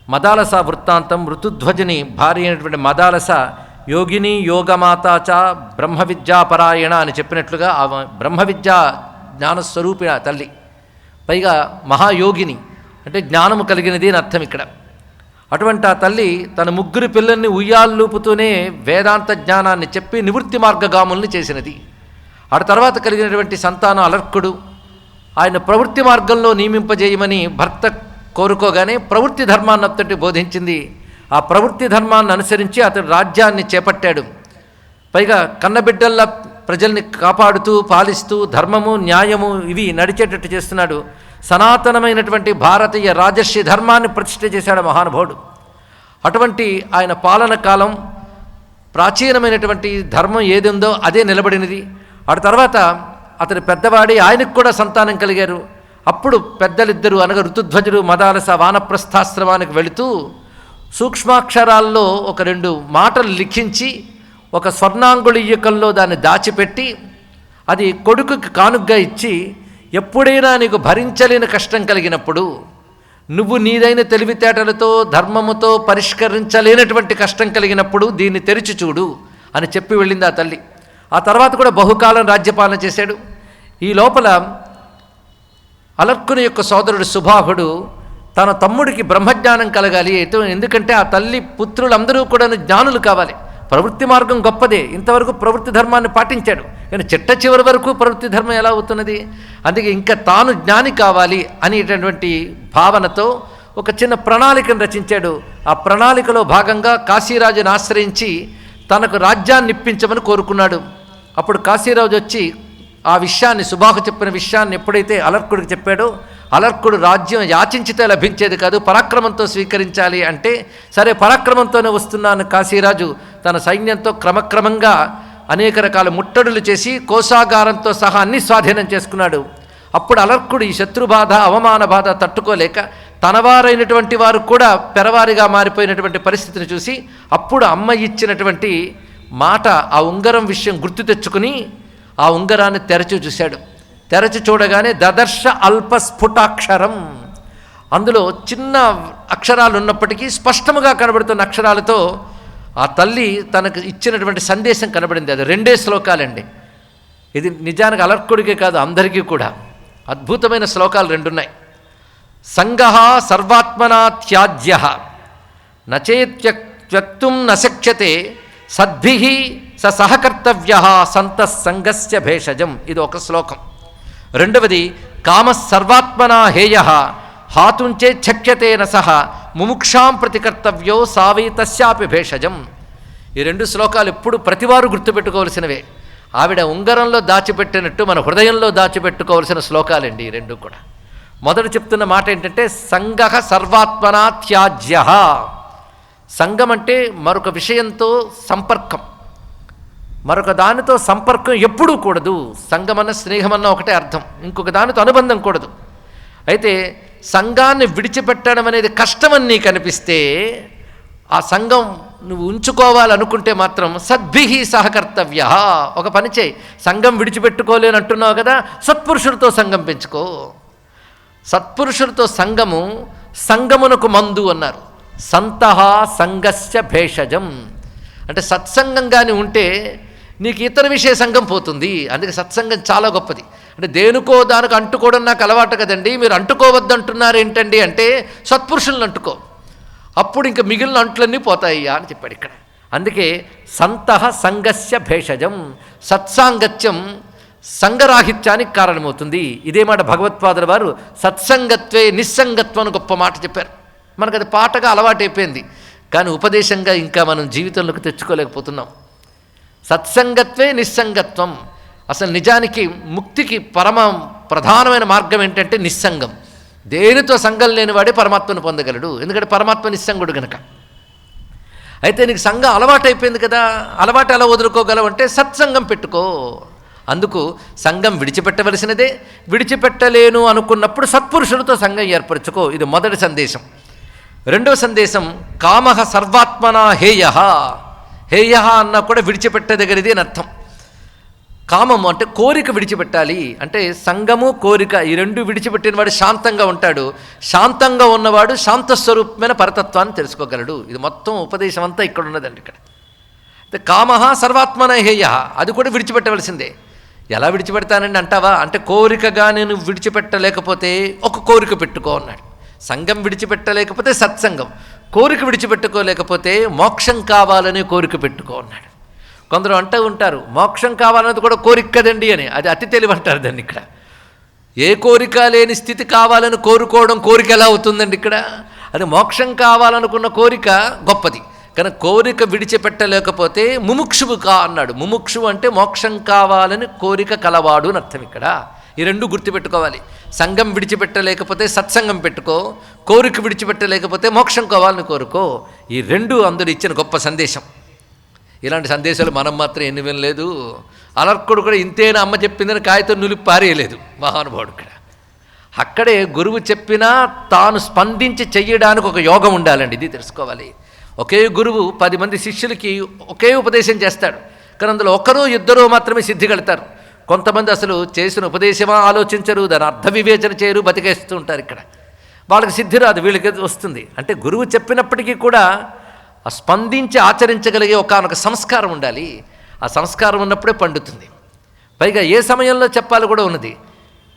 మదాలస వృత్తాంతం. ఋతుధ్వజుని భార్య అయినటువంటి మదాలస యోగిని యోగమాతాచ బ్రహ్మ విద్యాపరాయణ అని చెప్పినట్లుగా ఆ బ్రహ్మ విద్యా జ్ఞానస్వరూపిణ తల్లి, పైగా మహాయోగిని అంటే జ్ఞానము కలిగినది అని అర్థం ఇక్కడ. అటువంటి ఆ తల్లి తన ముగ్గురు పిల్లల్ని ఉయ్యాల్లూపుతూనే వేదాంత జ్ఞానాన్ని చెప్పి నివృత్తి మార్గగాముల్ని చేసినది. ఆ తర్వాత కలిగినటువంటి సంతానం అలర్కుడు. ఆయన ప్రవృత్తి మార్గంలో నియమింపజేయమని భర్త కోరుకోగానే ప్రవృత్తి ధర్మాన్ని అంతటి బోధించింది. ఆ ప్రవృత్తి ధర్మాన్ని అనుసరించి అతడు రాజ్యాన్ని చేపట్టాడు. పైగా కన్నబిడ్డల్లా ప్రజల్ని కాపాడుతూ పాలిస్తూ ధర్మము న్యాయము ఇవి నడిచేటట్టు చేస్తున్నాడు. సనాతనమైనటువంటి భారతీయ రాజర్షి ధర్మాన్ని ప్రతిష్ఠ చేశాడు మహానుభావుడు. అటువంటి ఆయన పాలన కాలం ప్రాచీనమైనటువంటి ధర్మం ఏది ఉందో అదే నిలబడినది. ఆ తర్వాత అతని పెద్దవాడి ఆయనకు కూడా సంతానం కలిగారు. అప్పుడు పెద్దలిద్దరూ అనగా ఋతుధ్వజుడు మదాలస వానప్రస్థాశ్రమానికి వెళుతూ సూక్ష్మాక్షరాల్లో ఒక 2 మాటలు లిఖించి ఒక స్వర్ణాంగుళీయకంలో దాన్ని దాచిపెట్టి అది కొడుకుకి కానుగ్గా ఇచ్చి, ఎప్పుడైనా నీకు భరించలేని కష్టం కలిగినప్పుడు, నువ్వు నీదైన తెలివితేటలతో ధర్మముతో పరిష్కరించలేనటువంటి కష్టం కలిగినప్పుడు దీన్ని తెరిచి చూడు అని చెప్పి వెళ్ళింది ఆ తల్లి. ఆ తర్వాత కూడా బహుకాలం రాజ్యపాలన చేశాడు. ఈ లోపల అలర్కుని యొక్క సోదరుడు సుబాహుడు తన తమ్ముడికి బ్రహ్మజ్ఞానం కలగాలి. ఎందుకంటే ఆ తల్లి పుత్రులందరూ కూడా జ్ఞానులు కావాలి. ప్రవృత్తి మార్గం గొప్పదే, ఇంతవరకు ప్రవృత్తి ధర్మాన్ని పాటించాడు, కానీ చిట్ట చివరి వరకు ప్రవృత్తి ధర్మం ఎలా అవుతున్నది? అందుకే ఇంకా తాను జ్ఞాని కావాలి అనేటటువంటి భావనతో ఒక చిన్న ప్రణాళికను రచించాడు. ఆ ప్రణాళికలో భాగంగా కాశీరాజుని ఆశ్రయించి తనకు రాజ్యాన్ని ఇప్పించమని కోరుకున్నాడు. అప్పుడు కాశీరాజు వచ్చి ఆ విషయాన్ని, సుబాహు చెప్పిన విషయాన్ని ఎప్పుడైతే అలర్కుడికి చెప్పాడో, అలర్కుడు రాజ్యం యాచించితే లభించేది కాదు, పరాక్రమంతో స్వీకరించాలి అంటే, సరే పరాక్రమంతోనే వస్తున్నాను కాశీరాజు తన సైన్యంతో క్రమక్రమంగా అనేక రకాల ముట్టడులు చేసి కోశాగారంతో సహా అన్ని స్వాధీనం చేసుకున్నాడు. అప్పుడు అలర్కుడు ఈ శత్రుబాధ అవమాన బాధ తట్టుకోలేక తనవారైనటువంటి వారు కూడా పెరవారిగా మారిపోయినటువంటి పరిస్థితిని చూసి అప్పుడు అమ్మ ఇచ్చినటువంటి మాట ఆ ఉంగరం విషయం గుర్తు తెచ్చుకుని ఆ ఉంగరాన్ని తెరచి చూశాడు. తెరచి చూడగానే దదర్శ అల్పస్ఫుటాక్షరం, అందులో చిన్న అక్షరాలు ఉన్నప్పటికీ స్పష్టముగా కనబడుతున్న అక్షరాలతో ఆ తల్లి తనకు ఇచ్చినటువంటి సందేశం కనబడింది. అది 2 శ్లోకాలండి. ఇది నిజానికి అలర్కుడికే కాదు అందరికీ కూడా అద్భుతమైన శ్లోకాలు 2 ఉన్నాయి. సంగః సర్వాత్మనా త్యాజ్య నచేత్యక్తుం నశక్యతే సద్భిః స సహకర్తవ్య సంతః సంగస్య భేషజం. ఇది ఒక శ్లోకం. రెండవది కామ సర్వాత్మనా హేయ హాతుంచే ఛక్యతేన సహ ముముక్షాం ప్రతికర్తవ్యో సావై తస్యాపి భేషజం. ఈ 2 శ్లోకాలు ఎప్పుడు ప్రతివారు గుర్తుపెట్టుకోవలసినవే. ఆవిడ ఉంగరంలో దాచిపెట్టినట్టు మన హృదయంలో దాచిపెట్టుకోవలసిన శ్లోకాలండి ఈ 2 కూడా. మొదట చెప్తున్న మాట ఏంటంటే సంగః సర్వాత్మనా త్యాజ్య. సంగం అంటే మరొక విషయంతో సంపర్కం, మరొక దానితో సంపర్కం ఎప్పుడూ కూడదు. సంగమన్న స్నేహమన్న ఒకటే అర్థం, ఇంకొక దానితో అనుబంధం కూడదు. అయితే సంఘాన్ని విడిచిపెట్టడం అనేది కష్టమని నీకు అనిపిస్తే, ఆ సంఘం నువ్వు ఉంచుకోవాలనుకుంటే మాత్రం సద్భిః సహకర్తవ్య. ఒక పని చేయి, సంఘం విడిచిపెట్టుకోలేని అంటున్నావు కదా, సత్పురుషులతో సంఘం పెంచుకో. సత్పురుషులతో సంఘము సంగమునకు మందు అన్నారు. సంతః సంగస్య భేషజం అంటే సత్సంగంగానే ఉంటే నీకు ఇతర విషయ సంఘం పోతుంది. అందుకే సత్సంగం చాలా గొప్పది. అంటే దేనికో దానికి అంటుకోవడం నాకు అలవాటు కదండి, మీరు అంటుకోవద్దు అంటున్నారు ఏంటండి అంటే సత్పురుషులను అంటుకో, అప్పుడు ఇంకా మిగిలిన అంట్లన్నీ పోతాయ్యా అని చెప్పాడు ఇక్కడ. అందుకే సంతః సంగస్య భేషజం, సత్సాంగత్యం సంగరాహిత్యానికి కారణమవుతుంది. ఇదే మాట భగవత్పాదుల వారు సత్సంగత్వే నిస్సంగత్వం అని గొప్ప మాట చెప్పారు. మనకు అది పాటగా అలవాటైపోయింది, కానీ ఉపదేశంగా ఇంకా మనం జీవితంలోకి తెచ్చుకోలేకపోతున్నాం. సత్సంగత్వే నిస్సంగత్వం. అసలు నిజానికి ముక్తికి పరమ ప్రధానమైన మార్గం ఏంటంటే నిస్సంగం. దేనితో సంఘం లేనివాడే పరమాత్మను పొందగలడు, ఎందుకంటే పరమాత్మ నిస్సంగుడు గనక. అయితే నీకు సంఘం అలవాటైపోయింది కదా, అలవాటు ఎలా వదులుకోగలవు అంటే సత్సంగం పెట్టుకో. అందుకు సంఘం విడిచిపెట్టవలసినదే. విడిచిపెట్టలేను అనుకున్నప్పుడు సత్పురుషులతో సంఘం ఏర్పరచుకో. ఇది మొదటి సందేశం. రెండవ సందేశం కామః సర్వాత్మనా హేయ. హేయ అన్నా కూడా విడిచిపెట్టదగినది అని అర్థం. కామము అంటే కోరిక విడిచిపెట్టాలి. అంటే సంగము కోరిక ఈ రెండు విడిచిపెట్టిన వాడు శాంతంగా ఉంటాడు. శాంతంగా ఉన్నవాడు శాంతస్వరూపమైన పరతత్వాన్ని తెలుసుకోగలడు. ఇది మొత్తం ఉపదేశం అంతా ఇక్కడ ఉన్నదండి. ఇక్కడ అంటే కామః సర్వాత్మన హేయ, అది కూడా విడిచిపెట్టవలసిందే. ఎలా విడిచిపెడతానండి అంటావా అంటే, కోరికగా నేను విడిచిపెట్టలేకపోతే ఒక కోరిక పెట్టుకో అన్నాడు. సంఘం విడిచిపెట్టలేకపోతే సత్సంగం, కోరిక విడిచిపెట్టుకోలేకపోతే మోక్షం కావాలనే కోరిక పెట్టుకో అన్నాడు. కొందరు అంటూ ఉంటారు మోక్షం కావాలన్నది కూడా కోరిక కదండి అని. అది అతి తెలివి అంటారు దాన్ని. ఇక్కడ ఏ కోరిక లేని స్థితి కావాలని కోరుకోవడం కోరిక ఎలా అవుతుందండి? ఇక్కడ అది మోక్షం కావాలనుకున్న కోరిక గొప్పది, కానీ కోరిక విడిచిపెట్టలేకపోతే ముముక్షువు కా అన్నాడు. ముముక్షువు అంటే మోక్షం కావాలని కోరిక కలవాడు అని అర్థం. ఇక్కడ ఈ రెండు గుర్తుపెట్టుకోవాలి. సంఘం విడిచిపెట్టలేకపోతే సత్సంగం పెట్టుకో, కోరిక విడిచిపెట్టలేకపోతే మోక్షం కావాలని కోరుకో. ఈ రెండు అందరూ ఇచ్చిన గొప్ప సందేశం. ఇలాంటి సందేశాలు మనం మాత్రం ఎన్ని వినలేదు. అలర్కుడు కూడా ఇంతేనా అమ్మ చెప్పిందని కాగితం నులిపి పారేయలేదు మహానుభావుడు. ఇక్కడ అక్కడే గురువు చెప్పినా తాను స్పందించి చెయ్యడానికి ఒక యోగం ఉండాలండి. ఇది తెలుసుకోవాలి. ఒకే గురువు 10 మంది శిష్యులకి ఒకే ఉపదేశం చేస్తాడు, కానీ అందులో ఒకరో ఇద్దరో మాత్రమే సిద్ధిగలుగుతారు. కొంతమంది అసలు చేసిన ఉపదేశమా ఆలోచించరు, దాని అర్థ వివేచన చేయరు, బతికేస్తూ ఉంటారు. ఇక్కడ వాళ్ళకి సిద్ధి రాదు, వీళ్ళకి వస్తుంది. అంటే గురువు చెప్పినప్పటికీ కూడా స్పందించి ఆచరించగలిగే ఒకానొక సంస్కారం ఉండాలి. ఆ సంస్కారం ఉన్నప్పుడే పండుతుంది. పైగా ఏ సమయంలో చెప్పాలి కూడా ఉన్నది.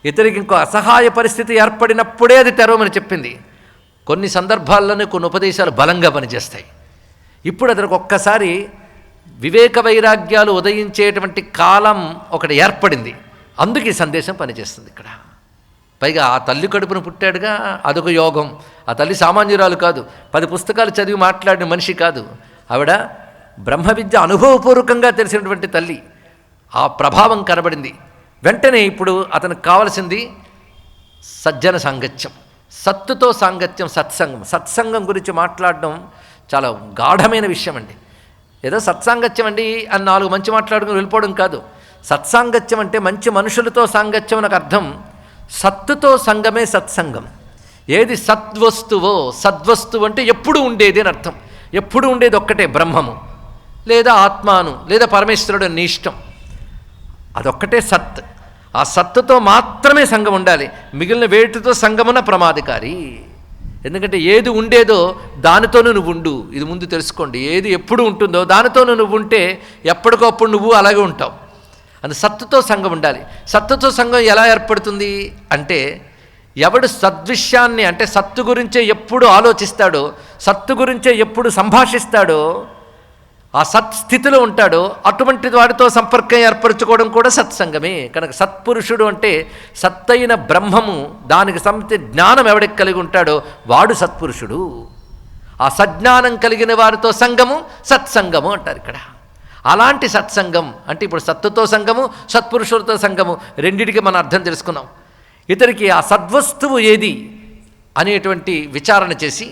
ఇతరికి ఇంకో అసహాయ పరిస్థితి ఏర్పడినప్పుడే అది తెరవమని చెప్పింది. కొన్ని సందర్భాల్లోనే కొన్ని ఉపదేశాలు బలంగా పనిచేస్తాయి. ఇప్పుడు అతనికి ఒక్కసారి వివేక వైరాగ్యాలు ఉదయించేటువంటి కాలం ఒకటి ఏర్పడింది, అందుకు ఈ సందేశం పనిచేస్తుంది. ఇక్కడ పైగా ఆ తల్లి కడుపున పుట్టాడుగా, అదొక యోగం. ఆ తల్లి సామాన్యురాలు కాదు, 10 పుస్తకాలు చదివి మాట్లాడిన మనిషి కాదు. ఆవిడ బ్రహ్మ విద్య అనుభవపూర్వకంగా తెలిసినటువంటి తల్లి. ఆ ప్రభావం కనబడింది. వెంటనే ఇప్పుడు అతనికి కావలసింది సజ్జన సాంగత్యం, సత్తుతో సాంగత్యం, సత్సంగం. సత్సంగం గురించి మాట్లాడడం చాలా గాఢమైన విషయం అండి. ఏదో సత్సాంగత్యం అండి అని 4 మంచి మాట్లాడుకుని వెళ్ళిపోవడం కాదు. సత్సాంగత్యం అంటే మంచి మనుషులతో సాంగత్యం నాకు అర్థం. సత్తుతో సంగమే సత్సంగం. ఏది సద్వస్తువో, సద్వస్తువు అంటే ఎప్పుడు ఉండేది అని అర్థం. ఎప్పుడు ఉండేది ఒక్కటే, బ్రహ్మము లేదా ఆత్మాను లేదా పరమేశ్వరుడు నీ ఇష్టం, అదొక్కటే సత్. ఆ సత్తుతో మాత్రమే సంఘం ఉండాలి. మిగిలిన వేటితో సంఘమున ప్రమాదకారి. ఎందుకంటే ఏది ఉండేదో దానితోనూ నువ్వు ఉండు. ఇది ముందు తెలుసుకోండి. ఏది ఎప్పుడు ఉంటుందో దానితోనూ నువ్వు ఉంటే ఎప్పటికప్పుడు నువ్వు అలాగే ఉంటావు. అది సత్తుతో సంఘం ఉండాలి. సత్తుతో సంఘం ఎలా ఏర్పడుతుంది అంటే, ఎవడు సద్విషయాన్ని అంటే సత్తు గురించే ఎప్పుడు ఆలోచిస్తాడో, సత్తు గురించే ఎప్పుడు సంభాషిస్తాడో, ఆ సత్స్థితిలో ఉంటాడో అటువంటి వాడితో సంపర్కం ఏర్పరచుకోవడం కూడా సత్సంగమే. కనుక సత్పురుషుడు అంటే సత్తైన బ్రహ్మము, దానికి సంబంధించిన జ్ఞానం ఎవడికి కలిగి ఉంటాడో వాడు సత్పురుషుడు. ఆ సజ్ఞానం కలిగిన వారితో సంగము సత్సంగము అంటారు ఇక్కడ. అలాంటి సత్సంగం అంటే ఇప్పుడు సత్తుతో సంగము, సత్పురుషులతో సంగము రెండిటికి మన అర్థం తెలుసుకున్నాం. ఇతనికి ఆ సద్వస్తువు ఏది అనేటువంటి విచారణ చేసి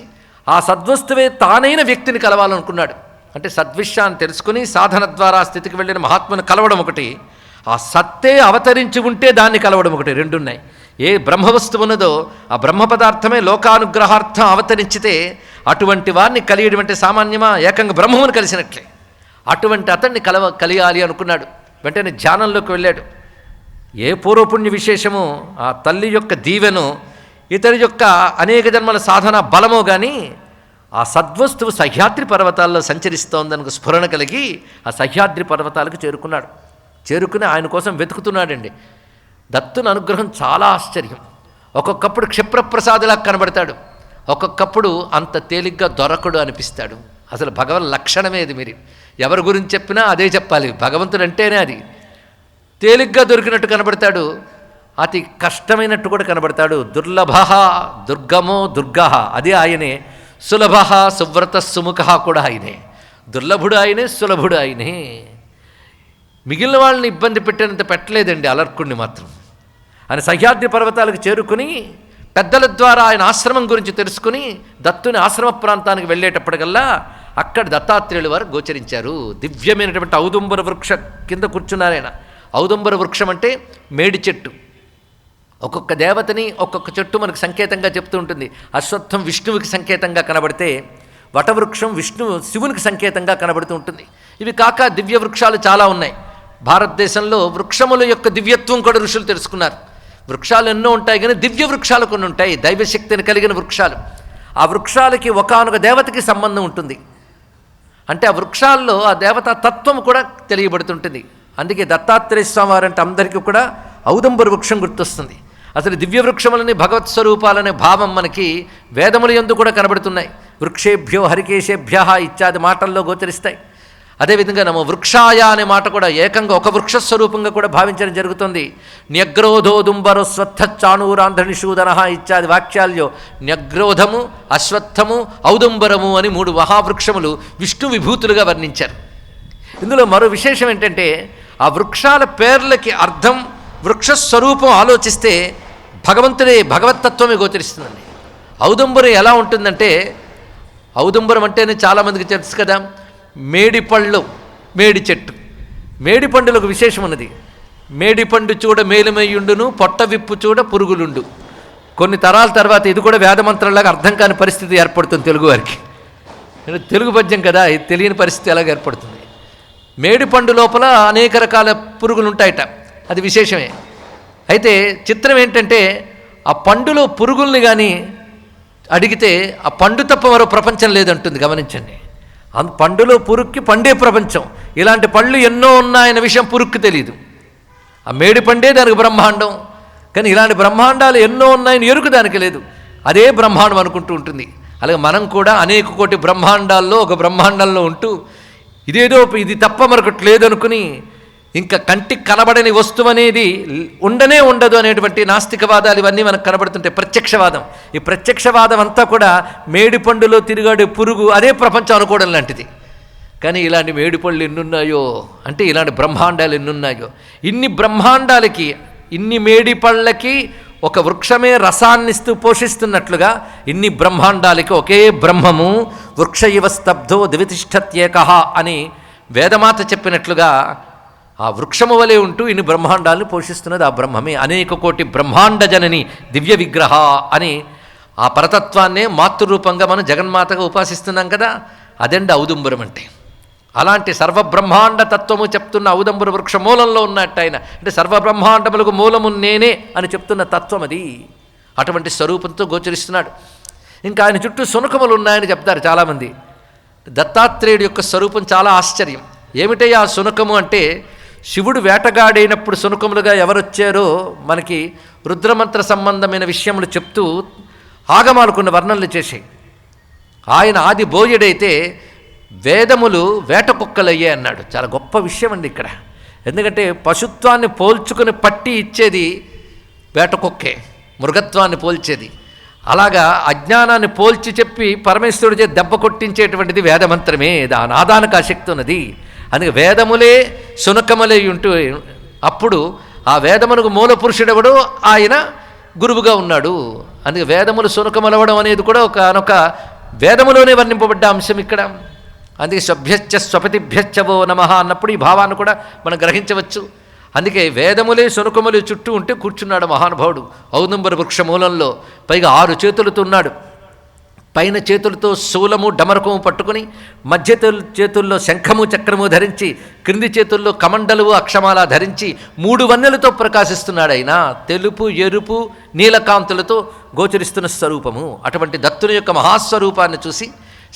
ఆ సద్వస్తువే తానైన వ్యక్తిని కలవాలనుకున్నాడు. అంటే సద్విషయాన్ని తెలుసుకుని సాధన ద్వారా స్థితికి వెళ్ళిన మహాత్ముని కలవడం ఒకటి, ఆ సత్తే అవతరించి ఉంటే దాన్ని కలవడం ఒకటి, రెండున్నాయి. ఏ బ్రహ్మవస్తువు ఉన్నదో ఆ బ్రహ్మ పదార్థమే లోకానుగ్రహార్థం అవతరించితే అటువంటి వారిని కలియడం సామాన్యమా? ఏకంగా బ్రహ్మమును కలిసినట్లే. అటువంటి అతన్ని కలియాలి అనుకున్నాడు. వెంటనే ధ్యానంలోకి వెళ్ళాడు. ఏ పూర్వపుణ్య విశేషమో, ఆ తల్లి యొక్క దీవెను, ఇతని యొక్క అనేక జన్మల సాధన బలమో కానీ ఆ సద్వస్తువు సహ్యాద్రి పర్వతాల్లో సంచరిస్తోందనుకు స్ఫురణ కలిగి ఆ సహ్యాద్రి పర్వతాలకు చేరుకున్నాడు. చేరుకుని ఆయన కోసం వెతుకుతున్నాడండి. దత్తుని అనుగ్రహం చాలా ఆశ్చర్యం. ఒక్కొక్కప్పుడు క్షిప్రప్రసాదులా కనబడతాడు, ఒక్కొక్కప్పుడు అంత తేలిగ్గా దొరకడు అనిపిస్తాడు. అసలు భగవన్ లక్షణమే ఇది. మీరు ఎవరి గురించి చెప్పినా అదే చెప్పాలి. భగవంతుడు అంటేనే అది. తేలిగ్గా దొరికినట్టు కనబడతాడు, అతి కష్టమైనట్టు కూడా కనబడతాడు. దుర్లభ దుర్గమో దుర్గ అదే ఆయనే. సులభ సువ్రత సుముఖ కూడా ఆయనే. దుర్లభుడు ఆయనే, సులభుడు ఆయనే. మిగిలిన వాళ్ళని ఇబ్బంది పెట్టేంత పెట్టలేదండి అలర్కుడిని మాత్రం. ఆయన సహ్యాద్రి పర్వతాలకు చేరుకుని పెద్దల ద్వారా ఆయన ఆశ్రమం గురించి తెలుసుకుని దత్తుని ఆశ్రమ ప్రాంతానికి వెళ్ళేటప్పటికల్లా అక్కడ దత్తాత్రేయులు వారు గోచరించారు. దివ్యమైనటువంటి ఔదుంబర వృక్ష కింద కూర్చున్నారు ఆయన. ఔదుంబర వృక్షం అంటే మేడి చెట్టు. ఒక్కొక్క దేవతని ఒక్కొక్క చెట్టు మనకు సంకేతంగా చెప్తూ ఉంటుంది. అశ్వత్థం విష్ణువుకి సంకేతంగా కనబడితే వటవృక్షం శివునికి సంకేతంగా కనబడుతూ ఉంటుంది. ఇవి కాక దివ్య వృక్షాలు చాలా ఉన్నాయి. భారతదేశంలో వృక్షముల యొక్క దివ్యత్వం కూడా ఋషులు తెలుసుకున్నారు. వృక్షాలు ఎన్నో ఉంటాయి, కానీ దివ్య వృక్షాలు కొన్ని ఉంటాయి, దైవశక్తిని కలిగిన వృక్షాలు. ఆ వృక్షాలకి ఒకానొక దేవతకి సంబంధం ఉంటుంది. అంటే ఆ వృక్షాల్లో ఆ దేవతా తత్వం కూడా తెలియబడుతుంటుంది. అందుకే దత్తాత్రేయ స్వామి వారంటే అందరికీ కూడా ఔదంబర వృక్షం గుర్తొస్తుంది. అసలు దివ్య వృక్షములని భగవత్ స్వరూపాలనే భావం మనకి వేదముల యందు కూడా కనబడుతున్నాయి. వృక్షేభ్యో హరికేశేభ్య ఇత్యాది మాటల్లో గోచరిస్తాయి. అదేవిధంగా నమో వృక్షాయ అనే మాట కూడా ఏకంగా ఒక వృక్ష స్వరూపంగా కూడా భావించడం జరుగుతుంది. న్యగ్రోధోదుంబరో స్వత్థాణూరాంధ్రనిషూదన ఇత్యాది వాక్యాల్లో న్యగ్రోధము, అశ్వత్థము, ఔదుంబరము అని 3 మహావృక్షములు విష్ణు విభూతులుగా వర్ణించారు. ఇందులో మరో విశేషం ఏంటంటే ఆ వృక్షాల పేర్లకి అర్థం, వృక్షస్వరూపం ఆలోచిస్తే భగవంతుడే భగవత్తత్వమే గోచరిస్తుందండి. ఔదుంబరం ఎలా ఉంటుందంటే, ఔదుంబరం అంటేనే చాలామందికి తెలుసు కదా, మేడిపళ్ళు, మేడి చెట్టు. మేడిపండులకు విశేషం ఉన్నది. మేడిపండు చూడ మేలుమయ్యుండును, పొట్ట విప్పు చూడ పురుగులుండు. కొన్ని తరాల తర్వాత ఇది కూడా వేదమంత్రంలాగా అర్థం కాని పరిస్థితి ఏర్పడుతుంది తెలుగువారికి. తెలుగు పద్యం కదా, ఇది తెలియని పరిస్థితి ఎలాగ ఏర్పడుతుంది. మేడిపండు లోపల అనేక రకాల పురుగులు ఉంటాయట, అది విశేషమే. అయితే చిత్రం ఏంటంటే ఆ పండులో పురుగుల్ని కానీ అడిగితే ఆ పండు తప్ప మరో ప్రపంచం లేదంటుంది. గమనించండి, పండులో పురుక్కి పండే ప్రపంచం. ఇలాంటి పళ్ళు ఎన్నో ఉన్నాయన్న విషయం పురుక్కి తెలియదు. ఆ మేడి పండే దానికి బ్రహ్మాండం, కానీ ఇలాంటి బ్రహ్మాండాలు ఎన్నో ఉన్నాయని ఎరుకు దానికి లేదు. అదే బ్రహ్మాండం అనుకుంటూ ఉంటుంది. అలాగే మనం కూడా అనేక కోటి బ్రహ్మాండాల్లో ఒక బ్రహ్మాండంలో ఉంటూ ఇదేదో ఇది తప్ప మరొకటి లేదనుకుని ఇంకా కంటికి కనబడని వస్తువు అనేది ఉండనే ఉండదు అనేటువంటి నాస్తికవాదాలు ఇవన్నీ మనకు కనబడుతుంటాయి. ప్రత్యక్షవాదం, ఈ ప్రత్యక్షవాదం అంతా కూడా మేడిపండులో తిరిగాడే పురుగు అదే ప్రపంచం అనుకోవడం లాంటిది. కానీ ఇలాంటి మేడిపళ్ళు ఎన్నున్నాయో, అంటే ఇలాంటి బ్రహ్మాండాలు ఎన్నున్నాయో, ఇన్ని బ్రహ్మాండాలకి, ఇన్ని మేడిపళ్ళకి ఒక వృక్షమే రసాన్నిస్తూ పోషిస్తున్నట్లుగా ఇన్ని బ్రహ్మాండాలకి ఒకే బ్రహ్మము వృక్ష ఇవ స్తబ్ధో దివితిష్టత్యేకః అని వేదమాత చెప్పినట్లుగా ఆ వృక్షము వలె ఉంటూ ఇన్ని బ్రహ్మాండాలను పోషిస్తున్నది ఆ బ్రహ్మమే. అనేక కోటి బ్రహ్మాండ జనని దివ్య విగ్రహ అని ఆ పరతత్వాన్నే మాతృరూపంగా మనం జగన్మాతగా ఉపాసిస్తున్నాం కదా, అదండి ఔదుంబరం అంటే. అలాంటి సర్వబ్రహ్మాండ తత్వము చెప్తున్న ఔదంబర వృక్ష మూలంలో ఉన్నట్టు ఆయన, అంటే సర్వబ్రహ్మాండములకు మూలము నేనే అని చెప్తున్న తత్వం అది. అటువంటి స్వరూపంతో గోచరిస్తున్నాడు. ఇంకా ఆయన చుట్టూ శునకములు ఉన్నాయని చెప్తారు చాలామంది. దత్తాత్రేయుడి యొక్క స్వరూపం చాలా ఆశ్చర్యం. ఏమిటయ్యా ఆ శునకము అంటే, శివుడు వేటగాడైనప్పుడు శునకములుగా ఎవరొచ్చారో మనకి రుద్రమంత్ర సంబంధమైన విషయములు చెప్తూ ఆగమాలు కొన్ని వర్ణనలు చేశాయి. ఆయన ఆది బోయుడైతే వేదములు వేట కుక్కలయ్యే అన్నాడు. చాలా గొప్ప విషయం అండి ఇక్కడ. ఎందుకంటే పశుత్వాన్ని పోల్చుకుని పట్టి ఇచ్చేది వేట కుక్కే, మృగత్వాన్ని పోల్చేది. అలాగా అజ్ఞానాన్ని పోల్చి చెప్పి పరమేశ్వరుడిచే దెబ్బ కొట్టించేటువంటిది వేదమంత్రమే. ఆ నాదానికి ఆసక్తి ఉన్నది. అందుకే వేదములే శునకములే ఉంటూ అప్పుడు ఆ వేదమునకు మూల పురుషుడెవడో ఆయన గురువుగా ఉన్నాడు. అందుకే వేదములు శునకములవడం అనేది కూడా ఒకనొక వేదములోనే వర్ణింపబడ్డ అంశం ఇక్కడ. అందుకే స్వభ్యశ్చ స్వపతిభ్యశ్చవో నమః అన్నప్పుడు ఈ భావాన్ని కూడా మనం గ్రహించవచ్చు. అందుకే వేదములే శునకములే చుట్టూ ఉంటే కూర్చున్నాడు మహానుభావుడు ఔదంబర వృక్ష మూలంలో. పైగా 6 చేతులతో ఉన్నాడు. పైన చేతులతో శూలము డమరకము పట్టుకుని, మధ్య చేతుల్లో శంఖము చక్రము ధరించి, క్రింది చేతుల్లో కమండలువు అక్షమాల ధరించి 3 వన్నెలతో ప్రకాశిస్తున్నాడు. ఆయన తెలుపు, ఎరుపు, నీలకాంతులతో గోచరిస్తున్న స్వరూపము. అటువంటి దత్తుని యొక్క మహాస్వరూపాన్ని చూసి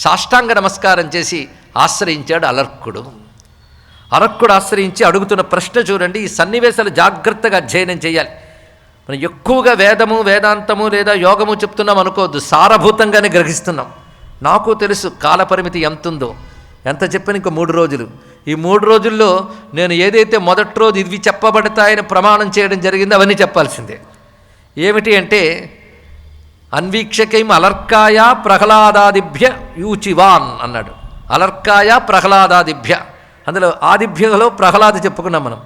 సాష్టాంగ నమస్కారం చేసి ఆశ్రయించాడు అలర్కుడు. అలర్కుడు ఆశ్రయించి అడుగుతున్న ప్రశ్న చూడండి. ఈ సన్నివేశాలు జాగ్రత్తగా అధ్యయనం చేయాలి. మనం ఎక్కువగా వేదము, వేదాంతము లేదా యోగము చెప్తున్నాం అనుకోవద్దు, సారభూతంగానే గ్రహిస్తున్నాం. నాకు తెలుసు కాలపరిమితి ఎంత ఉందో. ఎంత చెప్పిన ఇంకో 3 రోజులు. ఈ 3 రోజుల్లో నేను ఏదైతే మొదటి రోజు ఇవి చెప్పబడతాయని ప్రమాణం చేయడం జరిగిందో అవన్నీ చెప్పాల్సిందే. ఏమిటి అంటే, అన్వీక్షకైం అలర్కాయ ప్రహ్లాదాదిభ్య యూచివాన్ అన్నాడు. అలర్కాయ ప్రహ్లాదాదిభ్య, అందులో ఆదిభ్యలో ప్రహ్లాద చెప్పుకున్నాం మనం,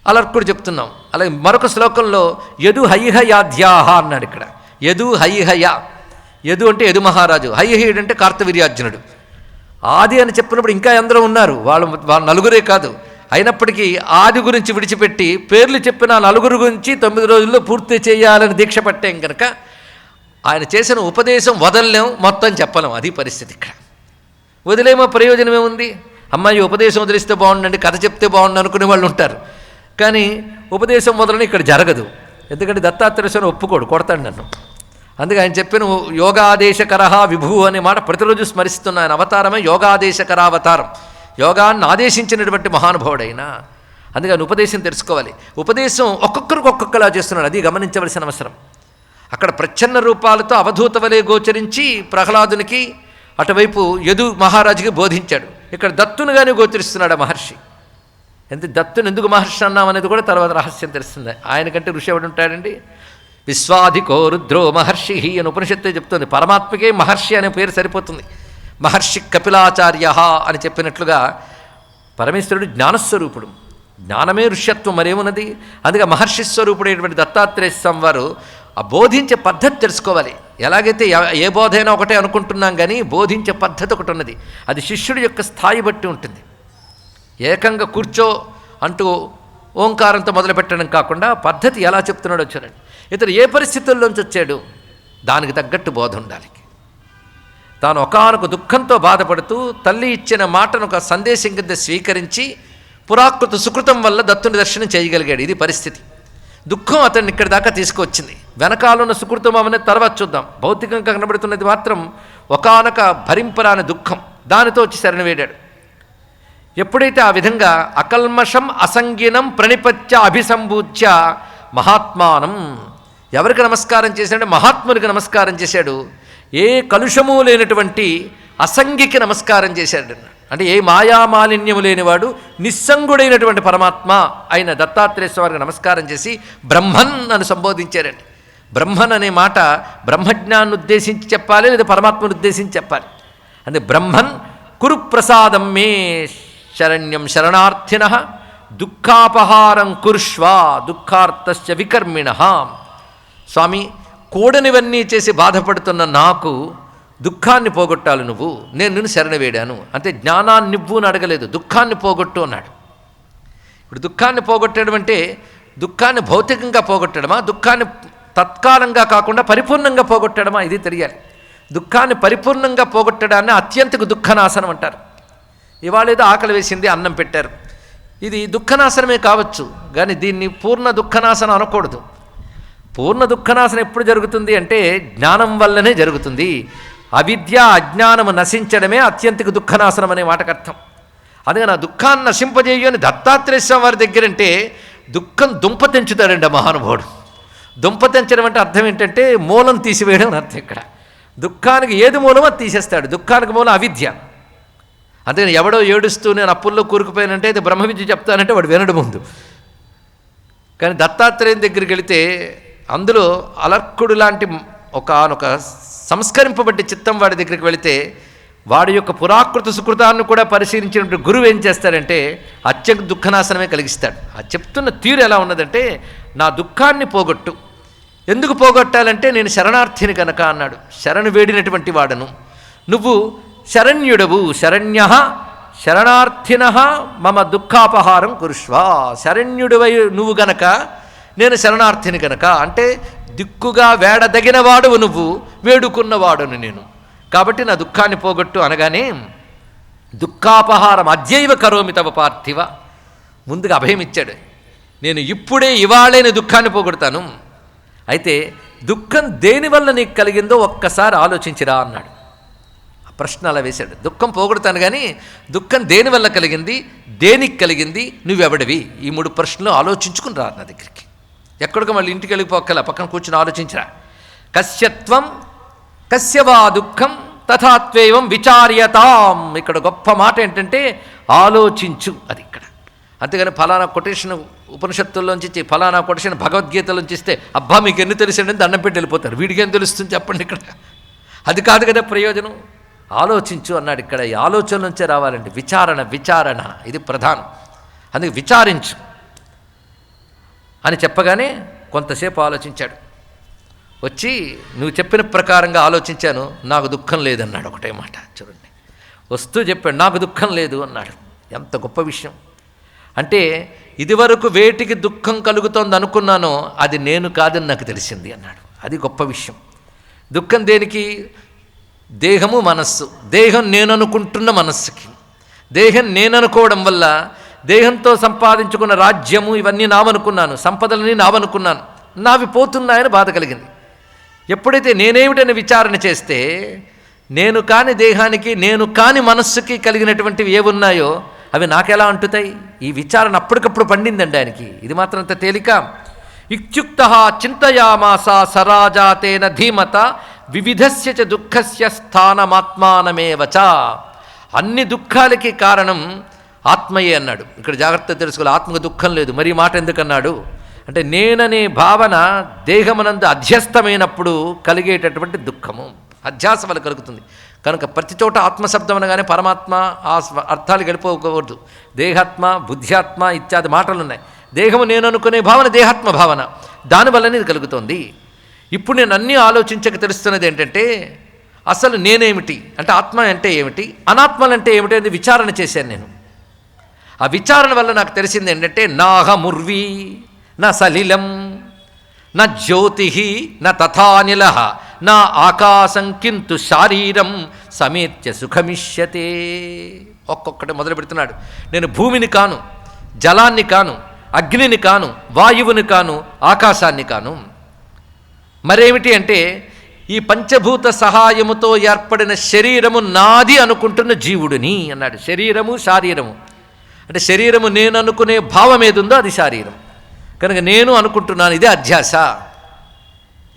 అలర్కుడు చెప్తున్నాం. అలాగే మరొక శ్లోకంలో యదు హైహయాధ్యాహ అన్నాడు. ఇక్కడ యదు హైహయ, యదు అంటే యదు మహారాజు, హైహయుడు అంటే కార్తవీర్యార్జునుడు. ఆది అని చెప్పినప్పుడు ఇంకా ఎందరో ఉన్నారు, వాళ్ళు 4 కాదు. అయినప్పటికీ ఆది గురించి విడిచిపెట్టి పేర్లు చెప్పిన 4 గురించి 9 రోజుల్లో పూర్తి చేయాలని దీక్ష పట్టాం కనుక ఆయన చేసిన ఉపదేశం వదలలేం, మొత్తం చెప్పలేం. అది పరిస్థితి ఇక్కడ. వదిలేమో ప్రయోజనమే ఉంది. అమ్మాయి ఉపదేశం వదిలిస్తే బాగుండండి, కథ చెప్తే బాగుండు అనుకునే వాళ్ళు ఉంటారు. కానీ ఉపదేశం వదలని ఇక్కడ జరగదు. ఎందుకంటే దత్తాత్రేయ స్వామి ఒప్పుకోడు, కొడతాడు నన్ను. అందుకే ఆయన చెప్పిన యోగాదేశకరహ విభూ అనే మాట ప్రతిరోజు స్మరిస్తున్న ఆయన అవతారమే యోగాదేశకరావతారం. యోగాన్ని ఆదేశించినటువంటి మహానుభావుడైనా. అందుకే ఆయన ఉపదేశం తెలుసుకోవాలి. ఉపదేశం ఒక్కొక్కరికి ఒక్కొక్కలా చేస్తున్నాడు, అది గమనించవలసిన అవసరం. అక్కడ ప్రచ్ఛన్న రూపాలతో అవధూత వలె గోచరించి ప్రహ్లాదునికి, అటువైపు యదు మహారాజుకి బోధించాడు. ఇక్కడ దత్తునుగానే గోచరిస్తున్నాడు ఆ మహర్షి. దత్తుని ఎందుకు మహర్షి అన్నామనేది కూడా తర్వాత రహస్యం తెలుస్తుంది. ఆయనకంటే ఋషి ఎవడు ఉంటాడండి? విశ్వాధికో రుద్రో మహర్షి అని ఉపనిషత్తే చెప్తుంది. పరమాత్మకే మహర్షి అనే పేరు సరిపోతుంది. మహర్షి కపిలాచార్య అని చెప్పినట్లుగా పరమేశ్వరుడు జ్ఞానస్వరూపుడు. జ్ఞానమే ఋష్యత్వం, మరేమున్నది? అందుకే మహర్షి స్వరూపుడైనటువంటి దత్తాత్రేయ స్వామి వారు ఆ బోధించే పద్ధతి తెలుసుకోవాలి. ఎలాగైతే ఏ బోధైనా ఒకటే అనుకుంటున్నాం, కానీ బోధించే పద్ధతి ఒకటి ఉన్నది. అది శిష్యుడి యొక్క స్థాయి బట్టి ఉంటుంది. ఏకంగా కూర్చో అంటూ ఓంకారంతో మొదలుపెట్టడం కాకుండా పద్ధతి ఎలా చెప్తున్నాడో చూడండి. ఇతను ఏ పరిస్థితుల్లోంచి వచ్చాడు, దానికి తగ్గట్టు బోధ ఉండాలి. తాను ఒకానొక దుఃఖంతో బాధపడుతూ తల్లి ఇచ్చిన మాటను ఒక సందేశం కింద స్వీకరించి పురాకృత సుకృతం వల్ల దత్తుని దర్శనం చేయగలిగాడు. ఇది పరిస్థితి. దుఃఖం అతన్ని ఇక్కడి దాకా తీసుకొచ్చింది. వెనకాలన్న సుకృతం అవనే తర్వాత చూద్దాం. భౌతికంగా కనబడుతున్నది మాత్రం ఒకానొక భరింపరాని దుఃఖం. దానితో వచ్చి శరణ వేడాడు. ఎప్పుడైతే ఆ విధంగా అకల్మషం అసంగినం ప్రణిపత్య అభిసంబూచ్య మహాత్మానం, ఎవరికి నమస్కారం చేశాడంటే మహాత్మునికి నమస్కారం చేశాడు. ఏ కలుషము లేనటువంటి అసంగికి నమస్కారం చేశాడు. అంటే ఏ మాయామాలిన్యము లేనివాడు నిస్సంగుడైనటువంటి పరమాత్మ అయిన దత్తాత్రేయ స్వామికి నమస్కారం చేసి బ్రహ్మన్ అని సంబోధించారండి. బ్రహ్మన్ అనే మాట బ్రహ్మజ్ఞాన్ని ఉద్దేశించి చెప్పాలి, లేదా పరమాత్మను ఉద్దేశించి చెప్పాలి. అంటే బ్రహ్మన్ కురు ప్రసాదం మే శరణ్యం శరణార్థిన దుఃఖాపహారం కురుష్వా దుఃఖార్తశ్చ వికర్మిణ. స్వామి, కూడనివన్నీ చేసి బాధపడుతున్న నాకు దుఃఖాన్ని పోగొట్టాలి నువ్వు, నేను నిన్ను శరణ వేడాను. అంటే జ్ఞానాన్ని నివ్వు అని అడగలేదు, దుఃఖాన్ని పోగొట్టు అన్నాడు. ఇప్పుడు దుఃఖాన్ని పోగొట్టడం అంటే దుఃఖాన్ని భౌతికంగా పోగొట్టడమా, దుఃఖాన్ని తత్కాలంగా కాకుండా పరిపూర్ణంగా పోగొట్టడమా, ఇది తెలియాలి. దుఃఖాన్ని పరిపూర్ణంగా పోగొట్టడాన్ని అత్యంతకు దుఃఖనాశనం అంటారు. ఇవాళ ఏదో ఆకలి వేసింది, అన్నం పెట్టారు, ఇది దుఃఖనాశనమే కావచ్చు, కానీ దీన్ని పూర్ణ దుఃఖనాశనం అనకూడదు. పూర్ణ దుఃఖనాశనం ఎప్పుడు జరుగుతుంది అంటే జ్ఞానం వల్లనే జరుగుతుంది. అవిద్య అజ్ఞానము నశించడమే అత్యంతకు దుఃఖనాశనం అనే మాటకు అర్థం. అందుకని ఆ దుఃఖాన్ని నశింపజేయు అని దత్తాత్రేయ స్వామి వారి దగ్గరంటే దుఃఖం దుంప తెంచుతాడండి ఆ మహానుభావుడు. దుంప తెంచడం అంటే అర్థం ఏంటంటే మూలం తీసివేయడం అని అర్థం. ఇక్కడ దుఃఖానికి ఏది మూలమో అది తీసేస్తాడు. దుఃఖానికి మూలం అవిద్య. అందుకని ఎవడో ఏడుస్తూ నేను అప్పుల్లో కూరుకుపోయానంటే ఇది బ్రహ్మ విద్య చెప్తానంటే వాడు వినడు ముందు. కానీ దత్తాత్రేయం దగ్గరికి వెళితే అందులో అలర్కుడు లాంటి ఒకనొక సంస్కరింపబడ్డ చిత్తం వాడి దగ్గరికి వెళితే వాడి యొక్క పురాకృత సుకృతాన్ని కూడా పరిశీలించినప్పుడు గురువు ఏం చేస్తాడంటే అత్యంత దుఃఖనాశనమే కలిగిస్తాడు. ఆ చెప్తున్న తీరు ఎలా ఉన్నదంటే, నా దుఃఖాన్ని పోగొట్టు. ఎందుకు పోగొట్టాలంటే నేను శరణార్థిని కనుక అన్నాడు. శరణు వేడినటువంటి వాడను, నువ్వు శరణ్యుడవు. శరణ్య శరణార్థిన మమ దుఃఖాపహారం కురుష్వా. శరణ్యుడివై నువ్వు గనక, నేను శరణార్థిని గనక. అంటే దిక్కుగా వేడదగిన వాడువు నువ్వు, వేడుకున్నవాడును నేను, కాబట్టి నా దుఃఖాన్ని పోగొట్టు అనగానే దుఃఖాపహారం అద్యైవ కరోమి తవ పార్థివ. ముందుగా అభయం ఇచ్చాడు. నేను ఇప్పుడే ఇవాళే దుఃఖాన్ని పోగొడతాను. అయితే దుఃఖం దేనివల్ల నీకు కలిగిందో ఒక్కసారి ఆలోచించిరా అన్నాడు. ఆ ప్రశ్న అలా వేశాడు. దుఃఖం పోగొడతాను కానీ దుఃఖం దేనివల్ల కలిగింది, దేనికి కలిగింది, నువ్వెవడివి, ఈ 3 ప్రశ్నలు ఆలోచించుకుని రా నా దగ్గరికి. ఎక్కడికి మళ్ళీ ఇంటికి వెళ్ళిపోక్కల, పక్కన కూర్చుని ఆలోచించరా. కస్యత్వం కస్యవా దుఃఖం తథాత్వేవం విచార్యతాం. ఇక్కడ గొప్ప మాట ఏంటంటే ఆలోచించు, అది ఇక్కడ. అంతేగాని ఫలానా కొటేషన్ ఉపనిషత్తుల్లోంచి ఫలానా కొటేషన్ భగవద్గీతలోంచి ఇస్తే అబ్బా మీకు ఎన్ని తెలిసిందని దండం పెట్టి వెళ్ళిపోతారు. వీడికి ఏం తెలుస్తుంది చెప్పండి. ఇక్కడ అది కాదు కదా ప్రయోజనం. ఆలోచించు అన్నాడు. ఇక్కడ ఈ ఆలోచన నుంచే రావాలండి. విచారణ ఇది ప్రధానం. అందుకే విచారించు అని చెప్పగానే కొంతసేపు ఆలోచించాడు. వచ్చి నువ్వు చెప్పిన ప్రకారంగా ఆలోచించాను, నాకు దుఃఖం లేదన్నాడు. ఒకటే మాట చూడండి. వస్తూ చెప్పాడు నాకు దుఃఖం లేదు అన్నాడు. ఎంత గొప్ప విషయం అంటే, ఇదివరకు వేటికి దుఃఖం కలుగుతోంది అనుకున్నానో అది నేను కాదని నాకు తెలిసింది అన్నాడు. అది గొప్ప విషయం. దుఃఖం దేనికి? దేహము మనస్సు. దేహం నేను అనుకుంటున్న మనస్సుకి, దేహం నేననుకోవడం వల్ల దేహంతో సంపాదించుకున్న రాజ్యము ఇవన్నీ నావనుకున్నాను, సంపదలని నావనుకున్నాను, నావి పోతున్నాయని బాధ కలిగింది. ఎప్పుడైతే నేనేమిటని విచారణ చేస్తే నేను కాని దేహానికి, నేను కాని మనస్సుకి కలిగినటువంటివి ఏవున్నాయో అవి నాకెలా అంటుతాయి? ఈ విచారణ అప్పటికప్పుడు పండిందండి ఆయనకి. ఇది మాత్రం అంత తేలిక. ఇత్యుక్త చింతయామాస సరాజాతేన ధీమత వివిధస్య చ దుఃఖస్య స్థానమాత్మానమేవచ. అన్ని దుఃఖాలకి కారణం ఆత్మయే అన్నాడు. ఇక్కడ జాగ్రత్త తెలుసుకోవాలి, ఆత్మకు దుఃఖం లేదు. మరి ఈ మాట ఎందుకన్నాడు అంటే నేననే భావన దేహమనందు అధ్యస్థమైనప్పుడు కలిగేటటువంటి దుఃఖము అధ్యాస వల్ల కలుగుతుంది. కనుక ప్రతి చోట ఆత్మశబ్దం అనగానే పరమాత్మ ఆ అర్థాలు గడిపోకూడదు. దేహాత్మ, బుద్ధ్యాత్మ ఇత్యాది మాటలు ఉన్నాయి. దేహము నేను అనుకునే భావన దేహాత్మ భావన, దానివల్లనే ఇది కలుగుతోంది. ఇప్పుడు నేను అన్నీ ఆలోచించక తెలుస్తున్నది ఏంటంటే అసలు నేనేమిటి అంటే ఆత్మ అంటే ఏమిటి, అనాత్మలంటే ఏమిటి అనేది విచారణ చేశాను నేను. ఆ విచారణ వల్ల నాకు తెలిసింది ఏంటంటే నాహముర్వీ నా సలిలం నా జ్యోతి నా తథానిల నా ఆకాశం కింతు శారీరం సమేత్య సుఖమిష్యతే. ఒక్కొక్కటి మొదలు పెడుతున్నాడు. నేను భూమిని కాను, జలాన్ని కాను, అగ్నిని కాను, వాయువుని కాను, ఆకాశాన్ని కాను. మరేమిటి అంటే ఈ పంచభూత సహాయముతో ఏర్పడిన శరీరము నాది అనుకుంటున్న జీవుడిని అన్నాడు. శరీరము శారీరము అంటే శరీరము నేను అనుకునే భావం ఏదుందో అది శారీరం. కనుక నేను అనుకుంటున్నాను, ఇదే అధ్యాస.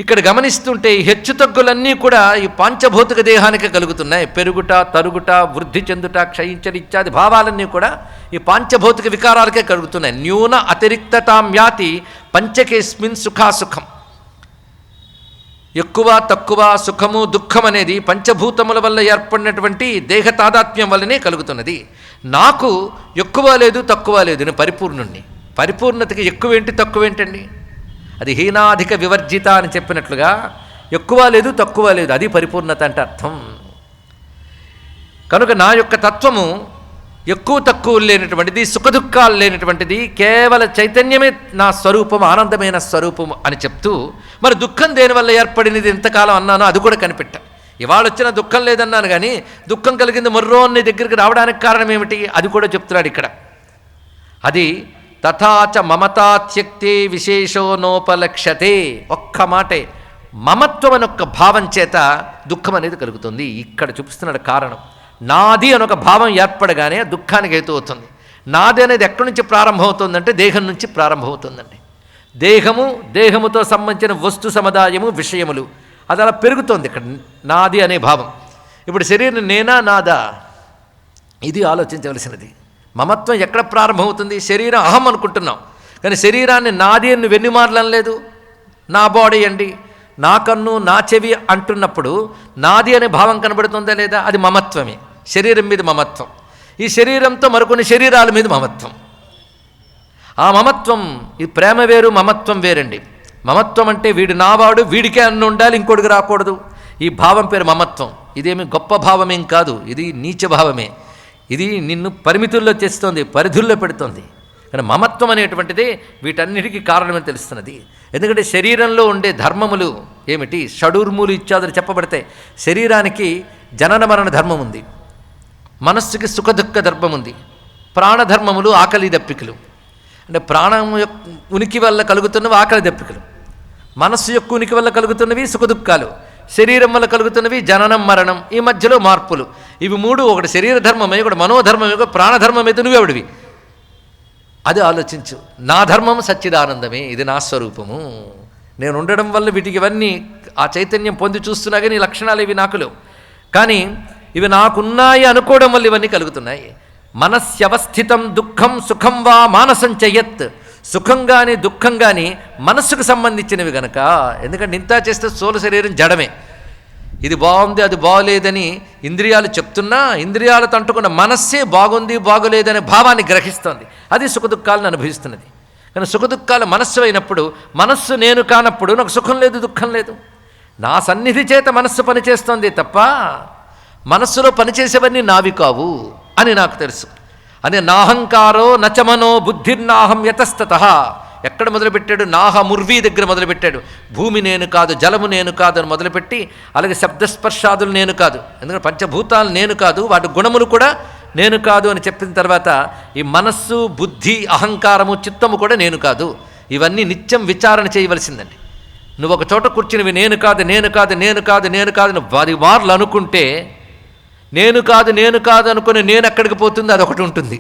ఇక్కడ గమనిస్తుంటే ఈ హెచ్చుతగ్గులన్నీ కూడా ఈ పాంచభౌతిక దేహానికి కలుగుతున్నాయి. పెరుగుట, తరుగుట, వృద్ధి చెందుట, క్షయించడం ఇత్యాది భావాలన్నీ కూడా ఈ పాంచభౌతిక వికారాలకే కలుగుతున్నాయి. న్యూన అతిరిక్తతాం యాతి పంచకేస్మిన్ సుఖాసుఖం. ఎక్కువ తక్కువ, సుఖము దుఃఖం అనేది పంచభూతముల వల్ల ఏర్పడినటువంటి దేహ తాదాత్మ్యం వల్లనే కలుగుతున్నది. నాకు ఎక్కువ లేదు, తక్కువ లేదు, నేను పరిపూర్ణుణ్ణి. పరిపూర్ణతకి ఎక్కువేంటి తక్కువేంటండి? అది హీనాధిక వివర్జిత అని చెప్పినట్లుగా ఎక్కువ లేదు తక్కువ లేదు, అది పరిపూర్ణత అంటే అర్థం. కనుక నా యొక్క తత్వము ఎక్కువ తక్కువ లేనటువంటిది, సుఖదుఖాలు లేనటువంటిది, కేవల చైతన్యమే నా స్వరూపం, ఆనందమైన స్వరూపం అని చెప్తూ మరి దుఃఖం దేనివల్ల ఏర్పడినది ఎంతకాలం అన్నానో అది కూడా కనిపెట్టా. ఇవాళ వచ్చిన దుఃఖం లేదన్నాను కానీ దుఃఖం కలిగింది మొర్రోన్ని దగ్గరికి రావడానికి కారణం ఏమిటి అది కూడా చెప్తున్నాడు ఇక్కడ. అది తథాచ మమతాత్యక్తే విశేషో నోపలక్ష్యతే. ఒక్క మాటే మమత్వం అని ఒక్క భావం చేత దుఃఖం అనేది కలుగుతుంది. ఇక్కడ చూపిస్తున్నాడు కారణం. నాది అని ఒక భావం ఏర్పడగానే దుఃఖానికి హేతు అవుతుంది. నాది అనేది ఎక్కడి నుంచి ప్రారంభమవుతుందంటే దేహం నుంచి ప్రారంభమవుతుందండి. దేహము, దేహముతో సంబంధించిన వస్తు సముదాయము, విషయములు అది అలా పెరుగుతోంది ఇక్కడ నాది అనే భావం. ఇప్పుడు శరీరం నేనా నాదా ఇది ఆలోచించవలసినది. మమత్వం ఎక్కడ ప్రారంభమవుతుంది? శరీరం అహం అనుకుంటున్నాం కానీ శరీరాన్ని నాది అని వెన్నుమార్లం లేదు. నా బాడీ అండి, నా కన్ను, నా చెవి అంటున్నప్పుడు నాది అనే భావం కనబడుతుందా లేదా? అది మమత్వమే. శరీరం మీద మమత్వం. ఈ శరీరంతో మరికొన్ని శరీరాల మీద మమత్వం. ఆ మమత్వం, ఈ ప్రేమ వేరు, మమత్వం వేరండి. మమత్వం అంటే వీడు నావాడు, వీడికే అన్న ఉండాలి, ఇంకోటికి రాకూడదు. ఈ భావం పేరు మమత్వం. ఇదేమి గొప్ప భావమేం కాదు, ఇది నీచ భావమే. ఇది నిన్ను పరిమితుల్లో చేస్తోంది, పరిధుల్లో పెడుతోంది. కానీ మమత్వం అనేటువంటిదే వీటన్నిటికీ కారణమని తెలుస్తున్నది. ఎందుకంటే శరీరంలో ఉండే ధర్మములు ఏమిటి? షడూర్ములు ఇత్యాదులు చెప్పబడతాయి. శరీరానికి జనన మరణ ధర్మం ఉంది, మనస్సుకి సుఖదుఖ ధర్మం ఉంది, ప్రాణధర్మములు ఆకలి దప్పికలు. అంటే ప్రాణం యొక్క ఉనికి వల్ల కలుగుతున్నవి ఆకలి దప్పికలు, మనస్సు యొక్క ఉనికి వల్ల కలుగుతున్నవి సుఖదుఖాలు, శరీరం వల్ల కలుగుతున్నవి జననం మరణం, ఈ మధ్యలో మార్పులు. ఇవి మూడు, ఒకటి శరీర ధర్మమే, ఒకటి మనోధర్మమే, ఒక ప్రాణధర్మమే. నువ్వెవడివి అది ఆలోచించు. నా ధర్మం సచ్చిదానందమే, ఇది నా స్వరూపము. నేను ఉండడం వల్ల వీటికి ఇవన్నీ ఆ చైతన్యం పొంది చూస్తున్నా కానీ ఈ లక్షణాలు ఇవి నాకులేవు. కానీ ఇవి నాకున్నాయి అనుకోవడం వల్ల ఇవన్నీ కలుగుతున్నాయి. మనస్యవస్థితం దుఃఖం సుఖం వా మానసం చెయ్యత్. సుఖం కానీ దుఃఖం కానీ మనస్సుకు సంబంధించినవి కనుక. ఎందుకంటే ఇంత చేస్తే స్థూల శరీరం జడమే. ఇది బాగుంది అది బాగోలేదని ఇంద్రియాలు చెప్తున్నా ఇంద్రియాలతో అంటుకున్న మనస్సే బాగుంది బాగోలేదనే భావాన్ని గ్రహిస్తోంది. అది సుఖదుఖాలను అనుభవిస్తున్నది. కానీ సుఖదుఖాలు మనస్సు అయినప్పుడు, మనస్సు నేను కానప్పుడు నాకు సుఖం లేదు దుఃఖం లేదు. నా సన్నిధి చేత మనస్సు పనిచేస్తోంది తప్ప మనస్సులో పనిచేసేవన్నీ నావి కావు అని నాకు తెలుసు. అదే నాహంకారో నచమనో బుద్ధిర్నాహం యతస్తతః. ఎక్కడ మొదలుపెట్టాడు? నాహముర్వీ దగ్గర మొదలుపెట్టాడు. భూమి నేను కాదు, జలము నేను కాదు అని మొదలుపెట్టి, అలాగే శబ్దస్పర్శాదులు నేను కాదు, ఎందుకంటే పంచభూతాలు నేను కాదు, వాటి గుణములు కూడా నేను కాదు అని చెప్పిన తర్వాత ఈ మనస్సు, బుద్ధి, అహంకారము, చిత్తము కూడా నేను కాదు. ఇవన్నీ నిత్యం విచారణ చేయవలసిందండి. నువ్వు ఒక చోట కూర్చునివి నేను కాదు నేను కాదు నేను కాదు నేను కాదు 10 మార్లు అనుకుంటే నేను కాదు నేను కాదు అనుకుని నేను ఎక్కడికి పోతుంది అదొకటి ఉంటుంది.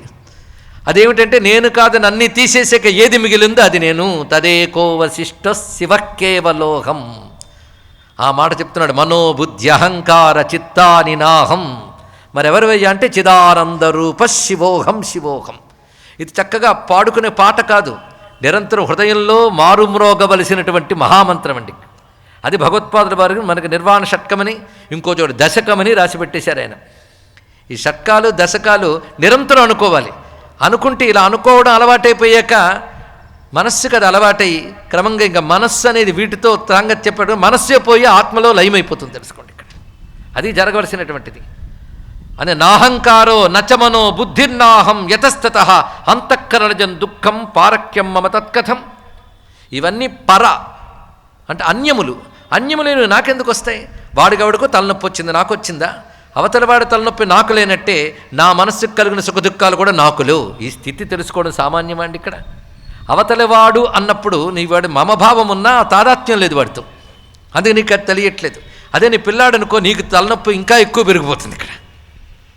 అదేమిటంటే నేను కాదని అన్నీ తీసేసాక ఏది మిగిలిందో అది నేను. తదేకోవశిష్ట శివ కేవలోహం. ఆ మాట చెప్తున్నాడు. మనోబుద్ధి అహంకార చిత్తాని నాహం. మరెవరివయ్యా అంటే చిదానంద రూప శివోహం శివోహం. ఇది చక్కగా పాడుకునే పాట కాదు, నిరంతరం హృదయంలో మారుమ్రోగవలసినటువంటి మహామంత్రం అండి. అది భగవత్పాదుల వారికి మనకు నిర్వాణ షట్కమని, ఇంకో చోటు దశకమని రాసిపెట్టేశారు ఆయన. ఈ షట్కాలు దశకాలు నిరంతరం అనుకోవాలి. అనుకుంటే ఇలా అనుకోవడం అలవాటైపోయాక మనస్సుకి అది అలవాటై క్రమంగా ఇంకా మనస్సు అనేది వీటితో తాంగతి చెప్పడం మనస్సే పోయి ఆత్మలో లయమైపోతుంది. తెలుసుకోండి, ఇక్కడ అది జరగవలసినటువంటిది. అని నాహంకారో నచమనో బుద్ధిర్నాహం యతస్తత అంతఃకరణజం దుఃఖం పారక్యం మమ తత్కథం. ఇవన్నీ పర అంటే అన్యములు. అన్యములేను నాకెందుకు వస్తాయి? వాడిగవడికో తలనొప్పి వచ్చింది, నాకు వచ్చిందా? అవతలవాడి తలనొప్పి నాకు లేనట్టే నా మనస్సుకు కలిగిన సుఖదుఖాలు కూడా నాకులు. ఈ స్థితి తెలుసుకోవడం సామాన్యమండి. ఇక్కడ అవతలవాడు అన్నప్పుడు నీ వాడు మమభావం ఉన్నా తాదాత్మ్యం లేదు వాడితో, అందుకే నీకు అది తెలియట్లేదు. అదే నీ పిల్లాడు అనుకో, నీకు తలనొప్పి ఇంకా ఎక్కువ పెరిగిపోతుంది. ఇక్కడ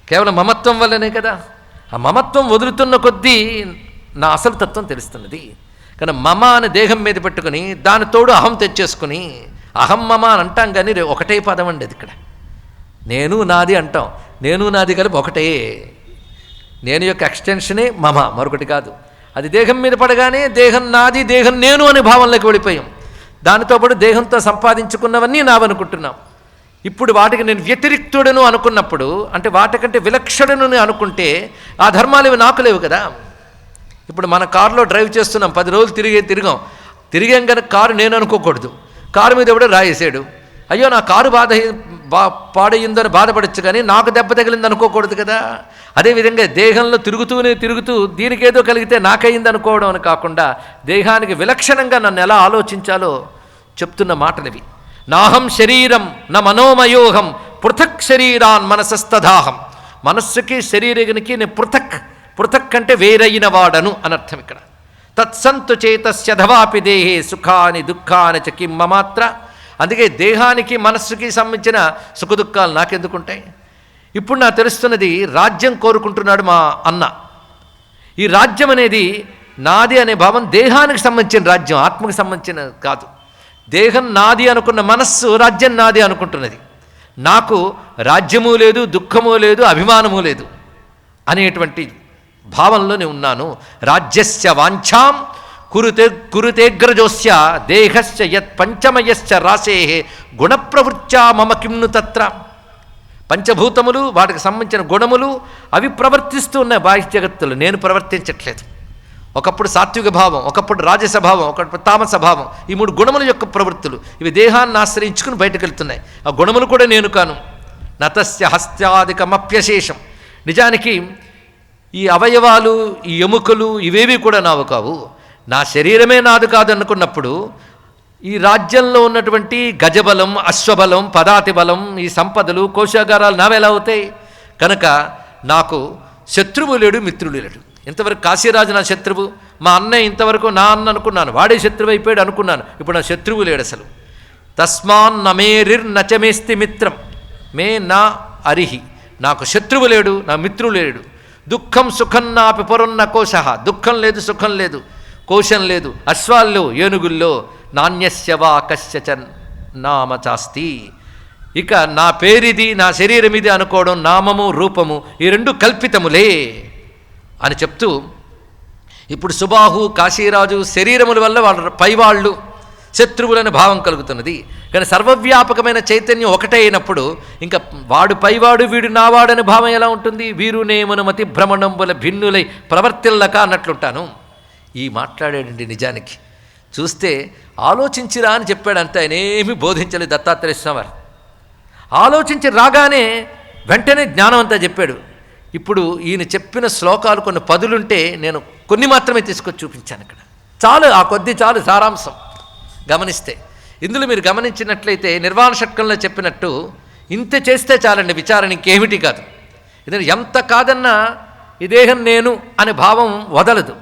కేవలం మమత్వం వల్లనే కదా. ఆ మమత్వం వదులుతున్న కొద్దీ నా అసలు తత్వం తెలుస్తున్నది. కానీ మమ అనే దేహం మీద పెట్టుకుని దాని తోడు అహం తెచ్చేసుకుని అహం మమ అని అంటాం, కానీ ఒకటే పదం అండి అది. ఇక్కడ నేను నాది అంటాం, నేను నాది కలిపి ఒకటే. నేను యొక్క ఎక్స్టెన్షనే మమ, మరొకటి కాదు. అది దేహం మీద పడగానే దేహం నాది, దేహం నేను అనే భావంలోకి వెళ్ళిపోయాం. దానితో పాటు దేహంతో సంపాదించుకున్నవన్నీ నావనుకుంటున్నాం. ఇప్పుడు వాటికి నేను వ్యతిరిక్తుడను అనుకున్నప్పుడు, అంటే వాటికంటే విలక్షణుని అనుకుంటే ఆ ధర్మాలు ఇవి నాకు లేవు కదా. ఇప్పుడు మన కారులో డ్రైవ్ చేస్తున్నాం, 10 రోజులు తిరిగాం కనుక కారు నేను అనుకోకూడదు. కారు మీద ఎవడో రాయేసాడు, అయ్యో నా కారు పాడయిందని బాధపడచ్చు, కానీ నాకు దెబ్బ తగిలింది అనుకోకూడదు కదా. అదేవిధంగా దేహంలో తిరుగుతూ దీనికేదో కలిగితే నాకయింది అనుకోవడం అని కాకుండా దేహానికి విలక్షణంగా నన్ను ఎలా ఆలోచించాలో చెప్తున్న మాటలివి. నాహం శరీరం న మనోమయోహం పృథక్ శరీరాన్ మనసస్తదాహం. మనస్సుకి శరీరానికి నేను పృథక్ అంటే వేరైన వాడను అనర్థం ఇక్కడ. తత్సంతు చేతస్యధవాపి దేహే సుఖాని దుఃఖాని చ కిం మమాత్ర. అందుకే దేహానికి మనస్సుకి సంబంధించిన సుఖదుఖాలు నాకెందుకుంటాయి? ఇప్పుడు నాకు తెలుస్తున్నది, రాజ్యం కోరుకుంటున్నాడు మా అన్న. ఈ రాజ్యం అనేది నాది అనే భావం దేహానికి సంబంధించిన రాజ్యం, ఆత్మకు సంబంధించిన కాదు. దేహం నాది అనుకున్న మనస్సు రాజ్యం నాది అనుకుంటున్నది. నాకు రాజ్యము లేదు, దుఃఖము లేదు, అభిమానము లేదు అనేటువంటి భావంలో నేను ఉన్నాను. రాజ్యస్య వాంఛాం కురుతేగ్రజోస్య దేహస్య యత్ పంచమయస్య రాసే గుణప్రవృత్యా మమ కిమ్ను తత్ర. పంచభూతములు, వాటికి సంబంధించిన గుణములు అవి ప్రవర్తిస్తూ ఉన్నాయి బాహ్య జగత్తులు, నేను ప్రవర్తించట్లేదు. ఒకప్పుడు సాత్విక భావం, ఒకప్పుడు రాజస భావం, ఒకప్పుడు తామస భావం. ఈ 3 గుణముల యొక్క ప్రవృత్తులు ఇవి దేహాన్ని ఆశ్రయించుకుని బయటకు వెళ్తున్నాయి. ఆ గుణములు కూడా నేను కాను. నతస్య హస్త్యాదికమప్యశేషం. నిజానికి ఈ అవయవాలు, ఈ ఎముకలు ఇవేవి కూడా నావు కావు. నా శరీరమే నాది కాదు అనుకున్నప్పుడు ఈ రాజ్యంలో ఉన్నటువంటి గజబలం, అశ్వబలం, పదాతి బలం, ఈ సంపదలు, కోశాగారాలు నావెలా అవుతాయి? కనుక నాకు శత్రువు లేడు, మిత్రుడు లేడు. ఇంతవరకు కాశీరాజు నా శత్రువు, మా అన్నయ్య ఇంతవరకు నా అన్న అనుకున్నాను, వాడే శత్రువు అయిపోయాడు అనుకున్నాను. ఇప్పుడు నా శత్రువు లేడు అసలు. తస్మాన్ నమేరిర్ నచమేస్తి మిత్రం మే నా అరిహి. నాకు శత్రువు లేడు, నా మిత్రుడు లేడు. దుఃఖం సుఖం నాపి పొరున్న కోశ. దుఃఖం లేదు, సుఖం లేదు, కోశం లేదు, అశ్వాల్లో ఏనుగుల్లో. నాణ్యస్యవా కశ్చన్ నామ చాస్తి. ఇక నా పేరిది, నా శరీరం ఇది అనుకోవడం, నామము రూపము ఈ 2 కల్పితములే అని చెప్తూ, ఇప్పుడు సుబాహు, కాశీరాజు శరీరముల వల్ల వాళ్ళ పైవాళ్ళు శత్రువులని భావం కలుగుతున్నది. కానీ సర్వవ్యాపకమైన చైతన్యం ఒకటే అయినప్పుడు ఇంకా వాడు పైవాడు వీడు నావాడని భావం ఎలా ఉంటుంది? వీరు నేమును మతి భ్రమణంబుల భిన్నులై ప్రవర్తిల్లక అన్నట్లుంటాను. ఈ మాట్లాడాడండి. నిజానికి చూస్తే ఆలోచించిరా అని చెప్పాడు అంతే, ఆయన ఏమీ బోధించలేదు దత్తాత్రేయ స్వామి. ఆలోచించి రాగానే వెంటనే జ్ఞానం అంతా చెప్పాడు. ఇప్పుడు ఈయన చెప్పిన శ్లోకాలు కొన్ని 10 నేను కొన్ని మాత్రమే తీసుకొచ్చి చూపించాను ఇక్కడ. చాలు, ఆ కొద్ది చాలు సారాంశం గమనిస్తే. ఇందులో మీరు గమనించినట్లయితే నిర్వాణ షట్కంలో చెప్పినట్టు ఇంత చేస్తే చాలండి విచారణ, ఇంకేమిటి కాదు. ఎందుకంటే ఎంత కాదన్నా ఈ దేహం నేను అనే భావం వదలదు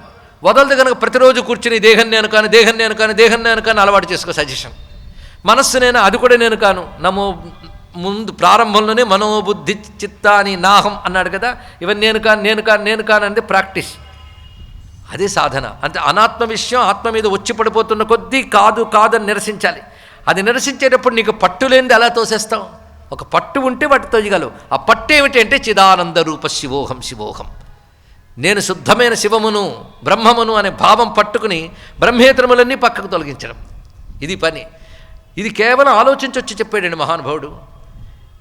కనుక ప్రతిరోజు కూర్చుని దేహం నేను కాను అలవాటు చేసుకో. సజెషన్. మనస్సు నేను, అది కూడా నేను కాను. ముందు ప్రారంభంలోనే మనోబుద్ధి చిత్తాని నాహం అన్నాడు కదా. ఇవన్నీ నేను కాను అనేది ప్రాక్టీస్, అదే సాధన. అంటే అనాత్మ విషయం ఆత్మ మీద వచ్చి పడిపోతున్న కొద్దీ కాదని నిరసించాలి. అది నిరసించేటప్పుడు నీకు పట్టు లేనిది ఎలా తోసేస్తావు? ఒక పట్టు ఉంటే వాటి తోయగలవు. ఆ పట్టు ఏమిటి అంటే చిదానంద రూప శివోహం, నేను శుద్ధమైన శివమును బ్రహ్మమును అనే భావం పట్టుకుని బ్రహ్మేతరములన్నీ పక్కకు తొలగించడం, ఇది పని. ఇది కేవలం ఆలోచించొచ్చి చెప్పాడండి మహానుభావుడు.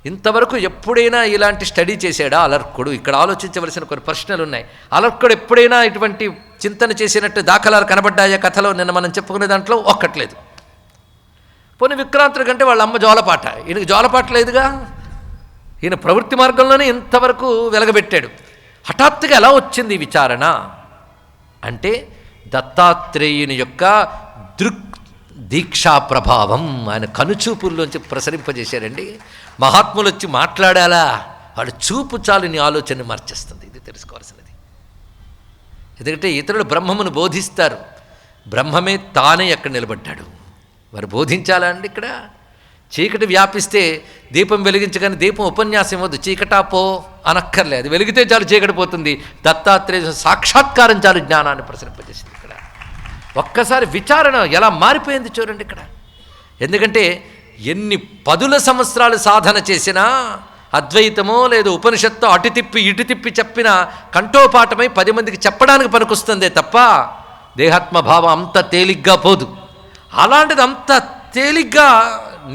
ఇంతవరకు ఎప్పుడైనా ఇలాంటి స్టడీ చేశాడా అలర్కుడు? ఇక్కడ ఆలోచించవలసిన కొన్ని ప్రశ్నలు ఉన్నాయి. అలర్కుడు ఎప్పుడైనా ఇటువంటి చింతన చేసినట్టు దాఖలాలు కనబడ్డాయా కథలో? నిన్న మనం చెప్పుకునే దాంట్లో ఒక్కట్లేదు. పోనీ విక్రాంతుడి కంటే వాళ్ళ అమ్మ జోలపాట, ఈయనకి జోలపాట లేదుగా. ఈయన ప్రవృత్తి మార్గంలోనే ఇంతవరకు వెలగబెట్టాడు. హఠాత్తుగా ఎలా వచ్చింది ఈ విచారణ అంటే దత్తాత్రేయుని యొక్క దీక్షా ప్రభావం ఆయన కనుచూపుల్లోంచి ప్రసరింపజేశారండి. మహాత్ములు వచ్చి మాట్లాడాలా, వాడు చూపు చాలు నీ ఆలోచనని మార్చేస్తుంది. ఇది తెలుసుకోవాల్సినది. ఎందుకంటే ఇతరులు బ్రహ్మమును బోధిస్తారు, బ్రహ్మమే తానే ఎక్కడ నిలబడ్డాడు. వారు బోధించాలా అండి? ఇక్కడ చీకటి వ్యాపిస్తే దీపం వెలిగించగానే దీపం ఉపన్యాసం ఇవ్వద్దు, చీకటా పో అనక్కర్లే. అది వెలిగితే చాలు చీకటి పోతుంది. దత్తాత్రేయ సాక్షాత్కారం చాలు జ్ఞానాన్ని ప్రసరింపజేసింది. ఇక్కడ ఒక్కసారి విచారణ ఎలా మారిపోయింది చూడండి ఇక్కడ. ఎందుకంటే ఎన్ని పదుల సంవత్సరాలు సాధన చేసినా అద్వైతమో లేదు ఉపనిషత్తు అటు తిప్పి ఇటు తిప్పి చెప్పినా కంఠోపాఠమై 10 మందికి చెప్పడానికి పనికొస్తుందే తప్ప దేహాత్మభావం అంత తేలిగ్గా పోదు. అలాంటిది అంత తేలిగ్గా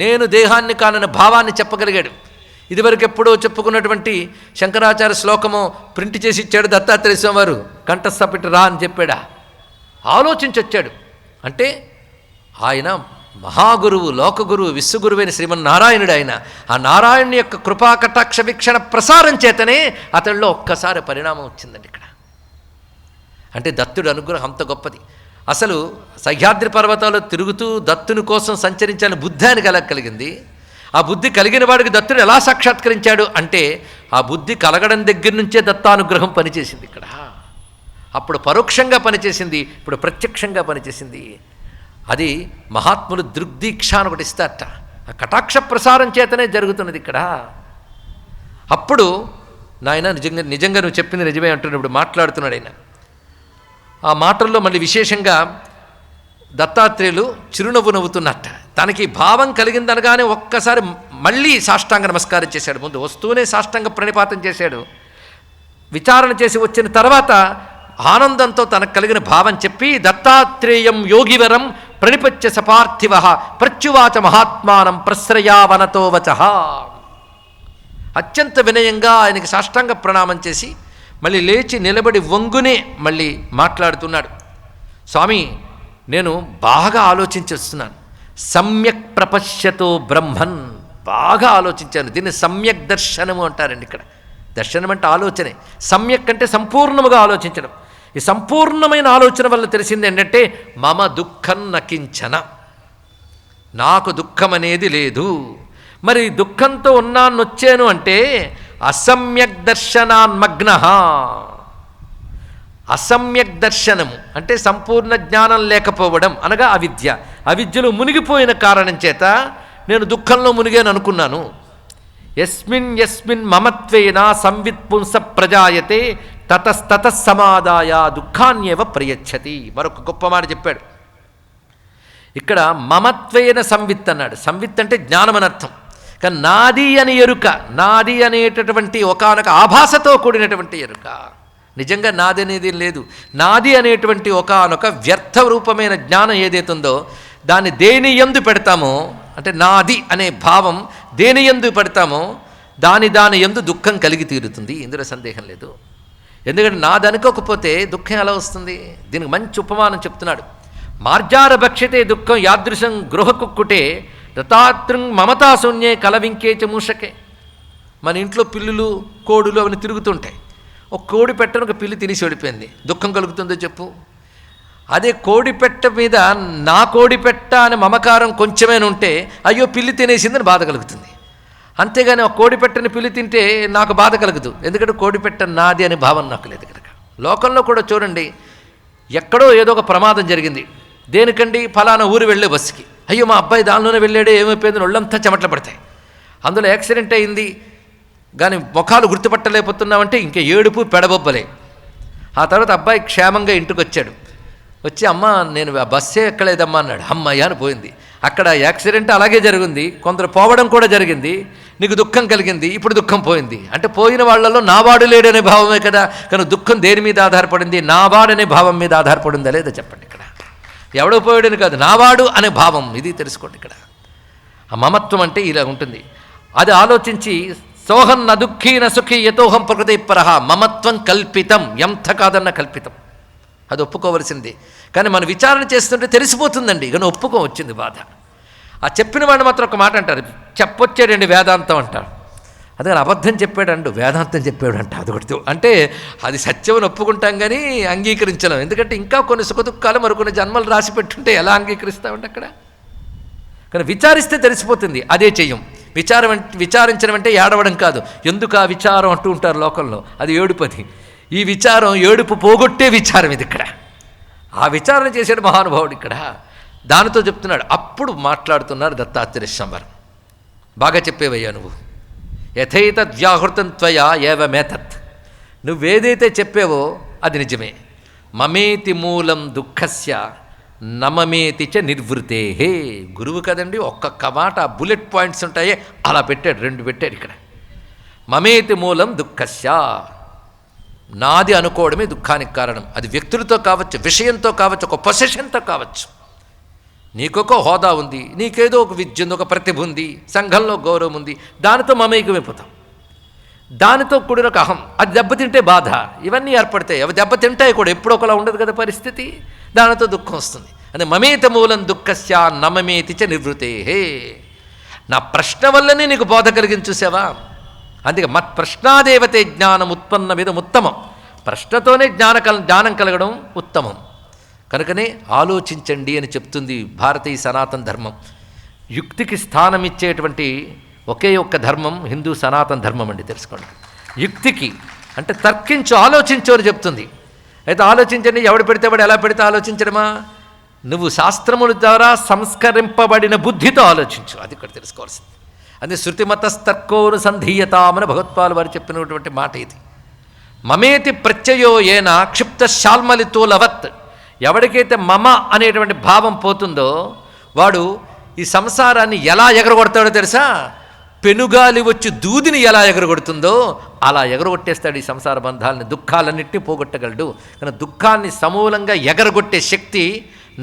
నేను దేహాన్ని కానని భావాన్ని చెప్పగలిగాడు. ఇదివరకు ఎప్పుడో చెప్పుకున్నటువంటి శంకరాచార్య శ్లోకము ప్రింట్ చేసి ఇచ్చాడు దత్తాత్రేయ స్వామి వారు, కంఠస్థ పెట్టి రా అని చెప్పాడా? ఆలోచించొచ్చాడు. అంటే ఆయన మహాగురువు, లోకగురువు, విశ్వగురువైన శ్రీమన్నారాయణుడు. ఆయన ఆ నారాయణుని యొక్క కృపాకటాక్ష వీక్షణ ప్రసారం చేతనే అతడిలో ఒక్కసారి పరిణామం వచ్చిందండి ఇక్కడ. అంటే దత్తుడు అనుగ్రహం అంత గొప్పది. అసలు సహ్యాద్రి పర్వతాల్లో తిరుగుతూ దత్తుని కోసం సంచరించాలని బుద్ధి ఆయనకు ఎలా కలిగింది? ఆ బుద్ధి కలిగిన వాడికి దత్తుడు ఎలా సాక్షాత్కరించాడు అంటే ఆ బుద్ధి కలగడం దగ్గర నుంచే దత్తానుగ్రహం పనిచేసింది ఇక్కడ. అప్పుడు పరోక్షంగా పనిచేసింది, ఇప్పుడు ప్రత్యక్షంగా పనిచేసింది. అది మహాత్ములు దృగ్దీక్ష అని ఒకటి ఇస్తారట. ఆ కటాక్ష ప్రసారం చేతనే జరుగుతున్నది ఇక్కడ. అప్పుడు నాయన నిజంగా నువ్వు చెప్పింది నిజమే అంటున్నాడు. ఇప్పుడు మాట్లాడుతున్నాడు ఆయన. ఆ మాటల్లో మళ్ళీ విశేషంగా దత్తాత్రేయులు చిరునవ్వు నవ్వుతున్నట్ట. తనకి భావం కలిగిందనగానే ఒక్కసారి మళ్ళీ సాష్టాంగ నమస్కారం చేశాడు. ముందు వస్తూనే సాష్టాంగ ప్రణిపాతం చేశాడు. విచారణ చేసి వచ్చిన తర్వాత ఆనందంతో తనకు కలిగిన భావం చెప్పి దత్తాత్రేయం యోగివరం ప్రణిపత్య సపార్థివ ప్రత్యువాచ మహాత్మానం ప్రశ్రయావనతో వచ. అత్యంత వినయంగా ఆయనకి సాష్టాంగ ప్రణామం చేసి మళ్ళీ లేచి నిలబడి వంగునే మళ్ళీ మాట్లాడుతున్నాడు. స్వామి, నేను బాగా ఆలోచించేస్తున్నాను. సమ్యక్ ప్రపశ్యతో బ్రహ్మన్, బాగా ఆలోచించాను. దీన్ని సమ్యక్ దర్శనము అంటారండి. ఇక్కడ దర్శనం అంటే ఆలోచనే. సమ్యక్ అంటే సంపూర్ణముగా ఆలోచించడం. ఈ సంపూర్ణమైన ఆలోచన వల్ల తెలిసింది ఏంటంటే మమ దుఃఖం నకించన, నాకు దుఃఖం అనేది లేదు. మరి దుఃఖంతో వచ్చాను అంటే అసమ్యక్ దర్శనాన్మగ్న. అసమ్యక్ దర్శనము అంటే సంపూర్ణ జ్ఞానం లేకపోవడం అనగా అవిద్య. అవిద్యలో మునిగిపోయిన కారణం చేత నేను దుఃఖంలో మునిగాను అనుకున్నాను. యస్మిన్ మమత్వేన సంవిత్ పుంస ప్రజాయతే తతస్తత సమాదాయ దుఃఖాన్యేవ ప్రయచ్చతి. మరొక గొప్ప మాట చెప్పాడు ఇక్కడ. మమత్వేన సంవిత్ అన్నాడు. సంవిత్ అంటే జ్ఞానం అని అర్థం. కానీ నాది అని ఎరుక, నాది అనేటటువంటి ఒకానొక ఆభాసతో కూడినటువంటి ఎరుక. నిజంగా నాది అనేది లేదు. నాది అనేటువంటి ఒకానొక వ్యర్థ రూపమైన జ్ఞానం ఏదైతుందో దాన్ని దేని యందు పెడతామో, అంటే నాది అనే భావం దేని యందు పెడతామో దాని యందు దుఃఖం కలిగి తీరుతుంది. ఇందులో సందేహం లేదు. ఎందుకంటే నాది అనుకోకపోతే దుఃఖం ఎలా వస్తుంది? దీనికి మంచి ఉపమానం చెప్తున్నాడు. మార్జార భక్ష్యతే దుఃఖం యాదృశం గృహ కుక్కుటే దత్తాత్రం మమతాశూన్యే కలవింకే చమూషకే. మన ఇంట్లో పిల్లులు కోడులు అవన్నీ తిరుగుతుంటాయి. ఒక కోడి పెట్టను ఒక పిల్లి తినేసి ఓడిపోయింది, దుఃఖం కలుగుతుందో చెప్పు? అదే కోడిపెట్ట మీద నా కోడిపెట్ట అనే మమకారం కొంచెమైనా ఉంటే అయ్యో పిల్లి తినేసిందని బాధ కలుగుతుంది. అంతేగాని ఒక కోడిపెట్టని పిల్లి తింటే నాకు బాధ కలగదు, ఎందుకంటే కోడిపెట్ట నాది అనే భావన నాకు లేదు కనుక. లోకంలో కూడా చూడండి, ఎక్కడో ఏదో ఒక ప్రమాదం జరిగింది, దేనికండి ఫలానా ఊరు వెళ్ళే బస్సుకి, అయ్యో మా అబ్బాయి దానిలోనే వెళ్ళాడే ఏమైపోయింది, ఒళ్ళంతా చెమటలు పడతాయి. అందులో యాక్సిడెంట్ అయింది కానీ ముఖాలు గుర్తుపట్టలేకపోతున్నామంటే ఇంక ఏడుపు పెడబొబ్బలే. ఆ తర్వాత అబ్బాయి క్షేమంగా ఇంటికి వచ్చాడు, వచ్చి అమ్మ నేను ఆ బస్సే ఎక్కలేదమ్మా అన్నాడు. అమ్మయ్య అని పోయింది. అక్కడ యాక్సిడెంట్ అలాగే జరిగింది, కొందరు పోవడం కూడా జరిగింది, నీకు దుఃఖం కలిగింది, ఇప్పుడు దుఃఖం పోయింది. అంటే పోయిన వాళ్ళలో నావాడు లేడనే భావమే కదా. కానీ దుఃఖం దేని మీద ఆధారపడింది? నావాడనే భావం మీద ఆధారపడిందా లేదా చెప్పండి. ఇక్కడ ఎవడో పోయాడని కాదు, నావాడు అనే భావం, ఇది తెలుసుకోండి. ఇక్కడ ఆ మమత్వం అంటే ఇలా ఉంటుంది. అది ఆలోచించి సోహం న దుఃఖీ న సుఖీ యతోహం ప్రకృతి పరహ, మమత్వం కల్పితం, ఎంత కాదన్న కల్పితం, అది ఒప్పుకోవలసింది. కానీ మనం విచారణ చేస్తుంటే తెలిసిపోతుందండి, కానీ ఒప్పుకోవచ్చింది బాధ. ఆ చెప్పిన వాడిని మాత్రం ఒక మాట అంటారు, చెప్పొచ్చాడండి వేదాంతం అంటారు. అదే అబద్ధం చెప్పాడండు, వేదాంతం చెప్పాడంట. అది ఒకటి అంటే అది సత్యమని ఒప్పుకుంటాం కానీ అంగీకరించలేం. ఎందుకంటే ఇంకా కొన్ని సుఖదుఖాలు మరికొన్ని జన్మలు రాసి పెట్టుంటే ఎలా అంగీకరిస్తామంటే అక్కడ. కానీ విచారిస్తే తెలిసిపోతుంది, అదే చెయ్యం. విచారించడం అంటే ఏడవడం కాదు. ఎందుకు ఆ విచారం అంటూ ఉంటారు లోకంలో, అది ఏడుపది. ఈ విచారం ఏడుపు పోగొట్టే విచారం ఇది. ఇక్కడ ఆ విచారణ చేసాడు మహానుభావుడు. ఇక్కడ దానితో చెప్తున్నాడు. అప్పుడు మాట్లాడుతున్నారు దత్తాత్రేయ స్వామి. బాగా చెప్పేవయ్యా నువ్వు, యథైతద్వ్యాహృతం త్వయా ఏవమేతత్, నువ్వేదైతే చెప్పావో అది నిజమే. మమేతి మూలం దుఃఖస్య నమమేతి చ నిర్వృతే. గురువు కదండి, ఒక్కొక్క మాట బుల్లెట్ పాయింట్స్ ఉంటాయే అలా పెట్టాడు, 2 పెట్టాడు ఇక్కడ. మమేతి మూలం దుఃఖస్య, నాది అనుకోవడమే దుఃఖానికి కారణం. అది వ్యక్తులతో కావచ్చు, విషయంతో కావచ్చు, ఒక పొసెషన్తో కావచ్చు. నీకొక హోదా ఉంది, నీకేదో ఒక విద్య ఉంది, ఒక ప్రతిభ ఉంది, సంఘంలో గౌరవం ఉంది, దానితో మమేకమైపోతాం. దానితో కూడిన ఒక అహం, అది దెబ్బతింటే బాధ, ఇవన్నీ ఏర్పడతాయి. అవి దెబ్బతింటాయి కూడా, ఎప్పుడో ఒకలా ఉండదు కదా పరిస్థితి, దానితో దుఃఖం వస్తుంది. అదే మమేత మూలం దుఃఖస్య నమమేతి చ నిర్వృతే. నా ప్రశ్న వల్లనే నీకు బోధ కలిగింది చూసావా. అందుకే మత్ ప్రశ్నాదేవతే జ్ఞానం ఉత్పన్నమిదం ఉత్తమం. ప్రశ్నతోనే జ్ఞానం కలగడం ఉత్తమం. కనుకనే ఆలోచించండి అని చెప్తుంది భారతీయ సనాతన ధర్మం. యుక్తికి స్థానం ఇచ్చేటువంటి ఒకే ఒక్క ధర్మం హిందూ సనాతన ధర్మం అండి, తెలుసుకోండి. యుక్తికి అంటే తర్కించు, ఆలోచించు అని చెప్తుంది. అయితే ఆలోచించండి, ఎవడు పెడితే వాడు ఎలా పెడితే ఆలోచించడమా? నువ్వు శాస్త్రముల ద్వారా సంస్కరింపబడిన బుద్ధితో ఆలోచించు, అది ఇక్కడ తెలుసుకోవాల్సింది. అదే శృతిమతస్తర్కోనుసంధీయతామని భగవత్పాలు వారు చెప్పినటువంటి మాట ఇది. మమేతి ప్రత్యయో ఏన క్షిప్త శాల్మలితోలవత్, ఎవరికైతే మమ అనేటువంటి భావం పోతుందో వాడు ఈ సంసారాన్ని ఎలా ఎగరగొడతాడో తెలుసా? పెనుగాలి వచ్చి దూదిని ఎలా ఎగరగొడుతుందో అలా ఎగరగొట్టేస్తాడు ఈ సంసార బంధాలని, దుఃఖాలన్నింటినీ పోగొట్టగలడు. కానీ దుఃఖాన్ని సమూలంగా ఎగరగొట్టే శక్తి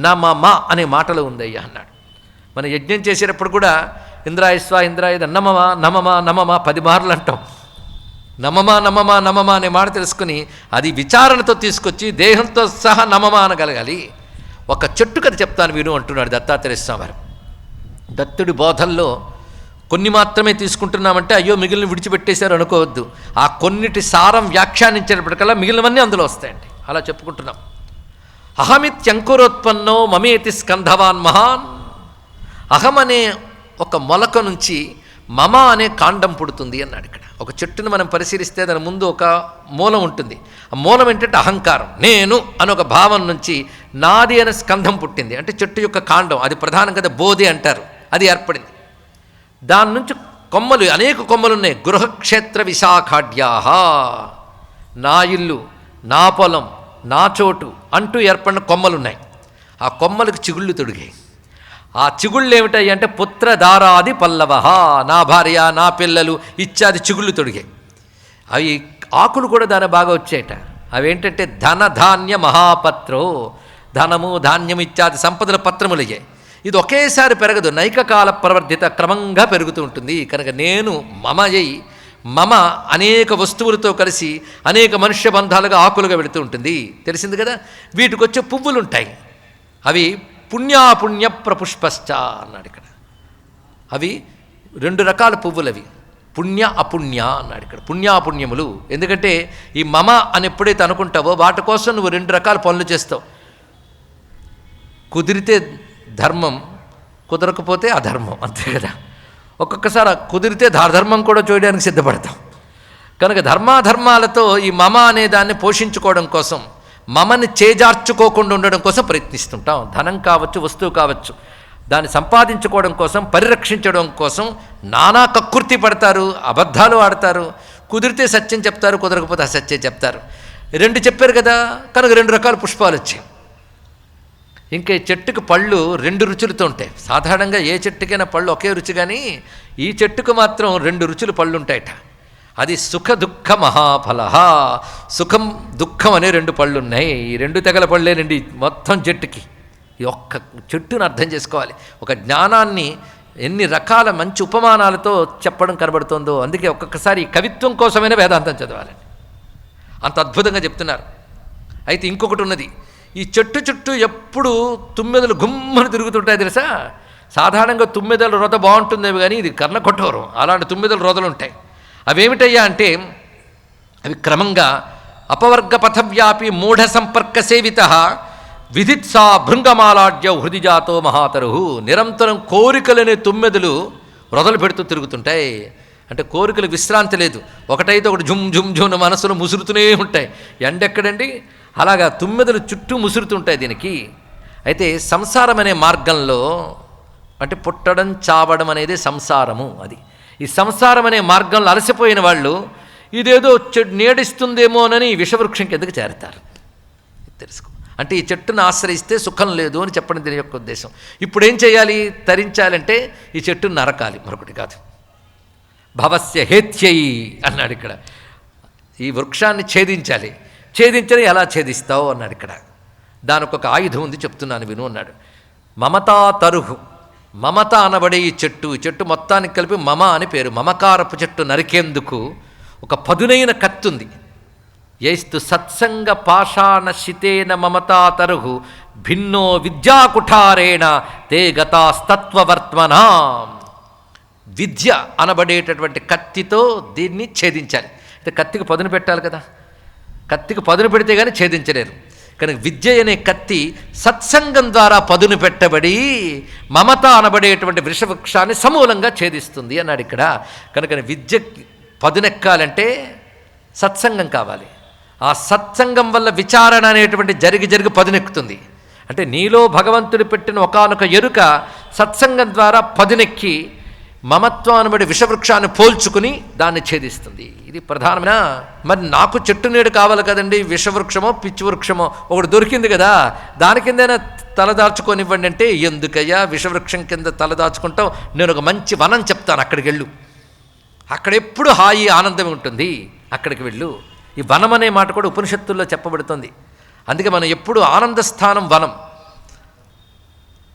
నమమ అనే మాటలో ఉందయ్యా అన్నాడు. మనం యజ్ఞం చేసేటప్పుడు కూడా ఇంద్రాయస్వ ఇంద్రాయుధ నమమ నమమ నమమ 10 మార్లు అంటాం. నమమ నమమ నమమ అనే మాట తెలుసుకుని అది విచారణతో తీసుకొచ్చి దేహంతో సహా నమమ అనగలగాలి. ఒక చెట్టు కథ చెప్తాను విను అంటున్నాడు దత్తాత్రేయ స్వామి. దత్తుడి బోధల్లో కొన్ని మాత్రమే తీసుకుంటున్నామంటే అయ్యో మిగిలిన విడిచిపెట్టేశారు అనుకోవద్దు. ఆ కొన్నిటి సారం వ్యాఖ్యానించేటప్పటికల్లా మిగిలినవన్నీ అందులో వస్తాయండి. అలా చెప్పుకుంటున్నాం. అహమిత్యంకురోత్పన్నో మమేతి స్కంధవాన్ మహాన్. అహం అనే ఒక మొలక నుంచి మమ అనే కాండం పుడుతుంది అన్నాడు. ఇక్కడ ఒక చెట్టును మనం పరిశీలిస్తే దాని ముందు ఒక మూలం ఉంటుంది. ఆ మూలం ఏంటంటే అహంకారం, నేను అని ఒక భావం నుంచి నాది అనే స్కంధం పుట్టింది. అంటే చెట్టు యొక్క కాండం, అది ప్రధానం కదా, బోధి అంటారు, అది ఏర్పడింది. దాని నుంచి కొమ్మలు, అనేక కొమ్మలు ఉన్నాయి. గృహక్షేత్ర విశాఖాఢ్యాహ, నా ఇల్లు, నా పొలం, నా చోటు అంటూ ఏర్పడిన కొమ్మలున్నాయి. ఆ కొమ్మలకు చిగుళ్ళు తొడిగాయి. ఆ చిగుళ్ళు ఏమిటాయి అంటే పుత్రధారాది పల్లవ, నా భార్య, నా పిల్లలు ఇత్యాది చిగుళ్ళు తొడిగాయి. అవి ఆకులు కూడా దాని బాగా వచ్చాయట. అవేంటంటే ధన ధాన్య మహాపత్రో, ధనము ధాన్యం ఇత్యాది సంపదల పత్రములు అయ్యాయి. ఇది ఒకేసారి పెరగదు, నైకకాల ప్రవర్ధిత, క్రమంగా పెరుగుతూ ఉంటుంది. కనుక నేను మమయ్యి మమ అనేక వస్తువులతో కలిసి అనేక మనుష్య బంధాలుగా ఆకులుగా వెళుతూ ఉంటుంది. తెలిసింది కదా. వీటికి వచ్చే పువ్వులు ఉంటాయి, అవి పుణ్యాపుణ్య ప్రపుష్పశ్చ అన్నాడు ఇక్కడ. అవి 2 రకాల పువ్వులు, అవి పుణ్య అపుణ్య అన్నాడు ఇక్కడ. పుణ్యాపుణ్యములు. ఎందుకంటే ఈ మమ అని ఎప్పుడైతే అనుకుంటావో వాటి కోసం నువ్వు 2 రకాల పనులు చేస్తావు. కుదిరితే ధర్మం, కుదరకపోతే అధర్మం, అంతే కదా. ఒక్కొక్కసారి కుదిరితే ధర్మం కూడా చేయడానికి సిద్ధపడతాం. కనుక ధర్మాధర్మాలతో ఈ మమ అనే దాన్ని పోషించుకోవడం కోసం, మమని చేజార్చుకోకుండా ఉండడం కోసం ప్రయత్నిస్తుంటాం. ధనం కావచ్చు, వస్తువు కావచ్చు, దాన్ని సంపాదించుకోవడం కోసం, పరిరక్షించడం కోసం నానా కక్కుర్తి పడతారు, అబద్ధాలు ఆడతారు. కుదిరితే సత్యం చెప్తారు, కుదరకపోతే అసత్యం చెప్తారు. 2 చెప్పారు కదా, కనుక 2 రకాల పుష్పాలు వచ్చాయి. ఇంకా ఈ చెట్టుకు పళ్ళు 2 రుచులతో ఉంటాయి. సాధారణంగా ఏ చెట్టుకైనా పళ్ళు ఒకే రుచి, కానీ ఈ చెట్టుకు మాత్రం 2 రుచులు పళ్ళు ఉంటాయట. అది సుఖ దుఃఖ మహాఫల. సుఖం దుఃఖం అనే 2 పళ్ళు ఉన్నాయి. ఈ 2 తెగల పళ్ళేనండి మొత్తం చెట్టుకి. ఈ ఒక్క చెట్టును అర్థం చేసుకోవాలి. ఒక జ్ఞానాన్ని ఎన్ని రకాల మంచి ఉపమానాలతో చెప్పడం కనబడుతుందో. అందుకే ఒక్కొక్కసారి కవిత్వం కోసమైనా వేదాంతం చదవాలండి, అంత అద్భుతంగా చెప్తున్నారు. అయితే ఇంకొకటి ఉన్నది, ఈ చెట్టు చుట్టూ ఎప్పుడు తుమ్మెదలు గుమ్మని తిరుగుతుంటాయి తెలుసా. సాధారణంగా తుమ్మెదల రొద బాగుంటుందేమో కానీ ఇది కర్ణకొట్టవరం, అలాంటి తుమ్మెదల రొదలు ఉంటాయి. అవేమిటయ్యా అంటే అవి క్రమంగా అపవర్గ పథవ్యాపి మూఢ సంపర్క సేవిత విధిత్సా భృంగమాలాడ్య హృదిజాతో మహాతరుహు. నిరంతరం కోరికలనే తుమ్మెదలు రొదలు పెడుతూ తిరుగుతుంటాయి. అంటే కోరికలు విశ్రాంతి లేదు. ఒకటైతే ఒకటి జుమ్ జుమ్ జుమ్ మనసులో ముసురుతూనే ఉంటాయి. ఎండెక్కడండి, అలాగా తుమ్మెదలు చుట్టూ ముసురుతుంటాయి దీనికి. అయితే సంసారం అనే మార్గంలో, అంటే పుట్టడం చావడం అనేది సంసారము. అది ఈ సంసారం అనే మార్గంలో అలసిపోయిన వాళ్ళు ఇదేదో నీడిస్తుందేమోనని విషవృక్షంకి ఎందుకు చేరతారు తెలుసుకో. అంటే ఈ చెట్టును ఆశ్రయిస్తే సుఖం లేదు అని చెప్పడం దీని యొక్క ఉద్దేశం. ఇప్పుడు ఏం చేయాలి, తరించాలంటే ఈ చెట్టును నరకాలి, మరొకటి కాదు. భవస్య హేత్యై అన్నాడు ఇక్కడ. ఈ వృక్షాన్ని ఛేదించాలి. ఛేదించని ఎలా ఛేదిస్తావు అన్నాడు ఇక్కడ. దానికి ఒక ఆయుధం ఉంది, చెప్తున్నాను విను అన్నాడు. మమతా తరుహు. మమత అనబడే ఈ చెట్టు మొత్తానికి కలిపి మమ అని పేరు. మమకారపు చెట్టు నరికేందుకు ఒక పదునైన కత్తుంది. యైస్తు సత్సంగ పాషాణ శితేన మమతా తరుహు భిన్నో విద్యాకుఠారేణ తే గతాస్తత్వవర్త్మనా. విద్య అనబడేటటువంటి కత్తితో దీన్ని ఛేదించాలి. అంటే కత్తికి పదును పెట్టాలి కదా, కత్తికి పదును పెడితే కానీ ఛేదించలేరు. కనుక విద్య అనే కత్తి సత్సంగం ద్వారా పదును పెట్టబడి మమత అనబడేటువంటి వృషవృక్షాన్ని సమూలంగా ఛేదిస్తుంది అన్నాడు ఇక్కడ. కనుక విద్య పదునెక్కాలంటే సత్సంగం కావాలి. ఆ సత్సంగం వల్ల విచారణ అనేటువంటి జరిగి పదునెక్కుతుంది. అంటే నీలో భగవంతుడు పెట్టిన ఒకానొక ఎరుక సత్సంగం ద్వారా పదునెక్కి మమత్వం అనబడి విషవృక్షాన్ని పోల్చుకుని దాన్ని ఛేదిస్తుంది. ఇది ప్రధానమైన. మరి నాకు చెట్టు నీడు కావాలి కదండి, విషవృక్షమో పిచ్చి వృక్షమో ఒకటి దొరికింది కదా, దాని కిందైనా తలదాచుకొనివ్వండి అంటే, ఎందుకయ్యా విషవృక్షం కింద తలదాచుకుంటాం, నేను ఒక మంచి వనం చెప్తాను, అక్కడికి వెళ్ళు, అక్కడెప్పుడు హాయి ఆనందం ఉంటుంది, అక్కడికి వెళ్ళు. ఈ వనం అనే మాట కూడా ఉపనిషత్తుల్లో చెప్పబడుతుంది. అందుకే మనం ఎప్పుడు ఆనందస్థానం వనం,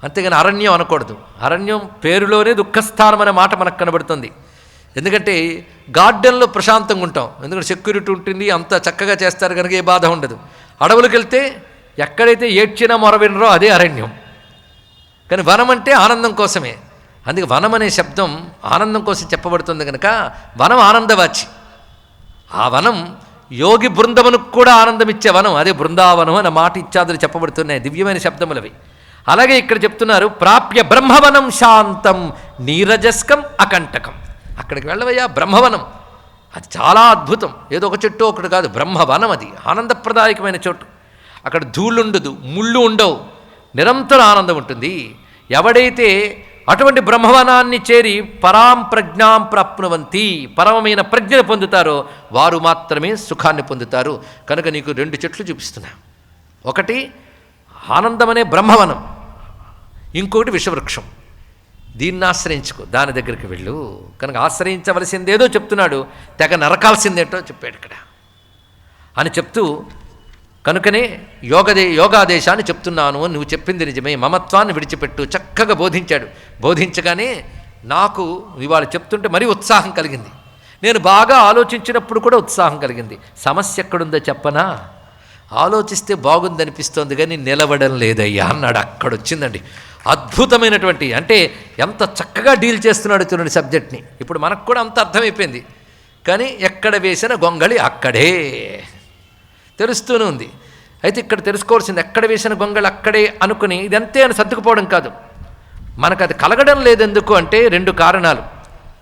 అంతేగాని అరణ్యం అనకూడదు. అరణ్యం పేరులోనే దుఃఖస్థానం అనే మాట మనకు కనబడుతుంది. ఎందుకంటే గార్డెన్లో ప్రశాంతంగా ఉంటాం, ఎందుకంటే సెక్యూరిటీ ఉంటుంది, అంత చక్కగా చేస్తారు కనుక ఏ బాధ ఉండదు. అడవులకు వెళ్తే ఎక్కడైతే ఏడ్చినా మొరవినరో అదే అరణ్యం. కానీ వనం అంటే ఆనందం కోసమే. అందుకే వనం అనే శబ్దం ఆనందం కోసం చెప్పబడుతుంది కనుక వనం ఆనందవాచి. ఆ వనం యోగి బృందమునకు కూడా ఆనందం ఇచ్చే వనం, అదే బృందావనం అనే మాట ఇత్యాదులు చెప్పబడుతున్నాయి, దివ్యమైన శబ్దములవి. అలాగే ఇక్కడ చెప్తున్నారు, ప్రాప్య బ్రహ్మవనం శాంతం నీరజస్కం అకంటకం. అక్కడికి వెళ్ళవయ్యా, బ్రహ్మవనం అది చాలా అద్భుతం. ఏదో ఒక చెట్టు ఒకటి కాదు, బ్రహ్మవనం అది ఆనందప్రదాయకమైన చోటు. అక్కడ ధూళుండదు, ముళ్ళు ఉండవు, నిరంతరం ఆనందం ఉంటుంది. ఎవడైతే అటువంటి బ్రహ్మవనాన్ని చేరి పరాం ప్రజ్ఞాం ప్రాప్నువంతి, పరమమైన ప్రజ్ఞను పొందుతారో వారు మాత్రమే సుఖాన్ని పొందుతారు. కనుక నీకు 2 చెట్లు చూపిస్తున్నా. ఒకటి ఆనందమనే బ్రహ్మవనం, ఇంకొకటి విషవృక్షం. దీన్ని ఆశ్రయించుకో, దాని దగ్గరికి వెళ్ళు. కనుక ఆశ్రయించవలసిందేదో చెప్తున్నాడు, తెగ నరకాల్సిందేంటో చెప్పాడు ఇక్కడ అని చెప్తూ, కనుకనే యోగాదేశాన్ని చెప్తున్నాను అని నువ్వు చెప్పింది నిజమే, మమత్వాన్ని విడిచిపెట్టు చక్కగా బోధించాడు. బోధించగానే నాకు ఇవాళ చెప్తుంటే మరీ ఉత్సాహం కలిగింది. నేను బాగా ఆలోచించినప్పుడు కూడా ఉత్సాహం కలిగింది. సమస్య ఎక్కడుందో చెప్పనా, ఆలోచిస్తే బాగుందనిపిస్తోంది కానీ నిలవడం లేదయ్యా అన్నాడు. అక్కడొచ్చిందండి అద్భుతమైనటువంటి, అంటే ఎంత చక్కగా డీల్ చేస్తున్నాడు చూడండి సబ్జెక్ట్ని. ఇప్పుడు మనకు కూడా అంత అర్థమైపోయింది, కానీ ఎక్కడ వేసిన గొంగళి అక్కడే తెలుస్తూనే ఉంది. అయితే ఇక్కడ తెలుసుకోవాల్సింది, ఎక్కడ వేసిన గొంగళి అక్కడే అనుకుని ఇదంతే అని సర్దుకుపోవడం కాదు. మనకు అది కలగడం లేదెందుకు అంటే 2 కారణాలు.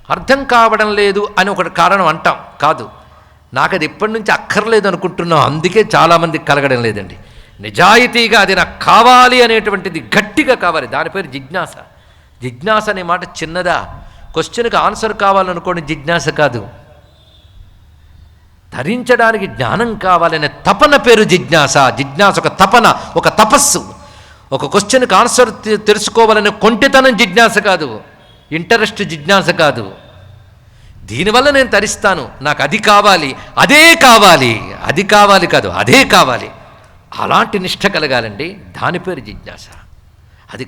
అర్థం కావడం లేదు అని ఒకటి కారణం అంటాం. కాదు, నాకు అది ఎప్పటి నుంచి అక్కర్లేదు అనుకుంటున్నాం, అందుకే చాలామందికి కలగడం లేదండి. నిజాయితీగా అది నాకు కావాలి అనేటువంటిది గట్టిగా కావాలి, దాని పేరు జిజ్ఞాస. జిజ్ఞాస అనే మాట చిన్నదా? క్వశ్చన్కి ఆన్సర్ కావాలనుకోండి జిజ్ఞాస కాదు, ధరించడానికి జ్ఞానం కావాలనే తపన పేరు జిజ్ఞాస. జిజ్ఞాస ఒక తపన, ఒక తపస్సు. ఒక క్వశ్చన్కి ఆన్సర్ తెలుసుకోవాలనే కొంటెతనం జిజ్ఞాస కాదు, ఇంటరెస్ట్ జిజ్ఞాస కాదు. దీనివల్ల నేను తరిస్తాను, నాకు అది కావాలి, అదే కావాలి, అది కావాలి కాదు, అదే కావాలి. అలాంటి నిష్ఠ కలగాలండి, దాని పేరు జిజ్ఞాస. అది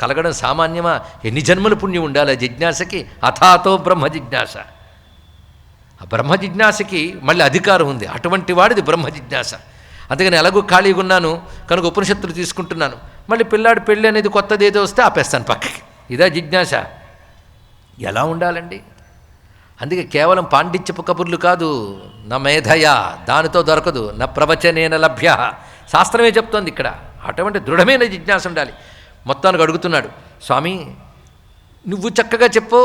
కలగడం సామాన్యమా? ఎన్ని జన్మల పుణ్యం ఉండాలి జిజ్ఞాసకి? అథాతో బ్రహ్మ జిజ్ఞాస. ఆ బ్రహ్మ జిజ్ఞాసకి మళ్ళీ అధికారం ఉంది, అటువంటి వాడిది బ్రహ్మ జిజ్ఞాస. అందుకని ఎలాగో ఖాళీగా ఉన్నాను కనుక ఉపనిషత్తులు తీసుకుంటున్నాను, మళ్ళీ పిల్లాడు పెళ్ళి అనేది కొత్తది ఏదో వస్తే ఆపేస్తాను పక్కకి. ఇదా జిజ్ఞాస? ఎలా ఉండాలండి? అందుకే కేవలం పాండిత్యపు కబుర్లు కాదు, నా మేధయా దానితో దొరకదు, నా ప్రవచనేన లభ్య, శాస్త్రమే చెప్తోంది ఇక్కడ. అటువంటి దృఢమైన జిజ్ఞాస ఉండాలి. మొత్తానికి అడుగుతున్నాడు, స్వామి నువ్వు చక్కగా చెప్పు,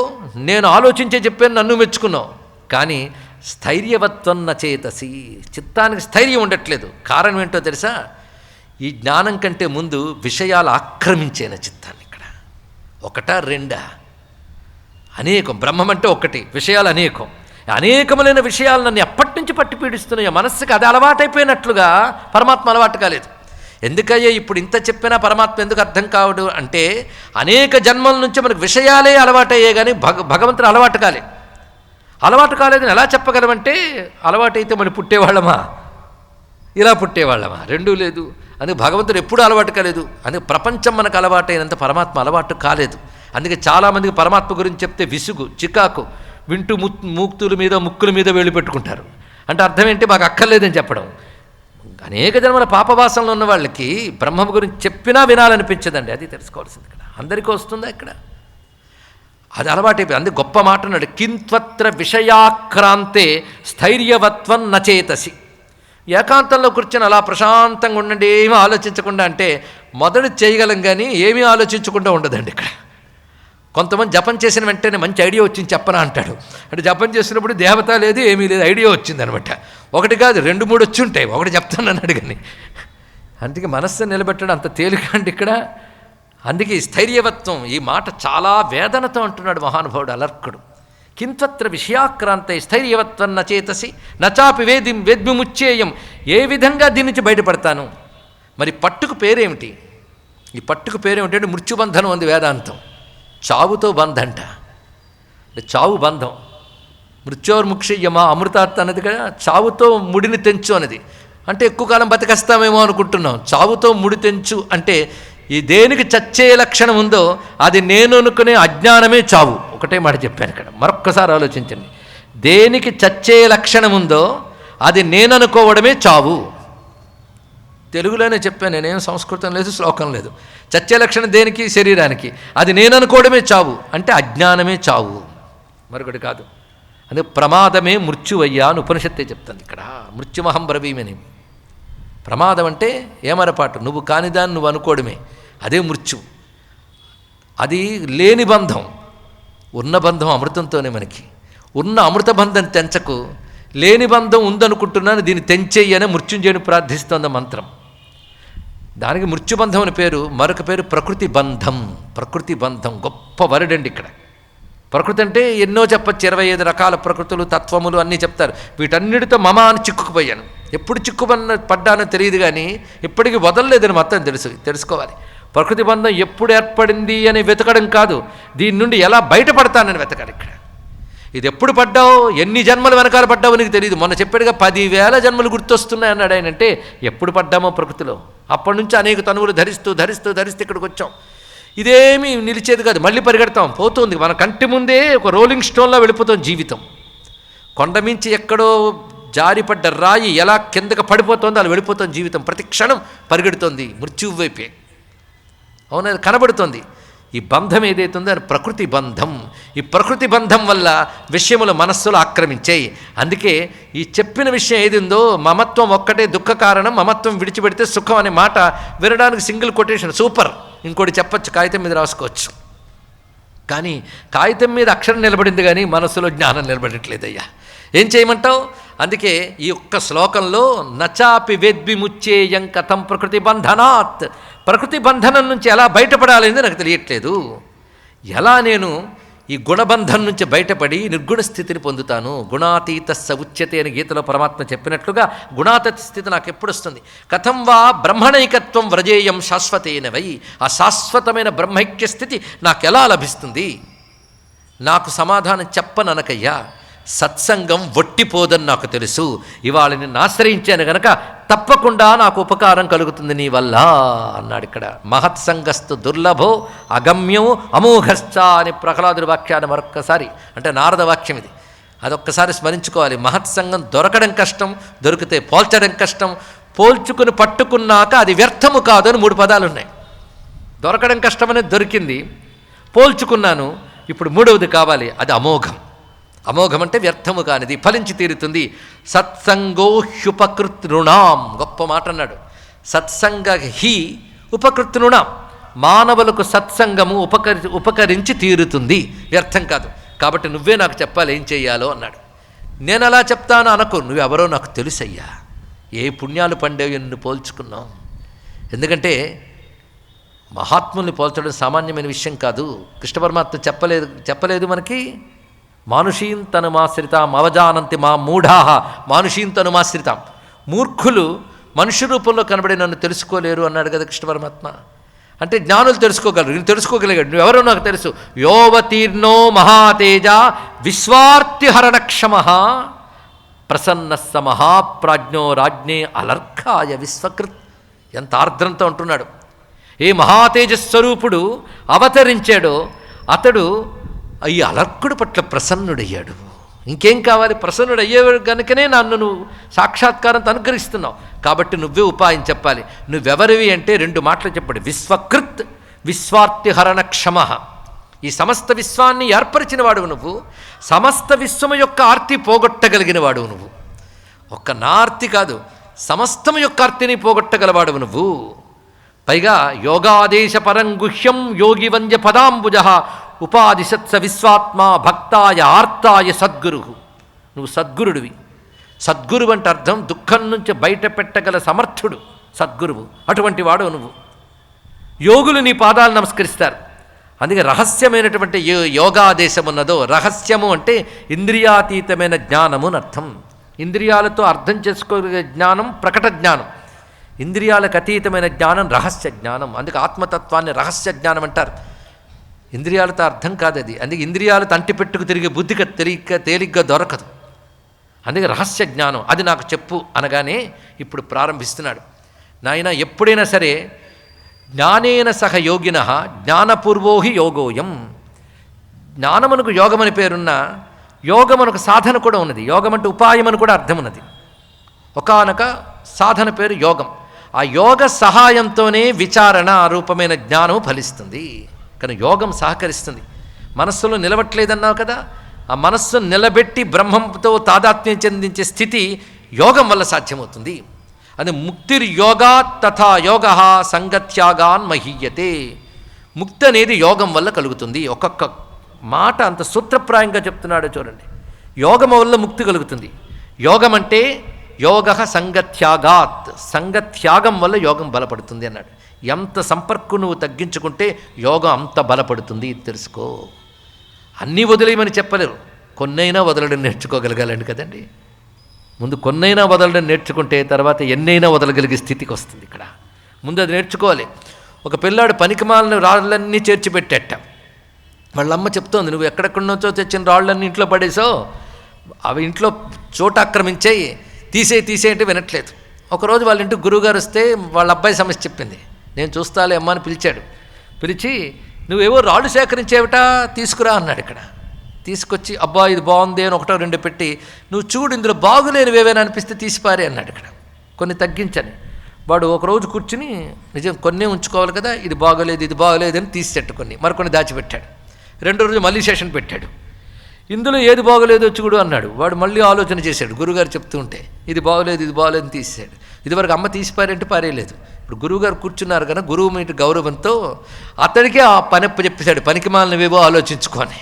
నేను ఆలోచించే చెప్పాను, నన్ను మెచ్చుకున్నావు, కానీ స్థైర్యవత్వం నచేతసి, చిత్తానికి స్థైర్యం ఉండట్లేదు. కారణం ఏంటో తెలుసా? ఈ జ్ఞానం కంటే ముందు విషయాలు ఆక్రమించేన చిత్తాన్ని. ఇక్కడ ఒకటా రెండా? అనేకం. బ్రహ్మం అంటే ఒక్కటి, విషయాలు అనేకం. అనేకములైన విషయాలు నన్ను ఎప్పటి నుంచి పట్టి పీడిస్తున్నాయో, మనస్సుకి అది అలవాటైపోయినట్లుగా పరమాత్మ అలవాటు కాలేదు. ఎందుకయ్యా ఇప్పుడు ఇంత చెప్పినా పరమాత్మ ఎందుకు అర్థం కావడు అంటే, అనేక జన్మల నుంచి మనకు విషయాలే అలవాటయ్యే కానీ భగవంతుడు అలవాటు కాలే. అలవాటు కాలేదని ఎలా చెప్పగలమంటే, అలవాటైతే మనం పుట్టేవాళ్ళమా, ఇలా పుట్టేవాళ్ళమా? రెండూ లేదు. అందుకే భగవంతుడు ఎప్పుడూ అలవాటు కాలేదు. అందుకే ప్రపంచం మనకు అలవాటైనంత పరమాత్మ అలవాటు కాలేదు. అందుకే చాలామందికి పరమాత్మ గురించి చెప్తే విసుగు, చికాకు, వింటూ మూక్తుల మీద ముక్కుల మీద వేలు పెట్టుకుంటారు. అంటే అర్థం ఏంటి? మాకు అక్కర్లేదని చెప్పడం. అనేక జన్మల పాపవాసనలో ఉన్న వాళ్ళకి బ్రహ్మ గురించి చెప్పినా వినాలనిపించదండి. అది తెలుసుకోవాల్సింది. ఇక్కడ అందరికీ వస్తుందా? ఇక్కడ అది అలవాటైపోయింది. అందుకే గొప్ప మాట అన్నాడు, కింత్వత్ర విషయాక్రాంతే స్థైర్యవత్వం నచేతసి. ఏకాంతంలో కూర్చొని అలా ప్రశాంతంగా ఉండండి, ఏమీ ఆలోచించకుండా అంటే మొదటి చేయగలం కానీ ఏమీ ఆలోచించకుండా ఉండదండి. ఇక్కడ కొంతమంది జపం చేసిన వెంటనే మంచి ఐడియా వచ్చింది చెప్పనా అంటాడు. అంటే జపం చేసినప్పుడు దేవత లేదు, ఏమీ లేదు, ఐడియా వచ్చిందనమాట. ఒకటి కాదు 2, 3 వచ్చి ఉంటాయి, ఒకటి చెప్తాను అన్నాడు కానీ. అందుకే మనస్సును నిలబెట్టడం అంత తేలిక అండి ఇక్కడ. అందుకే ఈ స్థైర్యవత్వం, ఈ మాట చాలా వేదనతో అంటున్నాడు మహానుభావుడు అలర్కుడు. కింత్వత్ర విషయాక్రాంతే స్థైర్యవత్వం నచేతసి నచాపి వేద్మిముచ్చేయం. ఏ విధంగా దీని నుంచి బయటపడతాను? మరి పట్టుకు పేరేమిటి? ఈ పట్టుకు పేరేమిటంటే మృత్యుబంధనం ఉంది వేదాంతం. చావుతో బంధంట, చావు బంధం. మృత్యోర్ముక్షయ్యమా అమృతాత్ అన్నది కదా, చావుతో ముడిని తెంచు అన్నది. అంటే ఎక్కువ కాలం బతికేస్తామేమో అనుకుంటున్నాం. చావుతో ముడి తెంచు అంటే ఈ దేనికి చచ్చే లక్షణం ఉందో అది నేను అనుకునే అజ్ఞానమే చావు. ఒకటే మాట చెప్పాను ఇక్కడ, మరొక్కసారి ఆలోచించండి. దేనికి చచ్చే లక్షణం ఉందో అది నేను అనుకోవడమే చావు. తెలుగులోనే చెప్పాను, నేనేం సంస్కృతం లేదు, శ్లోకం లేదు. చచ్చే లక్షణం దేనికి? శరీరానికి. అది నేను అనుకోవడమే చావు, అంటే అజ్ఞానమే చావు, మరొకటి కాదు. అందుకే ప్రమాదమే మృత్యువయ్యా అని ఉపనిషత్తే చెప్తుంది ఇక్కడ. మృత్యుమహం బ్రవీమని. ప్రమాదం అంటే ఏమరపాటు, నువ్వు కానిదాన్ని నువ్వు అనుకోవడమే, అదే మృత్యు. అది లేని బంధం. ఉన్న బంధం అమృతంతోనే మనకి. ఉన్న అమృత బంధం తెంచకు, లేని బంధం ఉందనుకుంటున్నాను, దీన్ని తెంచేయి అని మృత్యుంజయుని ప్రార్థిస్తోంది మంత్రం. దానికి మృత్యుబంధం అని పేరు. మరొక పేరు ప్రకృతి బంధం. ప్రకృతి బంధం గొప్ప వరుడండి ఇక్కడ. ప్రకృతి అంటే ఎన్నో చెప్పచ్చు, 25 రకాల ప్రకృతులు, తత్వములు అన్నీ చెప్తారు. వీటన్నిటితో మమ అని చిక్కుకుపోయాను. ఎప్పుడు పడ్డానో తెలియదు కానీ ఇప్పటికీ వదలలేదని మొత్తం తెలుసుకోవాలి. ప్రకృతి బంధం ఎప్పుడు ఏర్పడింది అని వెతకడం కాదు, దీని నుండి ఎలా బయటపడతానని వెతకాలి ఇక్కడ. ఇది ఎప్పుడు పడ్డావు, ఎన్ని జన్మలు వెనకాల పడ్డావో నీకు తెలియదు. మొన్న చెప్పాడుగా 10,000 జన్మలు గుర్తొస్తున్నాయి అన్నాడు ఆయన. అంటే ఎప్పుడు పడ్డామో ప్రకృతిలో. అప్పటి నుంచి అనేక తనువులు ధరిస్తూ ఇక్కడికి వచ్చాం. ఇదేమీ నిలిచేది కాదు, మళ్ళీ పరిగెడతాం, పోతుంది. మన కంటి ముందే ఒక రోలింగ్ స్టోన్లో వెళ్ళిపోతాం జీవితం. కొండ మించి ఎక్కడో జారిపడ్డ రాయి ఎలా కిందకు పడిపోతుందో అలా వెళ్ళిపోతాం జీవితం. ప్రతి క్షణం పరిగెడుతోంది మృత్యువు వైపే. అవునా, కనబడుతోంది. ఈ బంధం ఏదైతుందో అది ప్రకృతి బంధం. ఈ ప్రకృతి బంధం వల్ల విషయములు మనస్సులో ఆక్రమించాయి. అందుకే ఈ చెప్పిన విషయం ఏది ఉందో, మమత్వం ఒక్కటే దుఃఖ కారణం, మమత్వం విడిచిపెడితే సుఖం అనే మాట వినడానికి సింగిల్ కొటేషన్ సూపర్. ఇంకోటి చెప్పచ్చు, కాగితం మీద రాసుకోవచ్చు. కానీ కాగితం మీద అక్షరం నిలబడింది కానీ మనసులో జ్ఞానం నిలబడట్లేదయ్యా. ఏం చేయమంటావు? అందుకే ఈ ఒక్క శ్లోకంలో నచాపి వేద్విముచ్చేయం కథం ప్రకృతి బంధనాత్, ప్రకృతి బంధనం నుంచి ఎలా బయటపడాలని నాకు తెలియట్లేదు. ఎలా నేను ఈ గుణబంధం నుంచి బయటపడి నిర్గుణ స్థితిని పొందుతాను? గుణాతీత ఉచ్యతే అని గీతలో పరమాత్మ చెప్పినట్లుగా గుణాతీత స్థితి నాకు ఎప్పుడు వస్తుంది? కథం వా బ్రహ్మణైకత్వం వ్రజేయం శాశ్వతేన వై, ఆ శాశ్వతమైన బ్రహ్మైక్య స్థితి నాకు ఎలా లభిస్తుంది? నాకు సమాధానం చెప్పననకయ్యా. సత్సంగం వట్టిపోదని నాకు తెలుసు. ఇవాళ నిన్ను ఆశ్రయించాను గనక తప్పకుండా నాకు ఉపకారం కలుగుతుంది నీ వల్ల అన్నాడు. ఇక్కడ మహత్సంగస్తు దుర్లభో అగమ్యం అమోఘశ్చ అని ప్రహ్లాదుడి వాక్యాన్ని మరొక్కసారి, అంటే నారద వాక్యం ఇది, అదొక్కసారి స్మరించుకోవాలి. మహత్సంగం దొరకడం కష్టం, దొరికితే పోల్చడం కష్టం, పోల్చుకుని పట్టుకున్నాక అది వ్యర్థము కాదు అని 3 పదాలు ఉన్నాయి. దొరకడం కష్టమనేది దొరికింది, పోల్చుకున్నాను, ఇప్పుడు 3వది కావాలి, అది అమోఘం. అమోఘం అంటే వ్యర్థము కానిది, ఫలించి తీరుతుంది. సత్సంగో హ్యుపకృతృణాం, గొప్ప మాట అన్నాడు. సత్సంగ హి ఉపకృతృణాం, మానవులకు సత్సంగము ఉపకరించి తీరుతుంది, వ్యర్థం కాదు. కాబట్టి నువ్వే నాకు చెప్పాలి ఏం చెయ్యాలో అన్నాడు. నేను అలా చెప్తాను అనకు, నువ్వెవరో నాకు తెలుసయ్యా. ఏ పుణ్యాలు పండేవి నిన్ను పోల్చుకున్నావు. ఎందుకంటే మహాత్ముల్ని పోల్చడం సామాన్యమైన విషయం కాదు. కృష్ణ పరమాత్మ చెప్పలేదు మనకి, మానుషీం తనుమాశ్రితాం అవజానంతి మా మూఢాహ మానుషీం తనుమాశ్రితాం. మూర్ఖులు మనుష్య రూపంలో కనబడి నన్ను తెలుసుకోలేరు అన్నాడు కదా కృష్ణ పరమాత్మ. అంటే జ్ఞానులు తెలుసుకోగలరు, నేను తెలుసుకోగలిగాడు. నువ్వెవరో నాకు తెలుసు. యోవతీర్ణో మహాతేజ విశ్వార్తిహరణక్షమ ప్రసన్నస్స మహాప్రాజ్ఞో రాజ్ఞే అలర్కాయ విశ్వకృత్. ఎంత ఆర్ద్రంతో అంటున్నాడు. ఏ మహాతేజస్వరూపుడు అవతరించాడో అతడు ఈ అలర్కుడు పట్ల ప్రసన్నుడయ్యాడు. ఇంకేం కావాలి? ప్రసన్నుడయ్యేవాడు కనుకనే నన్ను నువ్వు సాక్షాత్కారంతో అనుగ్రహిస్తున్నావు. కాబట్టి నువ్వే ఉపాయం చెప్పాలి. నువ్వెవరివి అంటే 2 మాటలు చెప్పాడు. విశ్వకృత్ విశ్వార్తిహరణ క్షమ. ఈ సమస్త విశ్వాన్ని ఏర్పరిచిన వాడువు నువ్వు. సమస్త విశ్వము యొక్క ఆర్తి పోగొట్టగలిగిన వాడువు నువ్వు. ఒక్క నా ఆర్తి కాదు, సమస్తము యొక్క ఆర్తిని పోగొట్టగలవాడువు నువ్వు. పైగా యోగాదేశ పరంగుహ్యం యోగి వంద్య పదాంబుజ ఉపాదిశత్స విశ్వాత్మ భక్తాయ ఆర్తాయ సద్గురు. నువ్వు సద్గురుడివి. సద్గురువు అంటే అర్థం దుఃఖం నుంచి బయట పెట్టగల సమర్థుడు సద్గురువు. అటువంటి వాడు నువ్వు. యోగులు నీ పాదాలు నమస్కరిస్తారు. అందుకే రహస్యమైనటువంటి యోగాదేశం ఉన్నదో, రహస్యము అంటే ఇంద్రియాతీతమైన జ్ఞానము అని అర్థం. ఇంద్రియాలతో అర్థం చేసుకోగలిగే జ్ఞానం ప్రకట జ్ఞానం, ఇంద్రియాలకు అతీతమైన జ్ఞానం రహస్య జ్ఞానం. అందుకే ఆత్మతత్వాన్ని రహస్య జ్ఞానం అంటారు. ఇంద్రియాలతో అర్థం కాదు అది. అందుకే ఇంద్రియాలతో అంటిపెట్టుకు తిరిగే బుద్ధికి తేలిగ్గా దొరకదు. అందుకే రహస్య జ్ఞానం అది నాకు చెప్పు అనగానే ఇప్పుడు ప్రారంభిస్తున్నాడు. నాయన ఎప్పుడైనా సరే జ్ఞానేన సహ యోగిన జ్ఞానపూర్వోహి యోగోయం. జ్ఞానమునకు యోగమని పేరున్న యోగమునకు సాధన కూడా ఉన్నది. యోగం అంటే ఉపాయం అని కూడా అర్థం ఉన్నది. ఒకానొక సాధన పేరు యోగం. ఆ యోగ సహాయంతోనే విచారణ రూపమైన జ్ఞానం ఫలిస్తుంది. కానీ యోగం సహకరిస్తుంది. మనస్సులో నిలవట్లేదన్నావు కదా, ఆ మనస్సును నిలబెట్టి బ్రహ్మంతో తాదాత్మ్యం చెందించే స్థితి యోగం వల్ల సాధ్యమవుతుంది. అది ముక్తిర్యోగా తథా యోగ సంగత్యాగాన్ మహీయతే. ముక్తి అనేది యోగం వల్ల కలుగుతుంది. ఒక్కొక్క మాట అంత సూత్రప్రాయంగా చెప్తున్నాడో చూడండి. యోగం వల్ల ముక్తి కలుగుతుంది. యోగం అంటే యోగ సంగత్యాగాత్, సంగత్యాగం వల్ల యోగం బలపడుతుంది అన్నాడు. ఎంత సంపర్కం నువ్వు తగ్గించుకుంటే యోగం అంత బలపడుతుంది, తెలుసుకో. అన్నీ వదిలేయమని చెప్పలేరు, కొన్నైనా వదలడం నేర్చుకోగలగాలండి కదండి. ముందు కొన్నైనా వదలడం నేర్చుకుంటే తర్వాత ఎన్నైనా వదలగలిగే స్థితికి వస్తుంది. ఇక్కడ ముందు అది నేర్చుకోవాలి. ఒక పిల్లాడు పనికిమాలిన రాళ్ళన్నీ చేర్చిపెట్టేట. వాళ్ళమ్మ చెప్తోంది, నువ్వు ఎక్కడెక్కడి తెచ్చిన రాళ్ళన్నీ ఇంట్లో పడేసావు, అవి ఇంట్లో చోట ఆక్రమించాయి, తీసే అంటే వినట్లేదు. ఒకరోజు వాళ్ళ ఇంటికి గురువుగారు వస్తే వాళ్ళ అబ్బాయి సమస్య చెప్పింది. నేను చూస్తాలే అమ్మ అని పిలిచాడు. పిలిచి నువ్వేవో రాళ్ళు సేకరించేవిటా, తీసుకురా అన్నాడు. ఇక్కడ తీసుకొచ్చి అబ్బా ఇది బాగుంది అని 1-2 పెట్టి, నువ్వు చూడు ఇందులో బాగులేనివేవైనా అనిపిస్తే తీసిపారే అన్నాడు. ఇక్కడ కొన్ని తగ్గించని. వాడు ఒకరోజు కూర్చుని నిజం కొన్నే ఉంచుకోవాలి కదా, ఇది బాగోలేదు అని తీసేట్టు మరికొన్ని దాచిపెట్టాడు. 2వ రోజు మళ్ళీ సెషన్ పెట్టాడు. ఇందులో ఏది బాగోలేదో చూడు అన్నాడు. వాడు మళ్ళీ ఆలోచన చేశాడు. గురుగారు చెప్తూ ఉంటే ఇది బాగోలేదు అని తీసేశాడు. ఇదివరకు అమ్మ తీసిపారంటే పారేయలేదు. ఇప్పుడు గురువుగారు కూర్చున్నారు కనుక గురువు మీద గౌరవంతో అతడికే ఆ పనెప్పు చెప్పేశాడు, పనికి మాలినవేవో ఆలోచించుకొని.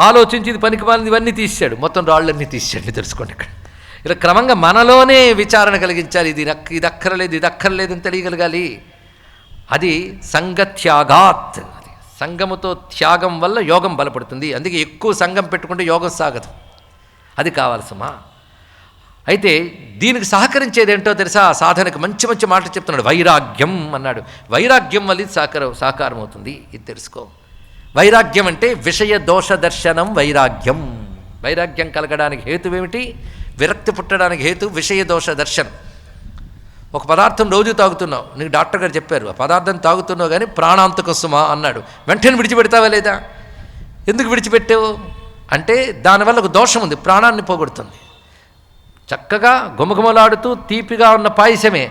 ఆలోచించి ఇది పనికి మాలినవి ఇవన్నీ తీసాడు, మొత్తం రాళ్ళన్నీ తీసాడు. తెలుసుకోండి ఇక్కడ ఇలా క్రమంగా మనలోనే విచారణ కలిగించాలి. ఇది అక్కర్లేదు అని తెలియగలగాలి. అది సంగత్యాగాత్. అది సంగముతో త్యాగం వల్ల యోగం బలపడుతుంది. అందుకే ఎక్కువ సంఘం పెట్టుకుంటే యోగం సాగదు. అది కావాలి సుమా. అయితే దీనికి సహకరించేది ఏంటో తెలుసా? సాధనకు మంచి మంచి మాటలు చెప్తున్నాడు. వైరాగ్యం అన్నాడు. వైరాగ్యం వల్ల ఇది సాకారం అవుతుంది. ఇది తెలుసుకో. వైరాగ్యం అంటే విషయ దోష దర్శనం. వైరాగ్యం వైరాగ్యం కలగడానికి హేతువేమిటి? విరక్తి పుట్టడానికి హేతు విషయ దోష దర్శనం. ఒక పదార్థం రోజు తాగుతున్నావు, నీకు డాక్టర్ గారు చెప్పారు ఆ పదార్థం తాగుతున్నావు కానీ ప్రాణాంతకం సుమా అన్నాడు. వెంటనే విడిచిపెడతావా లేదా? ఎందుకు విడిచిపెట్టావు అంటే దానివల్ల ఒక దోషం ఉంది, ప్రాణాన్ని పోగొడుతుంది. చక్కగా గుమగుమలాడుతూ తీపిగా ఉన్న పాయసమే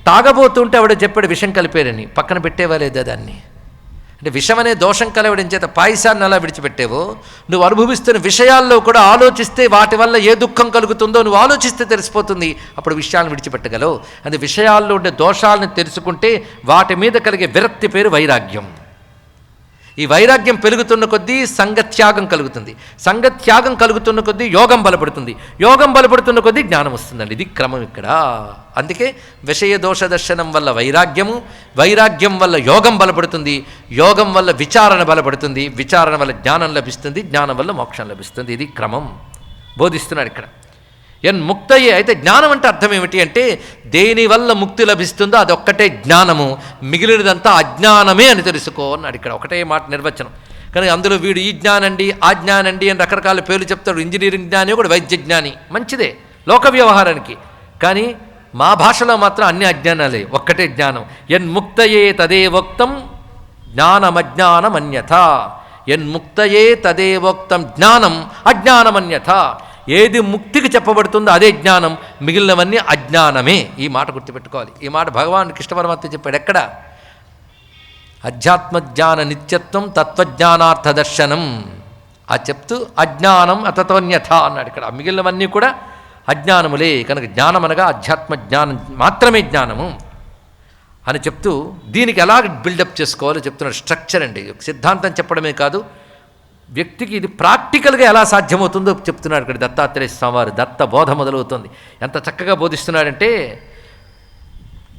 తాగబోతుంటే ఆవిడ చెప్పాడు విషం కలిపారని, పక్కన పెట్టేవా లేదా దాన్ని? అంటే విషం అనే దోషం కలవడం చేత పాయసాన్ని అలా విడిచిపెట్టేవో, నువ్వు అనుభవిస్తున్న విషయాల్లో కూడా ఆలోచిస్తే వాటి వల్ల ఏ దుఃఖం కలుగుతుందో నువ్వు ఆలోచిస్తే తెలిసిపోతుంది. అప్పుడు విషయాలను విడిచిపెట్టగలవు. అది విషయాల్లో ఉండే దోషాలను తెలుసుకుంటే వాటి మీద కలిగే విరక్తి పేరు వైరాగ్యం. ఈ వైరాగ్యం పెరుగుతున్న కొద్దీ సంగత్యాగం కలుగుతుంది. సంగత్యాగం కలుగుతున్న కొద్దీ యోగం బలపడుతుంది. యోగం బలపడుతున్న కొద్దీ జ్ఞానం వస్తుందండి. ఇది క్రమం ఇక్కడ. అందుకే విషయ దోష దర్శనం వల్ల వైరాగ్యము, వైరాగ్యం వల్ల యోగం బలపడుతుంది, యోగం వల్ల విచారణ బలపడుతుంది, విచారణ వల్ల జ్ఞానం లభిస్తుంది, జ్ఞానం వల్ల మోక్షం లభిస్తుంది. ఇది క్రమం బోధిస్తున్నాడు ఇక్కడ. ముక్తయే. అయితే జ్ఞానం అంటే అర్థం ఏమిటి అంటే దేనివల్ల ముక్తి లభిస్తుందో అదొక్కటే జ్ఞానము, మిగిలినదంతా అజ్ఞానమే అని తెలుసుకో అన్నాడు ఇక్కడ. ఒకటే మాట నిర్వచనం. కానీ అందులో వీడు ఈ జ్ఞానండి ఆ జ్ఞానండి అని రకరకాల పేర్లు చెప్తాడు. ఇంజనీరింగ్ జ్ఞాని ఒకడు, వైద్య జ్ఞాని, మంచిదే లోక వ్యవహారానికి. కానీ మా భాషలో మాత్రం అన్ని అజ్ఞానాలే, ఒక్కటే జ్ఞానం. ముక్తయే తదేవోక్తం జ్ఞానమజ్ఞానమన్యథ. ముక్తయే తదేవోక్తం జ్ఞానం అజ్ఞానమన్యథ. ఏది ముక్తికి చెప్పబడుతుందో అదే జ్ఞానం, మిగిలినవన్నీ అజ్ఞానమే. ఈ మాట గుర్తుపెట్టుకోవాలి. ఈ మాట భగవాన్ కృష్ణ పరమాత్మ చెప్పాడు. ఎక్కడ? అధ్యాత్మజ్ఞాన నిత్యత్వం తత్వజ్ఞానార్థ దర్శనం. ఆ చెప్తూ అజ్ఞానం అతతోన్యథ అన్నాడు ఇక్కడ. మిగిలినవన్నీ కూడా అజ్ఞానములే. కనుక జ్ఞానం అనగా అధ్యాత్మ జ్ఞానం మాత్రమే జ్ఞానము అని చెప్తూ దీనికి ఎలా బిల్డప్ చేసుకోవాలో చెప్తున్నాడు. స్ట్రక్చర్ అండి. సిద్ధాంతం చెప్పడమే కాదు, వ్యక్తికి ఇది ప్రాక్టికల్గా ఎలా సాధ్యమవుతుందో చెప్తున్నాడు ఇక్కడ దత్తాత్రేయ స్వామివారు. దత్త బోధ మొదలవుతుంది. ఎంత చక్కగా బోధిస్తున్నాడంటే,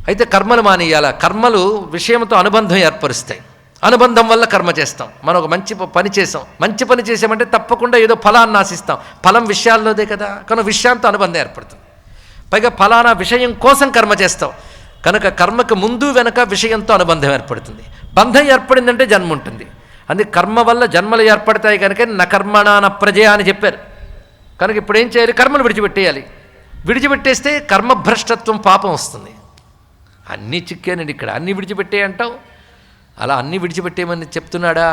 అయితే కర్మలు మానేయాల. కర్మలు విషయంతో అనుబంధం ఏర్పరుస్తాయి. అనుబంధం వల్ల కర్మ చేస్తాం. మనం ఒక మంచి పని చేసాం, మంచి పని చేసామంటే తప్పకుండా ఏదో ఫలాన్ని ఆశిస్తాం. ఫలం విషయాల్లోదే కదా, కనుక విషయంతో అనుబంధం ఏర్పడుతుంది. పైగా ఫలానా విషయం కోసం కర్మ చేస్తాం కనుక కర్మకు ముందు వెనక విషయంతో అనుబంధం ఏర్పడుతుంది. బంధం ఏర్పడిందంటే జన్మ ఉంటుంది. అందుకే కర్మ వల్ల జన్మలు ఏర్పడతాయి కనుక నకర్మణ ప్రజయ అని చెప్పారు. కనుక ఇప్పుడు ఏం చేయాలి? కర్మలు విడిచిపెట్టేయాలి. విడిచిపెట్టేస్తే కర్మభ్రష్టత్వం పాపం వస్తుంది. అన్నీ చిక్కానండి ఇక్కడ. అన్నీ విడిచిపెట్టే అంటావు. అలా అన్నీ విడిచిపెట్టేయమని చెప్తున్నాడా?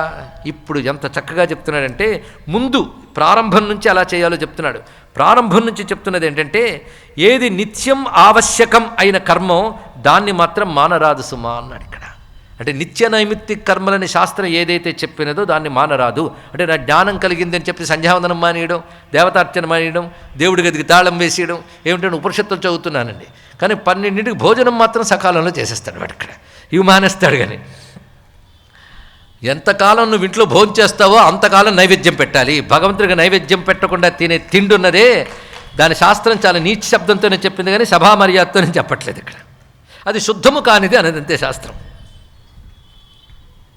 ఇప్పుడు ఎంత చక్కగా చెప్తున్నాడంటే ముందు ప్రారంభం నుంచి అలా చేయాలో చెప్తున్నాడు. ప్రారంభం నుంచి చెప్తున్నది ఏంటంటే ఏది నిత్యం ఆవశ్యకం అయిన కర్మో దాన్ని మాత్రం మానరాదు సుమా అన్నాడు ఇక్కడ. అంటే నిత్య నైమిత్తిక కర్మలని శాస్త్రం ఏదైతే చెప్పినదో దాన్ని మానరాదు. అంటే నా జ్ఞానం కలిగిందని చెప్పి సంధ్యావందనం మానేయడం, దేవతార్చన మానేయడం, దేవుడి గదికి తాళం వేసేయడం ఏమిటంటే ఉపనిషత్తులు చదువుతున్నానండి. కానీ 12ంటికి భోజనం మాత్రం సకాలంలో చేసేస్తాడు వాడు ఇక్కడ. ఇవి మానేస్తాడు. కానీ ఎంతకాలం నువ్వు ఇంట్లో భోజనం చేస్తావో అంతకాలం నైవేద్యం పెట్టాలి. భగవంతుడికి నైవేద్యం పెట్టకుండా తినే తిండి ఉన్నదే దాని శాస్త్రం చాలా నీచ శబ్దంతోనే చెప్పింది, కానీ సభా మర్యాదతోనే చెప్పట్లేదు ఇక్కడ. అది శుద్ధము కానిది అనేది అంతే శాస్త్రం.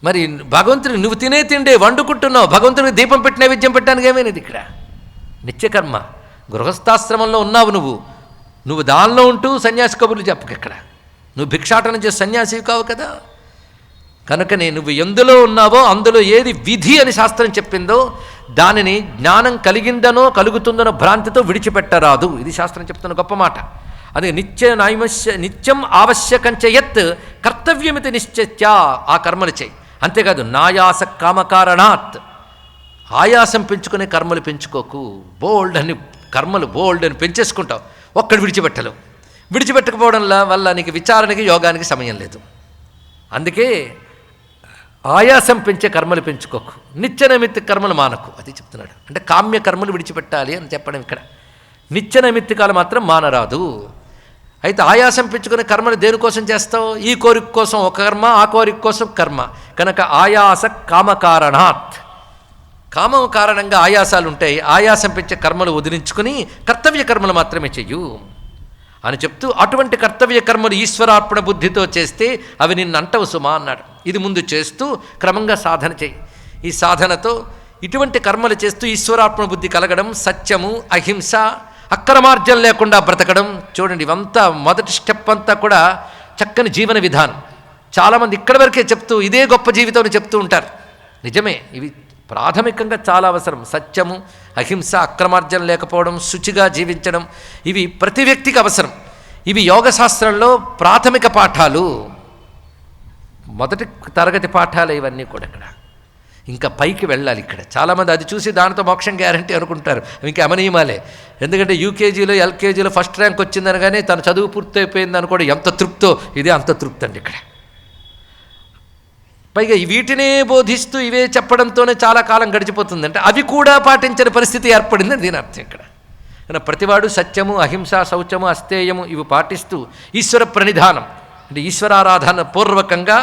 మరి భగవంతుడికి నువ్వు తినే తిండే వండుకుంటున్నావు, భగవంతుడికి దీపం పెట్టి నైవేద్యం పెట్టడానికి ఏమైనది ఇక్కడ? నిత్యకర్మ. గృహస్థాశ్రమంలో ఉన్నావు నువ్వు దానిలో ఉంటూ సన్యాసి కబుర్లు చెప్పకు ఇక్కడ. నువ్వు భిక్షాటన చేసి సన్యాసివి కావు కదా. కనుకనే నువ్వు ఎందులో ఉన్నావో అందులో ఏది విధి అని శాస్త్రం చెప్పిందో దానిని జ్ఞానం కలిగిందనో కలుగుతుందనో భ్రాంతితో విడిచిపెట్టరాదు. ఇది శాస్త్రం చెప్తున్న గొప్ప మాట. అది నిత్యం ఆవశ్యకంచ యత్ కర్తవ్యమితి నిశ్చత్య. ఆ కర్మలు చేయి. అంతేకాదు నాయాస కామకారణాత్. ఆయాసం పెంచుకునే కర్మలు పెంచుకోకు. బోల్డ్ అని కర్మలు బోల్డ్ అని పెంచేసుకుంటావు, ఒక్కడు విడిచిపెట్టలేవు. విడిచిపెట్టకపోవడం వల్ల నీకు విచారణకి యోగానికి సమయం లేదు. అందుకే ఆయాసం పెంచే కర్మలు పెంచుకోకు, నిత్యనైమిత్తిక కర్మలు మానకు. అది చెప్తున్నాడు. అంటే కామ్య కర్మలు విడిచిపెట్టాలి అని చెప్పడం ఇక్కడ. నిత్యనైమిత్తికాలు మాత్రం మానరాదు. అయితే ఆయాసం పెంచుకునే కర్మను దేనికోసం చేస్తావు? ఈ కోరిక కోసం ఒక కర్మ, ఆ కోరిక కోసం కర్మ. కనుక ఆయాస కామకారణాత్, కామం కారణంగా ఆయాసాలు ఉంటాయి. ఆయాసం పెంచే కర్మలు వదిలించుకుని కర్తవ్య కర్మలు మాత్రమే చెయ్యు అని చెప్తూ, అటువంటి కర్తవ్య కర్మలు ఈశ్వరార్పణ బుద్ధితో చేస్తే అవి నిన్ను అంటవు సుమా అన్నాడు. ఇది ముందు చేస్తూ క్రమంగా సాధన చెయ్యి. ఈ సాధనతో ఇటువంటి కర్మలు చేస్తూ ఈశ్వరార్పణ బుద్ధి కలగడం, సత్యము, అహింస, అక్రమార్జన లేకుండా బ్రతకడం. చూడండి, ఇవంతా మొదటి స్టెప్ అంతా కూడా చక్కని జీవన విధానం. చాలామంది ఇక్కడి వరకే చెప్తూ ఇదే గొప్ప జీవితం అని చెప్తూ ఉంటారు. నిజమే, ఇవి ప్రాథమికంగా చాలా అవసరం. సత్యము, అహింస, అక్రమార్జన లేకపోవడం, శుచిగా జీవించడం, ఇవి ప్రతి వ్యక్తికి అవసరం. ఇవి యోగశాస్త్రంలో ప్రాథమిక పాఠాలు, మొదటి తరగతి పాఠాలు ఇవన్నీ కూడా. ఇక్కడ ఇంకా పైకి వెళ్ళాలి. ఇక్కడ చాలామంది అది చూసి దానితో మోక్షం గ్యారంటీ అనుకుంటారు. ఇంకా అమనీయమాలే. ఎందుకంటే యూకేజీలో, ఎల్కేజీలో ఫస్ట్ ర్యాంక్ వచ్చిందనగానే తన చదువు పూర్తయిపోయింది అనుకోవడం ఎంత తృప్తో, ఇదే అంత తృప్తి అండి ఇక్కడ. పైగా వీటినే బోధిస్తూ ఇవే చెప్పడంతోనే చాలా కాలం గడిచిపోతుంది. అంటే అవి కూడా పాటించని పరిస్థితి ఏర్పడిందని దీని అర్థం ఇక్కడ. ప్రతివాడు సత్యము, అహింస, శౌచము, అస్తేయము ఇవి పాటిస్తూ ఈశ్వర ప్రణిధానం అంటే ఈశ్వరారాధన పూర్వకంగా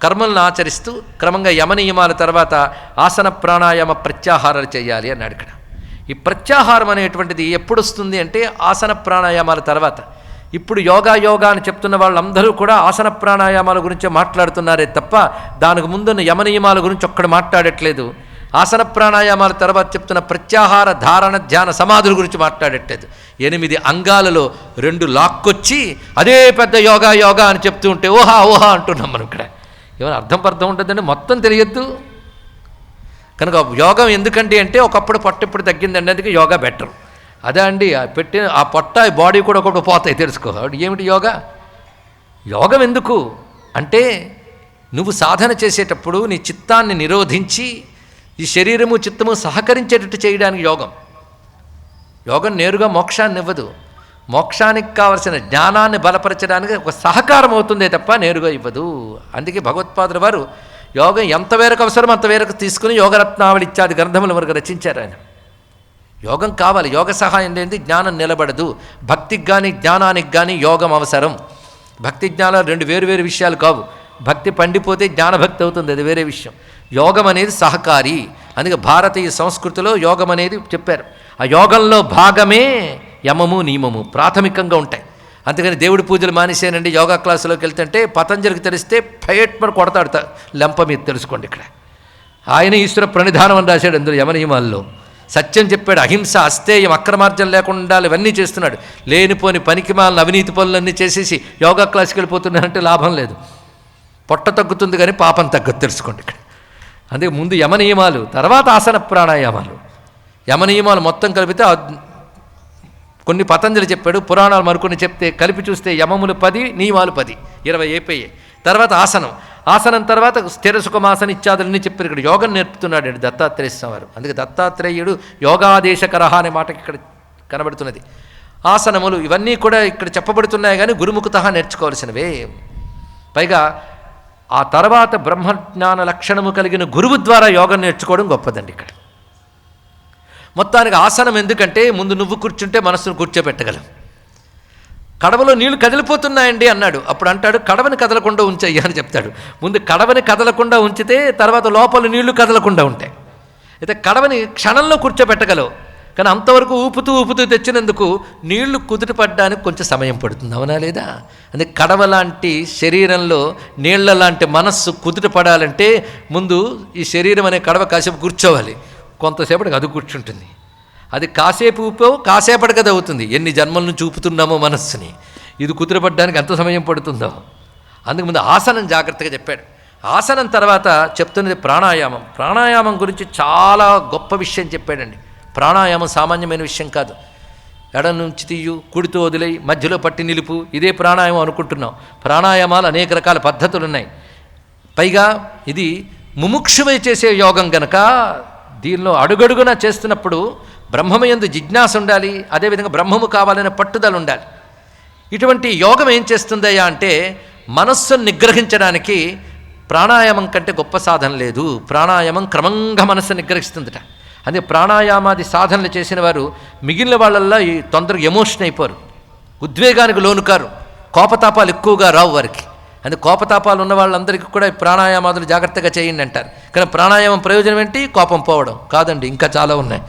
కర్మలను ఆచరిస్తూ క్రమంగా యమనియమాల తర్వాత ఆసన ప్రాణాయామ ప్రత్యాహారాలు చేయాలి అన్నాడు ఇక్కడ. ఈ ప్రత్యాహారం అనేటువంటిది ఎప్పుడు వస్తుంది అంటే ఆసన ప్రాణాయామాల తర్వాత. ఇప్పుడు యోగా అని చెప్తున్న వాళ్ళందరూ కూడా ఆసన ప్రాణాయామాల గురించే మాట్లాడుతున్నారే తప్ప దానికి ముందున్న యమనియమాల గురించి ఒక్కడు మాట్లాడట్లేదు. ఆసన ప్రాణాయామాల తర్వాత చెప్తున్న ప్రత్యాహార, ధారణ, ధ్యాన, సమాధుల గురించి మాట్లాడట్లేదు. 8 అంగాలలో 2 లాక్కొచ్చి అదే పెద్ద యోగా అని చెప్తూ ఉంటే ఓహా అంటున్నాం మనం ఇక్కడ. ఏమైనా అర్థం ఉంటుందంటే మొత్తం తెలియద్దు. కనుక యోగం ఎందుకండి అంటే ఒకప్పుడు పొట్ట ఇప్పుడు తగ్గిందండి, అందుకే యోగా బెటర్. అదే అండి, పెట్టిన ఆ పొట్ట బాడీ కూడా ఒకప్పుడు పోతాయి, తెలుసుకో. ఏమిటి యోగం ఎందుకు అంటే నువ్వు సాధన చేసేటప్పుడు నీ చిత్తాన్ని నిరోధించి ఈ శరీరము, చిత్తము సహకరించేటట్టు చేయడానికి యోగం నేరుగా మోక్షాన్ని ఇవ్వదు. మోక్షానికి కావలసిన జ్ఞానాన్ని బలపరచడానికి ఒక సహకారం అవుతుందే తప్ప నేరుగా ఇవ్వదు. అందుకే భగవత్పాదుల వారు యోగం ఎంతవరకు అవసరమో అంతవరకు తీసుకుని యోగరత్నావళి ఇత్యాది గ్రంథముల వరకు రచించారు ఆయన. యోగం కావాలి, యోగ సహాయం లేనిది జ్ఞానం నిలబడదు. భక్తికి కానీ జ్ఞానానికి కానీ యోగం అవసరం. భక్తి జ్ఞానాలు 2 వేరు విషయాలు కావు. భక్తి పండిపోతే జ్ఞానభక్తి అవుతుంది, అది వేరే విషయం. యోగం అనేది సహకారి. అందుకే భారతీయ సంస్కృతిలో యోగం అనేది చెప్పారు. ఆ యోగంలో భాగమే యమము, నియమము ప్రాథమికంగా ఉంటాయి. అందుకని దేవుడి పూజలు మానేసేనండి, యోగా క్లాసులోకి వెళ్తుంటే పతంజలికి తెలిస్తే ఫైట్మని కొడతాడు లెంప మీద, తెలుసుకోండి ఇక్కడ. ఆయన ఈశ్వర ప్రణిధానం అని రాశాడు అందులో యమనియమాల్లో. సత్యం చెప్పాడు, అహింస, అస్తేయం, అక్రమార్జన లేకుండా ఇవన్నీ చేస్తున్నాడు. లేనిపోని పనికిమాలిన అవినీతి పనులన్నీ చేసేసి యోగా క్లాస్కి వెళ్ళిపోతున్నారంటే లాభం లేదు. పొట్ట తగ్గుతుంది కానీ పాపం తగ్గదు, తెలుసుకోండి ఇక్కడ. అందుకే ముందు యమనియమాలు, తర్వాత ఆసన ప్రాణాయామాలు. యమనియమాలు మొత్తం కలిపితే కొన్ని పతంజలి చెప్పాడు, పురాణాలు మరికొన్ని చెప్తే కలిపి చూస్తే యమములు 10, నియమాలు 10, 20 అయిపోయాయి. తర్వాత ఆసనం తర్వాత స్థిర సుఖమాసన ఇత్యాదులన్నీ చెప్పారు. ఇక్కడ యోగం నేర్పుతున్నాడు అండి దత్తాత్రేయ స్వామి వారు. అందుకే దత్తాత్రేయుడు యోగాదేశకరహ అనే మాటకి ఇక్కడ కనబడుతున్నది. ఆసనములు ఇవన్నీ కూడా ఇక్కడ చెప్పబడుతున్నాయి కానీ గురుముఖతః నేర్చుకోవాల్సినవే. పైగా ఆ తర్వాత బ్రహ్మజ్ఞాన లక్షణము కలిగిన గురువు ద్వారా యోగం నేర్చుకోవడం గొప్పదండి ఇక్కడ. మొత్తానికి ఆసనం ఎందుకంటే ముందు నువ్వు కూర్చుంటే మనస్సును కూర్చోబెట్టగలం. కడవలో నీళ్లు కదిలిపోతున్నాయండి అన్నాడు. అప్పుడు అంటాడు కడవని కదలకుండా ఉంచయ్యా అని చెప్తాడు. ముందు కడవని కదలకుండా ఉంచితే తర్వాత లోపల నీళ్లు కదలకుండా ఉంటాయి. అయితే కడవని క్షణంలో కూర్చోబెట్టగలవు, కానీ అంతవరకు ఊపుతూ తెచ్చినందుకు నీళ్లు కుదుటపడడానికి కొంచెం సమయం పడుతుంది, అవునా లేదా? అందుకే కడవ లాంటి శరీరంలో నీళ్ల లాంటి మనస్సు కుదుటపడాలంటే ముందు ఈ శరీరం అనే కడవ కాసేపు కూర్చోవాలి. కొంతసేపటికి అది కూర్చుంటుంది. అది కాసేపు ఊపావు, కాసేపటికి అది అవుతుంది. ఎన్ని జన్మలను చూపుతున్నామో మనస్సుని, ఇది కుదురపడడానికి ఎంత సమయం పడుతుందో. అందుకు ముందు ఆసనం జాగ్రత్తగా చెప్పాడు. ఆసనం తర్వాత చెప్తున్నది ప్రాణాయామం గురించి చాలా గొప్ప విషయం చెప్పాడండి. ప్రాణాయామం సామాన్యమైన విషయం కాదు. ఎడం నుంచి తీయు, కుడితో వదిలేయి, మధ్యలో పట్టి నిలుపు, ఇదే ప్రాణాయామం అనుకుంటున్నాం. ప్రాణాయామాలు అనేక రకాల పద్ధతులు ఉన్నాయి. పైగా ఇది ముముక్షువై చేసే యోగం గనక దీనిలో అడుగడుగున చేస్తున్నప్పుడు బ్రహ్మమయందు జిజ్ఞాస ఉండాలి, అదేవిధంగా బ్రహ్మము కావాలనే పట్టుదల ఉండాలి. ఇటువంటి యోగం ఏం చేస్తుందయ్యా అంటే మనస్సును నిగ్రహించడానికి ప్రాణాయామం కంటే గొప్ప సాధన లేదు. ప్రాణాయామం క్రమంగా మనస్సు నిగ్రహిస్తుందట. అదే ప్రాణాయామాది సాధనలు చేసిన వారు మిగిలిన వాళ్ళల్లో ఈ తొందరగా ఎమోషన్ అయిపోరు. ఉద్వేగానికి లోను కారు, కోపతాపాలు ఎక్కువగా రావు వారికి. అది కోపతాపాలు ఉన్న వాళ్ళందరికీ కూడా ప్రాణాయామాదులు జాగ్రత్తగా చేయండి అంటారు. కానీ ప్రాణాయామం ప్రయోజనం ఏంటి? కోపం పోవడం కాదండి, ఇంకా చాలా ఉన్నాయి.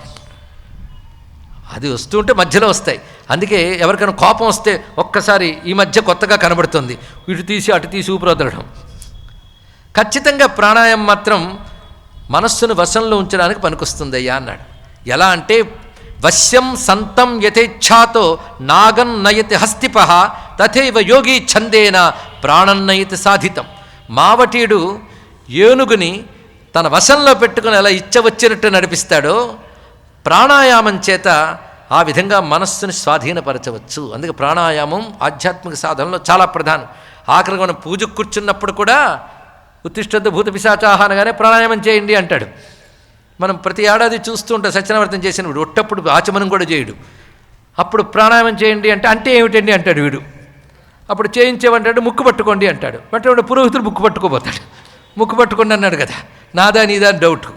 అది వస్తూ ఉంటే మధ్యలో వస్తాయి. అందుకే ఎవరికైనా కోపం వస్తే ఒక్కసారి ఈ మధ్య కొత్తగా కనబడుతుంది, ఇటు తీసి అటు తీసి ఊపిరి వదలడం. ఖచ్చితంగా ప్రాణాయామం మాత్రం మనస్సును వశంలో ఉంచడానికి పనికొస్తుంది అయ్యా అన్నాడు. ఎలా అంటే వశ్యం సంతం యథేచ్ఛాతో నాగం నయతి హస్తిప తథైవ యోగి ఛందేన ప్రాణం నయతి సాధితం. మావటీయుడు ఏనుగుని తన వశంలో పెట్టుకుని ఎలా ఇచ్చవచ్చినట్టు నడిపిస్తాడో ప్రాణాయామం చేత ఆ విధంగా మనస్సుని స్వాధీనపరచవచ్చు. అందుకే ప్రాణాయామం ఆధ్యాత్మిక సాధనలో చాలా ప్రధానం. ఆఖరికి మనం పూజకు కూర్చున్నప్పుడు కూడా ఉత్తిష్టద్దు భూత పిశాచాహ అనగానే ప్రాణాయామం చేయండి అంటాడు. మనం ప్రతి ఏడాది చూస్తూ ఉంటాం సత్యనావర్తం చేసినప్పుడు ఒట్టప్పుడు ఆచమనం కూడా చేయడు. అప్పుడు ప్రాణాయామం చేయండి అంటే అంటే ఏమిటండి అంటాడు వీడు. అప్పుడు చేయించేవంటాడు ముక్కు పట్టుకోండి అంటాడు. అంటే పురోహితుడు ముక్కు పట్టుకోబోతాడు. ముక్కు పట్టుకోండి అన్నాడు కదా, నాదా నీదా డౌట్.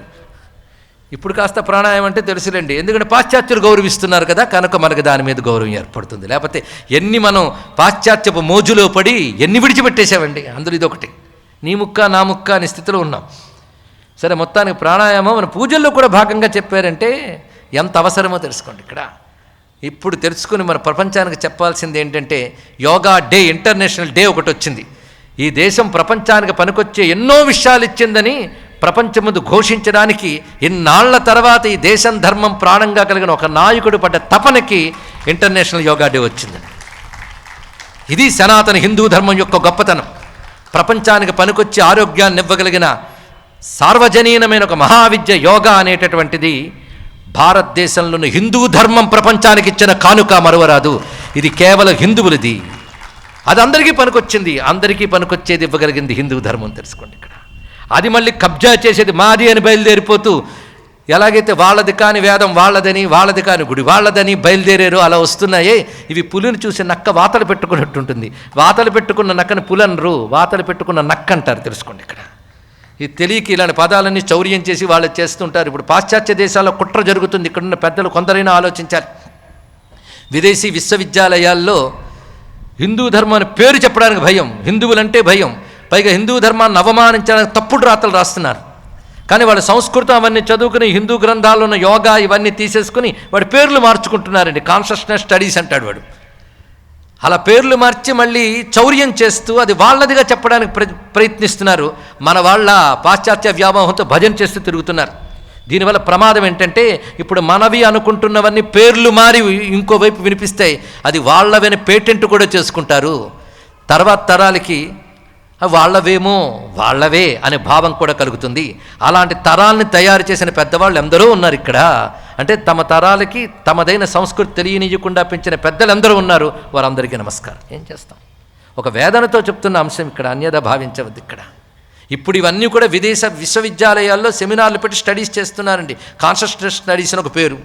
ఇప్పుడు కాస్త ప్రాణాయామం అంటే తెలుసులేండి, ఎందుకంటే పాశ్చాత్యులు గౌరవిస్తున్నారు కదా, కనుక మనకు దాని మీద గౌరవం ఏర్పడుతుంది. లేకపోతే ఎన్ని మనం పాశ్చాత్యపు మోజులో పడి ఎన్ని విడిచిపెట్టేశామండి. అందులో ఇదొకటి, నీ ముక్క నా ముక్క అనే స్థితిలో ఉన్నాం. సరే, మొత్తానికి ప్రాణాయామం మన పూజల్లో కూడా భాగంగా చెప్పారంటే ఎంత అవసరమో తెలుసుకోండి. ఇక్కడ ఇప్పుడు తెలుసుకుని మన ప్రపంచానికి చెప్పాల్సింది ఏంటంటే యోగా డే, ఇంటర్నేషనల్ డే ఒకటి వచ్చింది. ఈ దేశం ప్రపంచానికి పనికొచ్చే ఎన్నో విషయాలు ఇచ్చిందని ప్రపంచం ముందు ఘోషించడానికి ఇన్నాళ్ల తర్వాత ఈ దేశం ధర్మం ప్రాణంగా కలిగిన ఒక నాయకుడు పడ్డ తపనకి ఇంటర్నేషనల్ యోగా డే వచ్చింది. ఇది సనాతన హిందూ ధర్మం యొక్క గొప్పతనం. ప్రపంచానికి పనికొచ్చి ఆరోగ్యాన్ని ఇవ్వగలిగిన సార్వజనీనమైన ఒక మహావిద్య యోగా అనేటటువంటిది భారతదేశంలోని హిందూ ధర్మం ప్రపంచానికి ఇచ్చిన కానుక మరువరాదు. ఇది కేవలం హిందువులది, అది అందరికీ పనికొచ్చింది. అందరికీ పనికొచ్చేది ఇవ్వగలిగింది హిందూ ధర్మం. తెలుసుకోండి ఇక్కడ. అది మళ్ళీ కబ్జా చేసేది మాది అని బయలుదేరిపోతూ, ఎలాగైతే వాళ్ళది కాని వేదం వాళ్ళదని, వాళ్ళది కాని గుడి వాళ్ళదని బయలుదేరారో అలా వస్తున్నాయే. ఇవి పులిని చూసి నక్క వాతలు పెట్టుకున్నట్టుంటుంది. వాతలు పెట్టుకున్న నక్కని పులనరు, వాతలు పెట్టుకున్న నక్క అంటారు. తెలుసుకోండి ఇక్కడ. ఇది తెలియక ఇలాంటి పదాలన్నీ చౌర్యం చేసి వాళ్ళు చేస్తుంటారు. ఇప్పుడు పాశ్చాత్య దేశాల్లో కుట్ర జరుగుతుంది. ఇక్కడున్న పెద్దలు కొందరైనా ఆలోచించాలి. విదేశీ విశ్వవిద్యాలయాల్లో హిందూ ధర్మాన్ని పేరు చెప్పడానికి భయం, హిందువులంటే భయం, పైగా హిందూ ధర్మాన్ని అవమానించడానికి తప్పుడు రాతలు రాస్తున్నారు. కానీ వాళ్ళ సంస్కృతం అవన్నీ చదువుకుని హిందూ గ్రంథాల్లో ఉన్న యోగా ఇవన్నీ తీసేసుకుని వాడి పేర్లు మార్చుకుంటున్నారండి. కాన్షియస్నెస్ స్టడీస్ అంటాడు వాడు. అలా పేర్లు మార్చి మళ్ళీ చౌర్యం చేస్తూ అది వాళ్ళదిగా చెప్పడానికి ప్రయత్నిస్తున్నారు. మన వాళ్ళ పాశ్చాత్య వ్యామోహంతో భజన చేస్తూ తిరుగుతున్నారు. దీనివల్ల ప్రమాదం ఏంటంటే ఇప్పుడు మనవి అనుకుంటున్నవన్నీ పేర్లు మారి ఇంకోవైపు వినిపిస్తాయి. అది వాళ్ళవని పేటెంట్ కూడా చేసుకుంటారు. తర్వాత తరాలకి వాళ్ళవేమో వాళ్ళవే అనే భావం కూడా కలుగుతుంది. అలాంటి తరాల్ని తయారు చేసిన పెద్దవాళ్ళు ఎందరో ఉన్నారు ఇక్కడ. అంటే తమ తరాలకి తమదైన సంస్కృతి తెలియనీయకుండా పెంచిన పెద్దలు ఎందరో ఉన్నారు. వారందరికీ నమస్కారం. ఏం చేస్తాం? ఒక వేదనతో చెప్తున్న అంశం ఇక్కడ, అన్యదా భావించవద్దు ఇక్కడ. ఇప్పుడు ఇవన్నీ కూడా విదేశ విశ్వవిద్యాలయాల్లో సెమినార్లు పెట్టి స్టడీస్ చేస్తున్నారండి. కాన్షియస్నెస్ స్టడీస్ అని ఒక పేరు.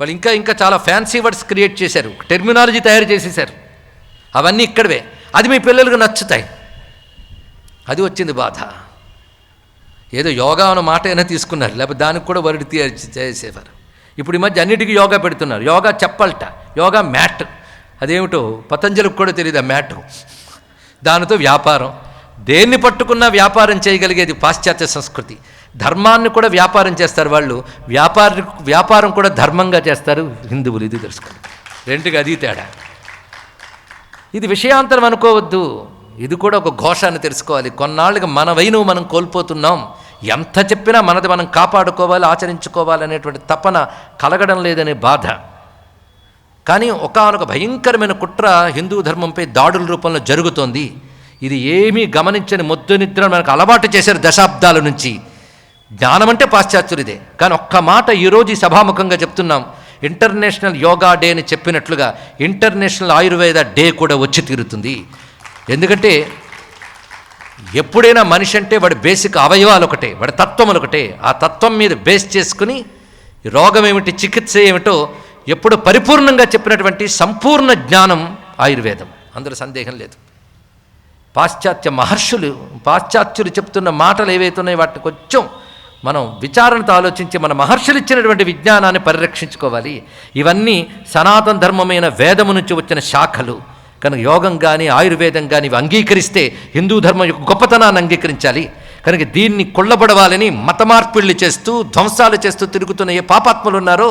వాళ్ళు ఇంకా ఇంకా చాలా ఫ్యాన్సీ వర్డ్స్ క్రియేట్ చేశారు, టెర్మినాలజీ తయారు చేసేశారు. అవన్నీ ఇక్కడవే. అది మీ పిల్లలకు నచ్చుతాయి. అది వచ్చింది బాధ. ఏదో యోగా అన్న మాట అయినా తీసుకున్నారు, లేకపోతే దానికి కూడా వర్డ్ చేసేవారు. ఇప్పుడు ఈ మధ్య అన్నిటికీ యోగా పెడుతున్నారు. యోగా చెప్పల్ట, యోగా మ్యాట్. అదేమిటో పతంజలికి కూడా తెలియదు ఆ మ్యాట్. దానితో వ్యాపారం, దేన్ని పట్టుకున్నా వ్యాపారం చేయగలిగేది పాశ్చాత్య సంస్కృతి. ధర్మాన్ని కూడా వ్యాపారం చేస్తారు వాళ్ళు, వ్యాపారం కూడా ధర్మంగా చేస్తారు హిందువులు. ఇది తెలుసుకోండి, రెండుగా అది తేడా. ఇది విషయాంతరం అనుకోవద్దు, ఇది కూడా ఒక ఘోషాన్ని తెలుసుకోవాలి. కొన్నాళ్ళకి మన వైనవు మనం కోల్పోతున్నాం. ఎంత చెప్పినా మనది మనం కాపాడుకోవాలి, ఆచరించుకోవాలి అనేటువంటి తపన కలగడం లేదనే బాధ. కానీ ఒకానొక భయంకరమైన కుట్ర హిందూ ధర్మంపై దాడుల రూపంలో జరుగుతోంది. ఇది ఏమీ గమనించని మొద్దు నిద్ర మనకు అలవాటు చేశారు దశాబ్దాల నుంచి. జ్ఞానం అంటే పాశ్చాత్యుడిదే. కానీ ఒక్క మాట ఈరోజు ఈ సభాముఖంగా చెప్తున్నాం. ఇంటర్నేషనల్ యోగా డే అని చెప్పినట్లుగా ఇంటర్నేషనల్ ఆయుర్వేద డే కూడా వచ్చి తీరుతుంది. ఎందుకంటే ఎప్పుడైనా మనిషి అంటే వాడి బేసిక్ అవయవాలు ఒకటే, వాడి తత్వములు ఒకటే. ఆ తత్వం మీద బేస్ చేసుకుని రోగం ఏమిటి, చికిత్స ఏమిటో ఎప్పుడు పరిపూర్ణంగా చెప్పినటువంటి సంపూర్ణ జ్ఞానం ఆయుర్వేదం, అందులో సందేహం లేదు. పాశ్చాత్యులు చెప్తున్న మాటలు ఏవైతున్నాయో వాటిని కొంచెం మనం విచారణతో ఆలోచించి మన మహర్షులు ఇచ్చినటువంటి విజ్ఞానాన్ని పరిరక్షించుకోవాలి. ఇవన్నీ సనాతన ధర్మమైన వేదము నుంచి వచ్చిన శాఖలు కనుక యోగం కానీ ఆయుర్వేదం కానీ ఇవి అంగీకరిస్తే హిందూ ధర్మం యొక్క గొప్పతనాన్ని అంగీకరించాలి. కనుక దీన్ని కొల్లబడవాలని మత మార్పిళ్ళు చేస్తూ ధ్వంసాలు చేస్తూ తిరుగుతున్న ఏ పాపాత్ములు ఉన్నారో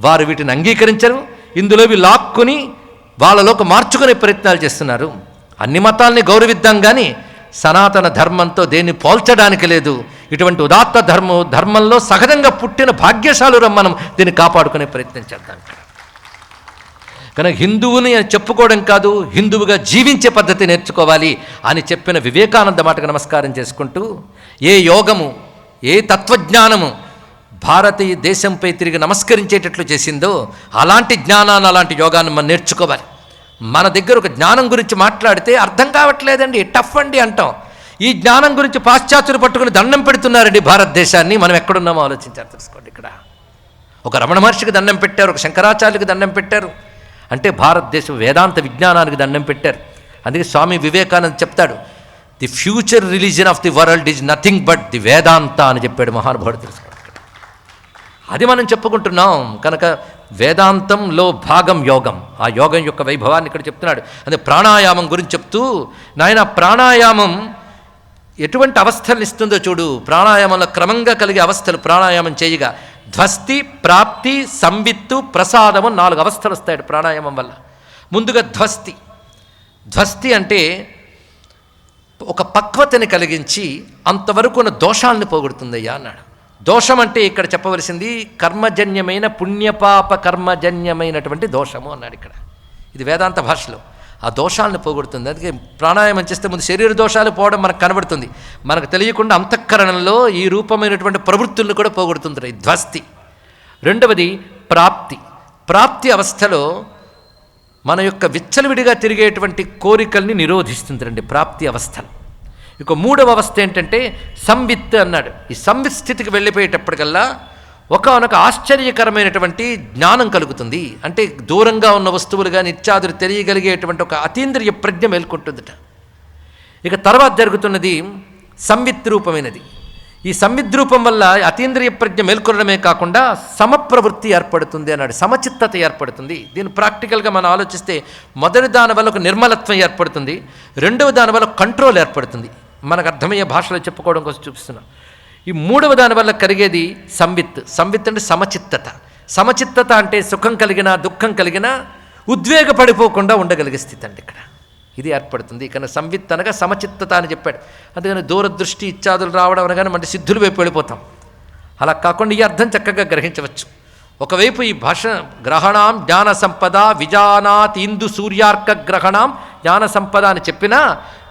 వారు వీటిని అంగీకరించరు. ఇందులోవి లాక్కుని వాళ్ళలోకి మార్చుకునే ప్రయత్నాలు చేస్తున్నారు. అన్ని మతాల్ని గౌరవిద్దాం కానీ సనాతన ధర్మంతో దేన్ని పోల్చడానికి లేదు. ఇటువంటి ఉదాత్త ధర్మంలో సహజంగా పుట్టిన భాగ్యశాలురం మనం దీన్ని కాపాడుకునే ప్రయత్నం చేద్దాం. కనుక హిందువుని చెప్పుకోవడం కాదు, హిందువుగా జీవించే పద్ధతి నేర్చుకోవాలి అని చెప్పిన వివేకానంద మాటకు నమస్కారం చేసుకుంటూ, ఏ యోగము ఏ తత్వజ్ఞానము భారతీయ దేశంపై తిరిగి నమస్కరించేటట్లు చేసిందో అలాంటి జ్ఞానాన్ని అలాంటి యోగాన్ని మనం నేర్చుకోవాలి. మన దగ్గర ఒక జ్ఞానం గురించి మాట్లాడితే అర్థం కావట్లేదండి, టఫ్ అండి అంటాం. ఈ జ్ఞానం గురించి పాశ్చాత్యులు పట్టుకుని దండం పెడుతున్నారండి భారతదేశాన్ని. మనం ఎక్కడున్నామో ఆలోచించారు తెలుసుకోండి. ఇక్కడ ఒక రమణ మహర్షికి దండం పెట్టారు, ఒక శంకరాచార్యులకు దండం పెట్టారు, అంటే భారతదేశం వేదాంత విజ్ఞానానికి దండం పెట్టారు. అందుకే స్వామి వివేకానంద చెప్తాడు, the future religion of the world is nothing but the Vedanta అని చెప్పాడు మహానుభావుడు. తెలుసుకోండి, అది మనం చెప్పుకుంటున్నాం. కనుక వేదాంతంలో భాగం యోగం. ఆ యోగం యొక్క వైభవాన్ని ఇక్కడ చెప్తున్నాడు. అదే ప్రాణాయామం గురించి చెప్తూ, నాయన ప్రాణాయామం ఎటువంటి అవస్థలను ఇస్తుందో చూడు. ప్రాణాయామంలో క్రమంగా కలిగే అవస్థలు ప్రాణాయామం చేయగా ధ్వస్తి, ప్రాప్తి, సంవిత్తు, ప్రసాదము 4 అవస్థలు వస్తాయి ప్రాణాయామం వల్ల. ముందుగా ధ్వస్తి. ధ్వస్తి అంటే ఒక పక్వతని కలిగించి అంతవరకు ఉన్న దోషాలను పోగొడుతుందయ్యా అన్నాడు. దోషం అంటే ఇక్కడ చెప్పవలసింది కర్మజన్యమైన పుణ్యపాప కర్మజన్యమైనటువంటి దోషము అన్నాడు ఇక్కడ. ఇది వేదాంత భాషలో ఆ దోషాలను పోగొడుతుంది. అందుకే ప్రాణాయామం చేస్తే ముందు శరీర దోషాలు పోవడం మనకు కనబడుతుంది, మనకు తెలియకుండా అంతఃకరణంలో ఈ రూపమైనటువంటి ప్రవృత్తులను కూడా పోగొడుతుంది ధ్వస్తి. రెండవది ప్రాప్తి. ప్రాప్తి అవస్థలో మన యొక్క విచ్చలవిడిగా తిరిగేటువంటి కోరికల్ని నిరోధిస్తుంది ప్రాప్తి అవస్థలు. ఇక 3వ అవస్థ ఏంటంటే సంవిత్ అన్నాడు. ఈ సంవిత్ స్థితికి వెళ్ళిపోయేటప్పటికల్లా ఒకానొక ఆశ్చర్యకరమైనటువంటి జ్ఞానం కలుగుతుంది. అంటే దూరంగా ఉన్న వస్తువులు కానీ ఇత్యాదులు తెలియగలిగేటువంటి ఒక అతీంద్రియ ప్రజ్ఞ మేల్కొంటుందట. ఇక తర్వాత జరుగుతున్నది సంవిత్ రూపమైనది. ఈ సంవిత్ రూపం వల్ల అతీంద్రియ ప్రజ్ఞ మేల్కొనడమే కాకుండా సమప్రవృత్తి ఏర్పడుతుంది అన్నాడు, సమచిత్తత ఏర్పడుతుంది. దీన్ని ప్రాక్టికల్గా మనం ఆలోచిస్తే మొదటి దాని వల్ల ఒక నిర్మలత్వం ఏర్పడుతుంది, రెండవ దాని వల్ల కంట్రోల్ ఏర్పడుతుంది. మనకు అర్థమయ్యే భాషలో చెప్పుకోవడం కోసం చూపిస్తున్నాం. ఈ 3వ దాని వల్ల కలిగేది సంవిత్. సంవిత్ అంటే సమచిత్తత. సమచిత్తత అంటే సుఖం కలిగినా దుఃఖం కలిగినా ఉద్వేగపడిపోకుండా ఉండగలిగే స్థితి అండి ఇక్కడ. ఇది ఏర్పడుతుంది. కానీ సంవిత్ అనగా సమచిత్తత అని చెప్పాడు. అందుకని దూరదృష్టి ఇత్యాదులు రావడం అనగానే మన సిద్ధుల వైపు వెళ్ళిపోతాం. అలా కాకుండా ఈ అర్థం చక్కగా గ్రహించవచ్చు. ఒకవైపు ఈ భాష గ్రహణాం జ్ఞాన సంపద విజానాత్ ఇందు సూర్యార్క గ్రహణాం జ్ఞాన సంపద అని చెప్పినా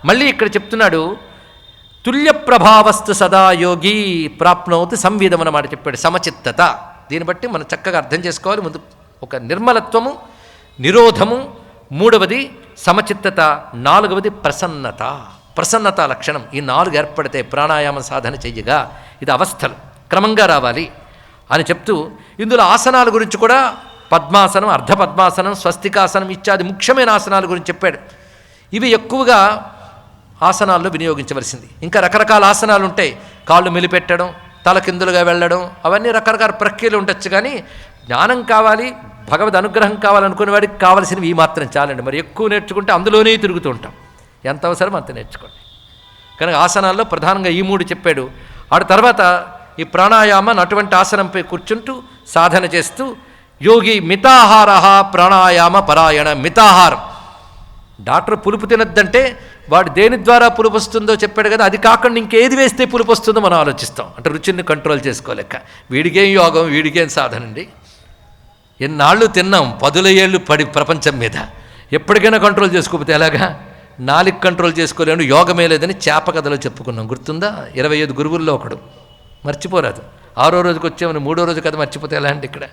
మళ్ళీ ఇక్కడ చెప్తున్నాడు తుల్య ప్రభావస్తు సదా యోగి ప్రాప్నోతి సంవేదం అన్నమాట చెప్పాడు. సమచిత్తత. దీన్ని బట్టి మనం చక్కగా అర్థం చేసుకోవాలి. ముందు ఒక నిర్మలత్వము, నిరోధము, 3వది సమచిత్తత, 4వది ప్రసన్నత. ప్రసన్నత లక్షణం. ఈ 4 ఏర్పడితే ప్రాణాయామ సాధన చెయ్యగా ఇది అవస్థలు క్రమంగా రావాలి అని చెప్తూ ఇందులో ఆసనాల గురించి కూడా పద్మాసనం, అర్ధపద్మాసనం, స్వస్తికాసనం ఇత్యాది ముఖ్యమైన ఆసనాల గురించి చెప్పాడు. ఇవి ఎక్కువగా ఆసనాల్లో వినియోగించవలసింది. ఇంకా రకరకాల ఆసనాలు ఉంటాయి. కాళ్ళు మెలిపెట్టడం, తల కిందులుగా వెళ్ళడం, అవన్నీ రకరకాల ప్రక్రియలు ఉండొచ్చు. కానీ జ్ఞానం కావాలి, భగవద్ అనుగ్రహం కావాలనుకునే వాడికి కావలసినవి ఈ మాత్రం చాలండి. మరి ఎక్కువ నేర్చుకుంటే అందులోనే తిరుగుతూ ఉంటాం. ఎంత అవసరం అంత నేర్చుకోండి. కనుక ఆసనాల్లో ప్రధానంగా ఈ 3 చెప్పాడు. ఆ తర్వాత ఈ ప్రాణాయామం అటువంటి ఆసనంపై కూర్చుంటూ సాధన చేస్తూ యోగి మితాహార ప్రాణాయామ పరాయణ. మితాహారం డాక్టర్ పులుపు తినద్దంటే వాడు దేని ద్వారా పులుపు వస్తుందో చెప్పాడు కదా, అది కాకుండా ఇంకేది వేస్తే పులుపు వస్తుందో మనం ఆలోచిస్తాం. అంటే రుచిని కంట్రోల్ చేసుకోలేక. వీడికేం యోగం, వీడికేం సాధన అండి. ఎన్నాళ్ళు తిన్నాం, 10 ఏళ్ళు పడి ప్రపంచం మీద. ఎప్పటికైనా కంట్రోల్ చేసుకోకపోతే ఎలాగా? 4 కంట్రోల్ చేసుకోలేను, యోగమే లేదని చేప కథలో చెప్పుకున్నాం, గుర్తుందా? 25 గురువుల్లో ఒకడు, మర్చిపోరాదు. 6వ రోజుకి వచ్చామని 3వ రోజు కథ మర్చిపోతే ఎలా అండి? ఇక్కడ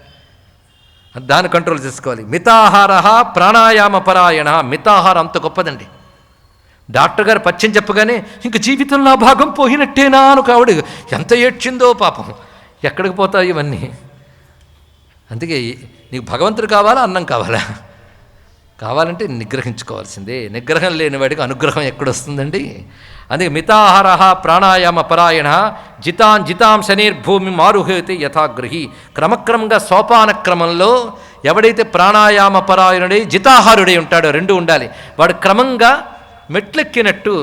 దాన్ని కంట్రోల్ చేసుకోవాలి. మితాహార ప్రాణాయామ పరాయణ. మితాహారం అంత గొప్పదండి. డాక్టర్ గారు పచ్చని చెప్పగానే ఇంక జీవితంలో భాగం పోయినట్టేనా అని కావుడు ఎంత ఏడ్చిందో పాపం. ఎక్కడికి పోతాయి ఇవన్నీ? అందుకే నీకు భగవంతుడు కావాలా, అన్నం కావాలా? కావాలంటే నిగ్రహించుకోవాల్సిందే. నిగ్రహం లేని వాడికి అనుగ్రహం ఎక్కడొస్తుందండి? అందుకే మితాహార ప్రాణాయామ పరాయణ జితాం శనిర్భూమి మారుహేతి యథాగ్రహి. క్రమక్రమంగా సోపాన క్రమంలో ఎవడైతే ప్రాణాయామ పరాయణుడై జితాహారుడై ఉంటాడో, రెండు ఉండాలి. వాడు క్రమంగా మెట్లెక్కినట్టు,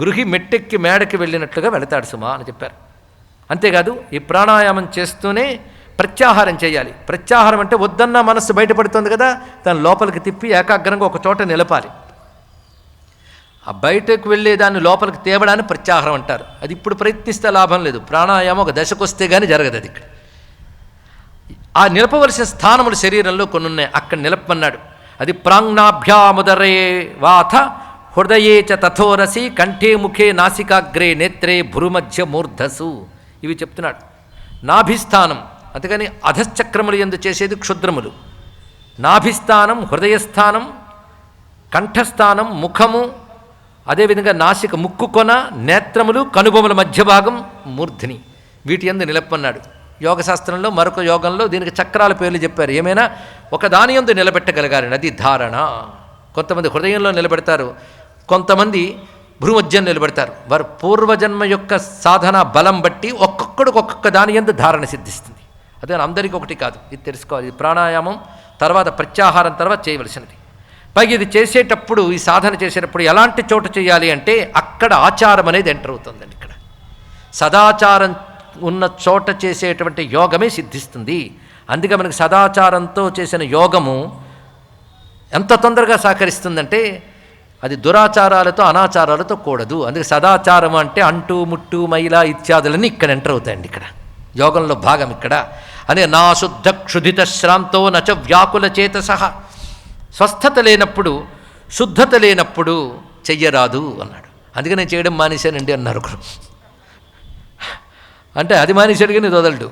గృహి మెట్టెక్కి మేడకి వెళ్ళినట్లుగా వెళతాడు సుమా అని చెప్పారు. అంతేకాదు ఈ ప్రాణాయామం చేస్తూనే ప్రత్యాహారం చేయాలి. ప్రత్యాహారం అంటే వద్దన్న మనస్సు బయటపడుతుంది కదా, దాని లోపలికి తిప్పి ఏకాగ్రంగా ఒక చోట నిలపాలి. ఆ బయటకు వెళ్ళేదాన్ని లోపలికి తేవడాన్ని ప్రత్యాహారం అంటారు. అది ఇప్పుడు ప్రయత్నిస్తే లాభం లేదు. ప్రాణాయామం ఒక దశకు వస్తే కానీ జరగదు అది. ఇక్కడ ఆ నిలపవలసిన స్థానములు శరీరంలో కొన్ని ఉన్నాయి, అక్కడ నిలపమన్నాడు. అది ప్రాంగ్నాభ్యాముదరే వాథ హృదయే చ తథోరసి కంఠే ముఖే నాసికాగ్రే నేత్రే భ్రుమధ్య మూర్ధసు. ఇవి చెప్తున్నాడు. నాభిస్థానం, అందుకని అధశ్చక్రములు ఎందు చేసేది క్షుద్రములు. నాభిస్థానం, హృదయస్థానం, కంఠస్థానం, ముఖము, అదేవిధంగా నాసిక ముక్కు కొన, నేత్రములు, కనుబొమల మధ్య భాగం, మూర్ధిని, వీటి యందు నిలపన్నాడు. యోగశాస్త్రంలో మరొక యోగంలో దీనికి చక్రాల పేర్లు చెప్పారు. ఏమైనా ఒక దాని యందు నిలబెట్టగలగాలి, అది ధారణ. కొంతమంది హృదయంలో నిలబెడతారు, కొంతమంది భ్రూమధ్యం నిలబెడతారు. వారు పూర్వజన్మ యొక్క సాధన బలం బట్టి ఒక్కొక్కడికి ఒక్కొక్క దాని యందు ధారణ సిద్ధిస్తుంది. అదే అందరికీ ఒకటి కాదు, ఇది తెలుసుకోవాలి. ఇది ప్రాణాయామం తర్వాత ప్రత్యాహారం తర్వాత చేయవలసినది. పైగా ఇది చేసేటప్పుడు, ఈ సాధన చేసేటప్పుడు ఎలాంటి చోట చేయాలి అంటే అక్కడ ఆచారం అనేది ఎంటర్ అవుతుందండి. ఇక్కడ సదాచారం ఉన్న చోట చేసేటువంటి యోగమే సిద్ధిస్తుంది. అందుకే మనకి సదాచారంతో చేసిన యోగము ఎంత తొందరగా సహకరిస్తుందంటే అది దురాచారాలతో అనాచారాలతో కూడదు. అందుకే సదాచారం అంటే అంటూ ముట్టు మైల ఇత్యాదులన్నీ ఇక్కడ ఎంటర్ అవుతాయండి. ఇక్కడ యోగంలో భాగం ఇక్కడ. అనే నా శుద్ధ క్షుధిత శ్రాంతో నచ వ్యాకుల చేతసహ. స్వస్థత లేనప్పుడు, శుద్ధత లేనప్పుడు చెయ్యరాదు అన్నాడు. అందుకే నేను చేయడం మానేశానండి అన్నారు ఒకరు. అంటే అది మానేశాడు కానీ వదలడు.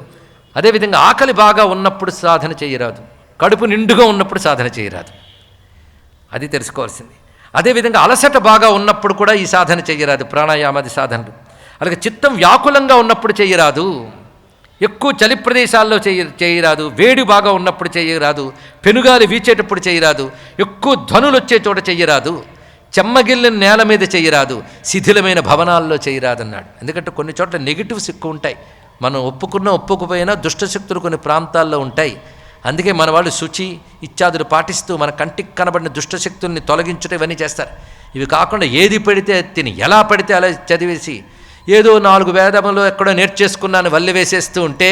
అదేవిధంగా ఆకలి బాగా ఉన్నప్పుడు సాధన చేయరాదు, కడుపు నిండుగా ఉన్నప్పుడు సాధన చేయరాదు, అది తెలుసుకోవాల్సింది. అదేవిధంగా అలసట బాగా ఉన్నప్పుడు కూడా ఈ సాధన చేయరాదు, ప్రాణాయామాది సాధనలు. అలాగే చిత్తం వ్యాకులంగా ఉన్నప్పుడు చేయరాదు, ఎక్కువ చలి ప్రదేశాల్లో చేయరాదు, వేడి బాగా ఉన్నప్పుడు చేయరాదు, పెనుగాలి వీచేటప్పుడు చేయరాదు, ఎక్కువ ధ్వనులు వచ్చే చోట చేయరాదు, చెమ్మగిల్లిన నేల మీద చేయరాదు, శిథిలమైన భవనాల్లో చేయరాదన్నాడు. ఎందుకంటే కొన్ని చోట్ల నెగిటివ్స్ ఎక్కువ ఉంటాయి. మనం ఒప్పుకుపోయినా దుష్టశక్తులు కొన్ని ప్రాంతాల్లో ఉంటాయి. అందుకే మన వాళ్ళు శుచి ఇత్యాదులు పాటిస్తూ మన కంటికి కనబడిన దుష్టశక్తుల్ని తొలగించుట ఇవన్నీ చేస్తారు. ఇవి కాకుండా ఏది పడితే తిని ఎలా పడితే అలా చదివేసి ఏదో 4 వేదములు ఎక్కడో నేర్చేసుకున్నాను వల్లి వేసేస్తూ ఉంటే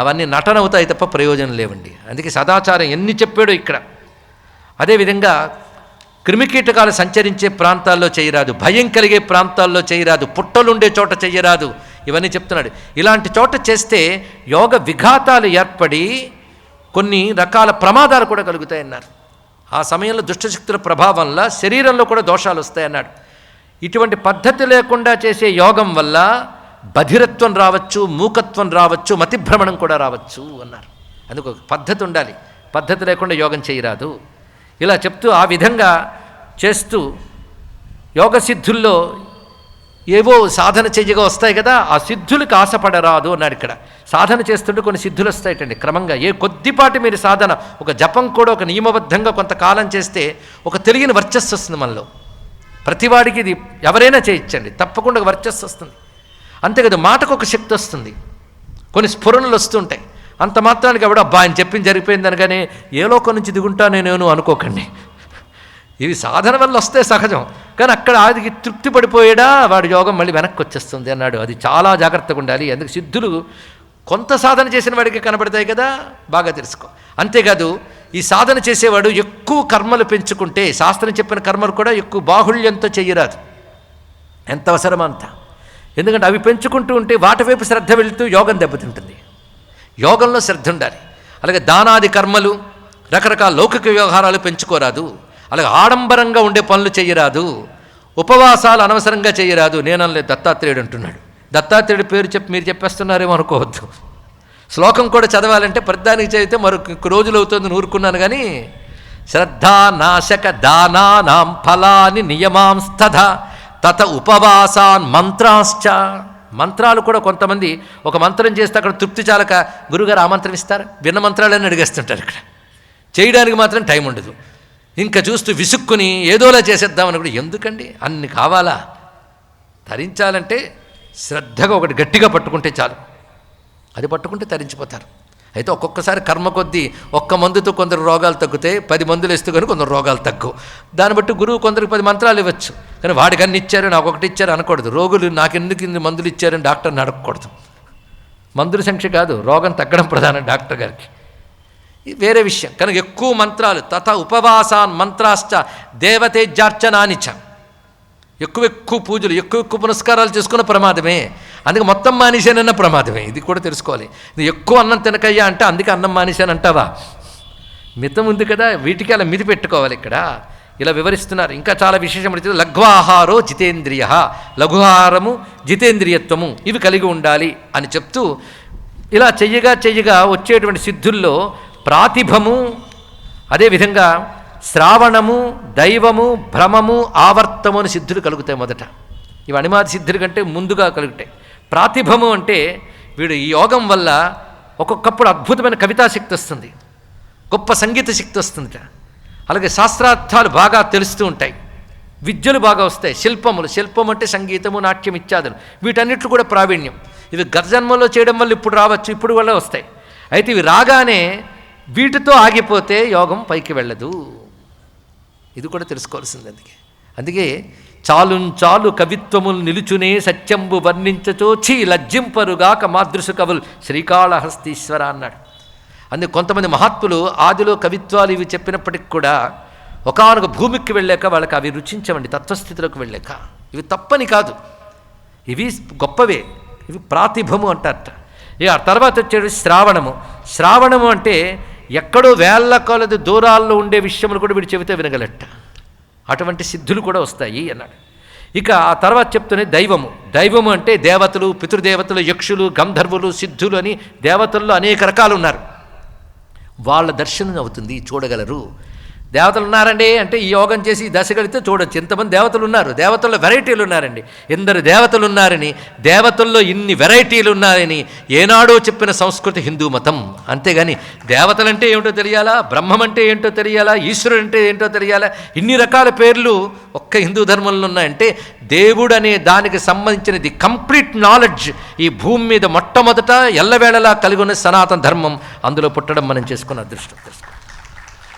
అవన్నీ నటన అవుతాయి తప్ప ప్రయోజనం లేవండి. అందుకే సదాచారం ఎన్ని చెప్పాడో ఇక్కడ. అదేవిధంగా క్రిమికీటకాలు సంచరించే ప్రాంతాల్లో చేయరాదు, భయం కలిగే ప్రాంతాల్లో చేయరాదు, పుట్టలుండే చోట చేయరాదు, ఇవన్నీ చెప్తున్నాడు. ఇలాంటి చోట చేస్తే యోగ విఘాతాలు ఏర్పడి కొన్ని రకాల ప్రమాదాలు కూడా కలుగుతాయన్నారు. ఆ సమయంలో దుష్టశక్తుల ప్రభావంలో శరీరంలో కూడా దోషాలు వస్తాయన్నాడు. ఇటువంటి పద్ధతి లేకుండా చేసే యోగం వల్ల బధిరత్వం రావచ్చు, మూకత్వం రావచ్చు, మతిభ్రమణం కూడా రావచ్చు అన్నారు. అందుకు ఒక పద్ధతి ఉండాలి, పద్ధతి లేకుండా యోగం చేయరాదు. ఇలా చెప్తూ ఆ విధంగా చేస్తూ యోగ సిద్ధుల్లో ఏవో సాధన చెయ్యగా వస్తాయి కదా, ఆ సిద్ధులకు ఆశపడరాదు అన్నాడు. ఇక్కడ సాధన చేస్తుంటే కొన్ని సిద్ధులు వస్తాయటండి క్రమంగా. ఏ కొద్దిపాటి మీరు సాధన, ఒక జపం కూడా ఒక నియమబద్ధంగా కొంతకాలం చేస్తే ఒక తెలియని వర్చస్సు వస్తుంది మనలో. ప్రతివాడికి ఇది ఎవరైనా చేయించండి, తప్పకుండా ఒక వర్చస్సు వస్తుంది. అంతేకాదు మాటకు ఒక శక్తి వస్తుంది, కొన్ని స్ఫురణలు వస్తుంటాయి. అంత మాత్రానికి ఎవడో అబ్బా ఆయన చెప్పింది జరిగిపోయిందని కానీ ఏ లోకం నుంచి దిగుంటానే నేను అనుకోకండి. ఇవి సాధన వల్ల వస్తే సహజం, కానీ అక్కడ ఆదికి తృప్తి పడిపోయాడా వాడి యోగం మళ్ళీ వెనక్కి వచ్చేస్తుంది అన్నాడు. అది చాలా జాగ్రత్తగా ఉండాలి. అందుకు సిద్ధులు కొంత సాధన చేసిన వాడికి కనబడతాయి కదా, బాగా తెలుసుకో. అంతేకాదు ఈ సాధన చేసేవాడు ఎక్కువ కర్మలు పెంచుకుంటే, శాస్త్రం చెప్పిన కర్మలు కూడా ఎక్కువ బాహుళ్యంతో చెయ్యరాదు, ఎంత అవసరమో అంత. ఎందుకంటే అవి పెంచుకుంటూ ఉంటే వాటి వైపు శ్రద్ధ వెళుతూ యోగం దెబ్బతింటుంది. యోగంలో శ్రద్ధ ఉండాలి. అలాగే దానాది కర్మలు, రకరకాల లౌకిక వ్యవహారాలు పెంచుకోరాదు. అలాగే ఆడంబరంగా ఉండే పనులు చేయరాదు, ఉపవాసాలు అనవసరంగా చేయరాదు. నేనలేదు, దత్తాత్రేయుడు అంటున్నాడు. దత్తాత్రేయుడు పేరు చెప్పి మీరు చెప్పేస్తున్నారేమో అనుకోవద్దు. శ్లోకం కూడా చదవాలంటే ప్రతిదానికి చదివితే మరొక రోజులు అవుతుంది నూరుకున్నాను. కానీ శ్రద్ధా నాశక దానానాం ఫలాని నియమాంస్తథ తత ఉపవాసాన్ మంత్రాశ్చ. మంత్రాలు కూడా కొంతమంది ఒక మంత్రం చేస్తే అక్కడ తృప్తి చాలక గురుగారు ఆ మంత్రం ఇస్తారు, విన్న మంత్రాలన్నీ అడిగేస్తుంటారు. ఇక్కడ చేయడానికి మాత్రం టైం ఉండదు. ఇంకా చూస్తూ విసుక్కుని ఏదోలా చేసేద్దామని కూడా ఎందుకండి అన్ని కావాలా? తరించాలంటే శ్రద్ధగా ఒకటి గట్టిగా పట్టుకుంటే చాలు, అది పట్టుకుంటే తరించిపోతారు. అయితే ఒక్కొక్కసారి కర్మ కొద్దీ ఒక్క మందుతో కొందరు రోగాలు తగ్గుతాయి, 10 మందులు ఇస్తూ కానీ కొందరు రోగాలు తగ్గు. దాన్ని బట్టి గురువు కొందరికి 10 మంత్రాలు ఇవ్వచ్చు, కానీ వాడికి అన్ని ఇచ్చారు నాకు ఒకటి ఇచ్చారు అనకూడదు. రోగులు నాకెందుకు ఇన్ని మందులు ఇచ్చారని డాక్టర్ని అడగకూడదు. మందుల సంఖ్య కాదు, రోగం తగ్గడం ప్రధానం డాక్టర్ గారికి. ఇది వేరే విషయం. కనుక ఎక్కువ మంత్రాలు తథ ఉపవాసాన్ మంత్రాశ్చ దేవతేజార్చనానిచ, ఎక్కువ పూజలు ఎక్కువ పునస్కారాలు చేసుకున్న ప్రమాదమే. అందుకే మొత్తం మానేశానన్న ప్రమాదమే. ఇది కూడా తెలుసుకోవాలి. ఇది ఎక్కువ అన్నం తినకయ్యా అంటే అందుకే అన్నం మానేశాను అంటావా? మితం ఉంది కదా, వీటికి అలా మితి పెట్టుకోవాలి. ఇక్కడ ఇలా వివరిస్తున్నారు. ఇంకా చాలా విశేషమైన లఘ్వాహారో జితేంద్రియ, లఘుహారము జితేంద్రియత్వము ఇవి కలిగి ఉండాలి అని చెప్తూ ఇలా చెయ్యగా వచ్చేటువంటి సిద్ధుల్లో ప్రాతిభము, అదేవిధంగా శ్రావణము, దైవము, భ్రమము, ఆవర్తము అని సిద్ధులు కలుగుతాయి. మొదట ఇవి అనిమాది సిద్ధుల కంటే ముందుగా కలుగుతాయి. ప్రాతిభము అంటే వీడు ఈ యోగం వల్ల ఒక్కొక్కప్పుడు అద్భుతమైన కవితాశక్తి వస్తుంది, గొప్ప సంగీత శక్తి వస్తుందిట. అలాగే శాస్త్రార్థాలు బాగా తెలుస్తూ ఉంటాయి, విద్యలు బాగా వస్తాయి, శిల్పం అంటే సంగీతము, నాట్యం ఇత్యాదులు వీటన్నిట్లు కూడా ప్రావీణ్యం. ఇవి గర్జన్మలో చేయడం వల్ల ఇప్పుడు రావచ్చు, ఇప్పుడు వల్ల వస్తాయి. అయితే ఇవి రాగానే వీటితో ఆగిపోతే యోగం పైకి వెళ్ళదు. ఇది కూడా తెలుసుకోవాల్సింది. అందుకే చాలు కవిత్వములు నిలుచునే సత్యంబు వర్ణించచోచి లజ్జింపరుగాక మాదృశు కవులు శ్రీకాళహస్తీశ్వర అన్నాడు. అందుకే కొంతమంది మహాత్ములు ఆదిలో కవిత్వాలు ఇవి చెప్పినప్పటికి కూడా ఒకానొక భూమికి వెళ్ళాక వాళ్ళకి అవి రుచించవండి, తత్వస్థితిలోకి వెళ్ళాక. ఇవి తప్పని కాదు, ఇవి గొప్పవే, ఇవి ప్రాతిభము అంటారట. ఆ తర్వాత వచ్చేది శ్రావణము అంటే ఎక్కడో వేళ్ల కొలది దూరాల్లో ఉండే విషయములు కూడా వీడు చెబితే వినగలట. అటువంటి సిద్ధులు కూడా వస్తాయి అన్నాడు. ఇక ఆ తర్వాత చెప్తూనే దైవము అంటే దేవతలు, పితృదేవతలు, యక్షులు, గంధర్వులు, సిద్ధులు అని దేవతల్లో అనేక రకాలు ఉన్నారు. వాళ్ళ దర్శనం అవుతుంది, చూడగలరు. దేవతలు ఉన్నారండి అంటే ఈ యోగం చేసి దశగలితే చూడొచ్చు. ఎంతమంది దేవతలు ఉన్నారు, దేవతల్లో వెరైటీలు ఉన్నారండి. ఎందరు దేవతలు ఉన్నారని, దేవతల్లో ఇన్ని వెరైటీలు ఉన్నారని ఏనాడో చెప్పిన సంస్కృతి హిందూ మతం. అంతేగాని దేవతలంటే ఏమిటో తెలియాలా, బ్రహ్మం అంటే ఏంటో తెలియాలా, ఈశ్వరుడు అంటే ఏంటో తెలియాలా, ఇన్ని రకాల పేర్లు ఒక్క హిందూ ధర్మంలో ఉన్నాయంటే దేవుడు అనే దానికి సంబంధించినది కంప్లీట్ నాలెడ్జ్ ఈ భూమి మీద మొట్టమొదట ఎల్లవేళలా కలిగి ఉన్న సనాతన ధర్మం. అందులో పుట్టడం మనం చేసుకున్న అదృష్టం.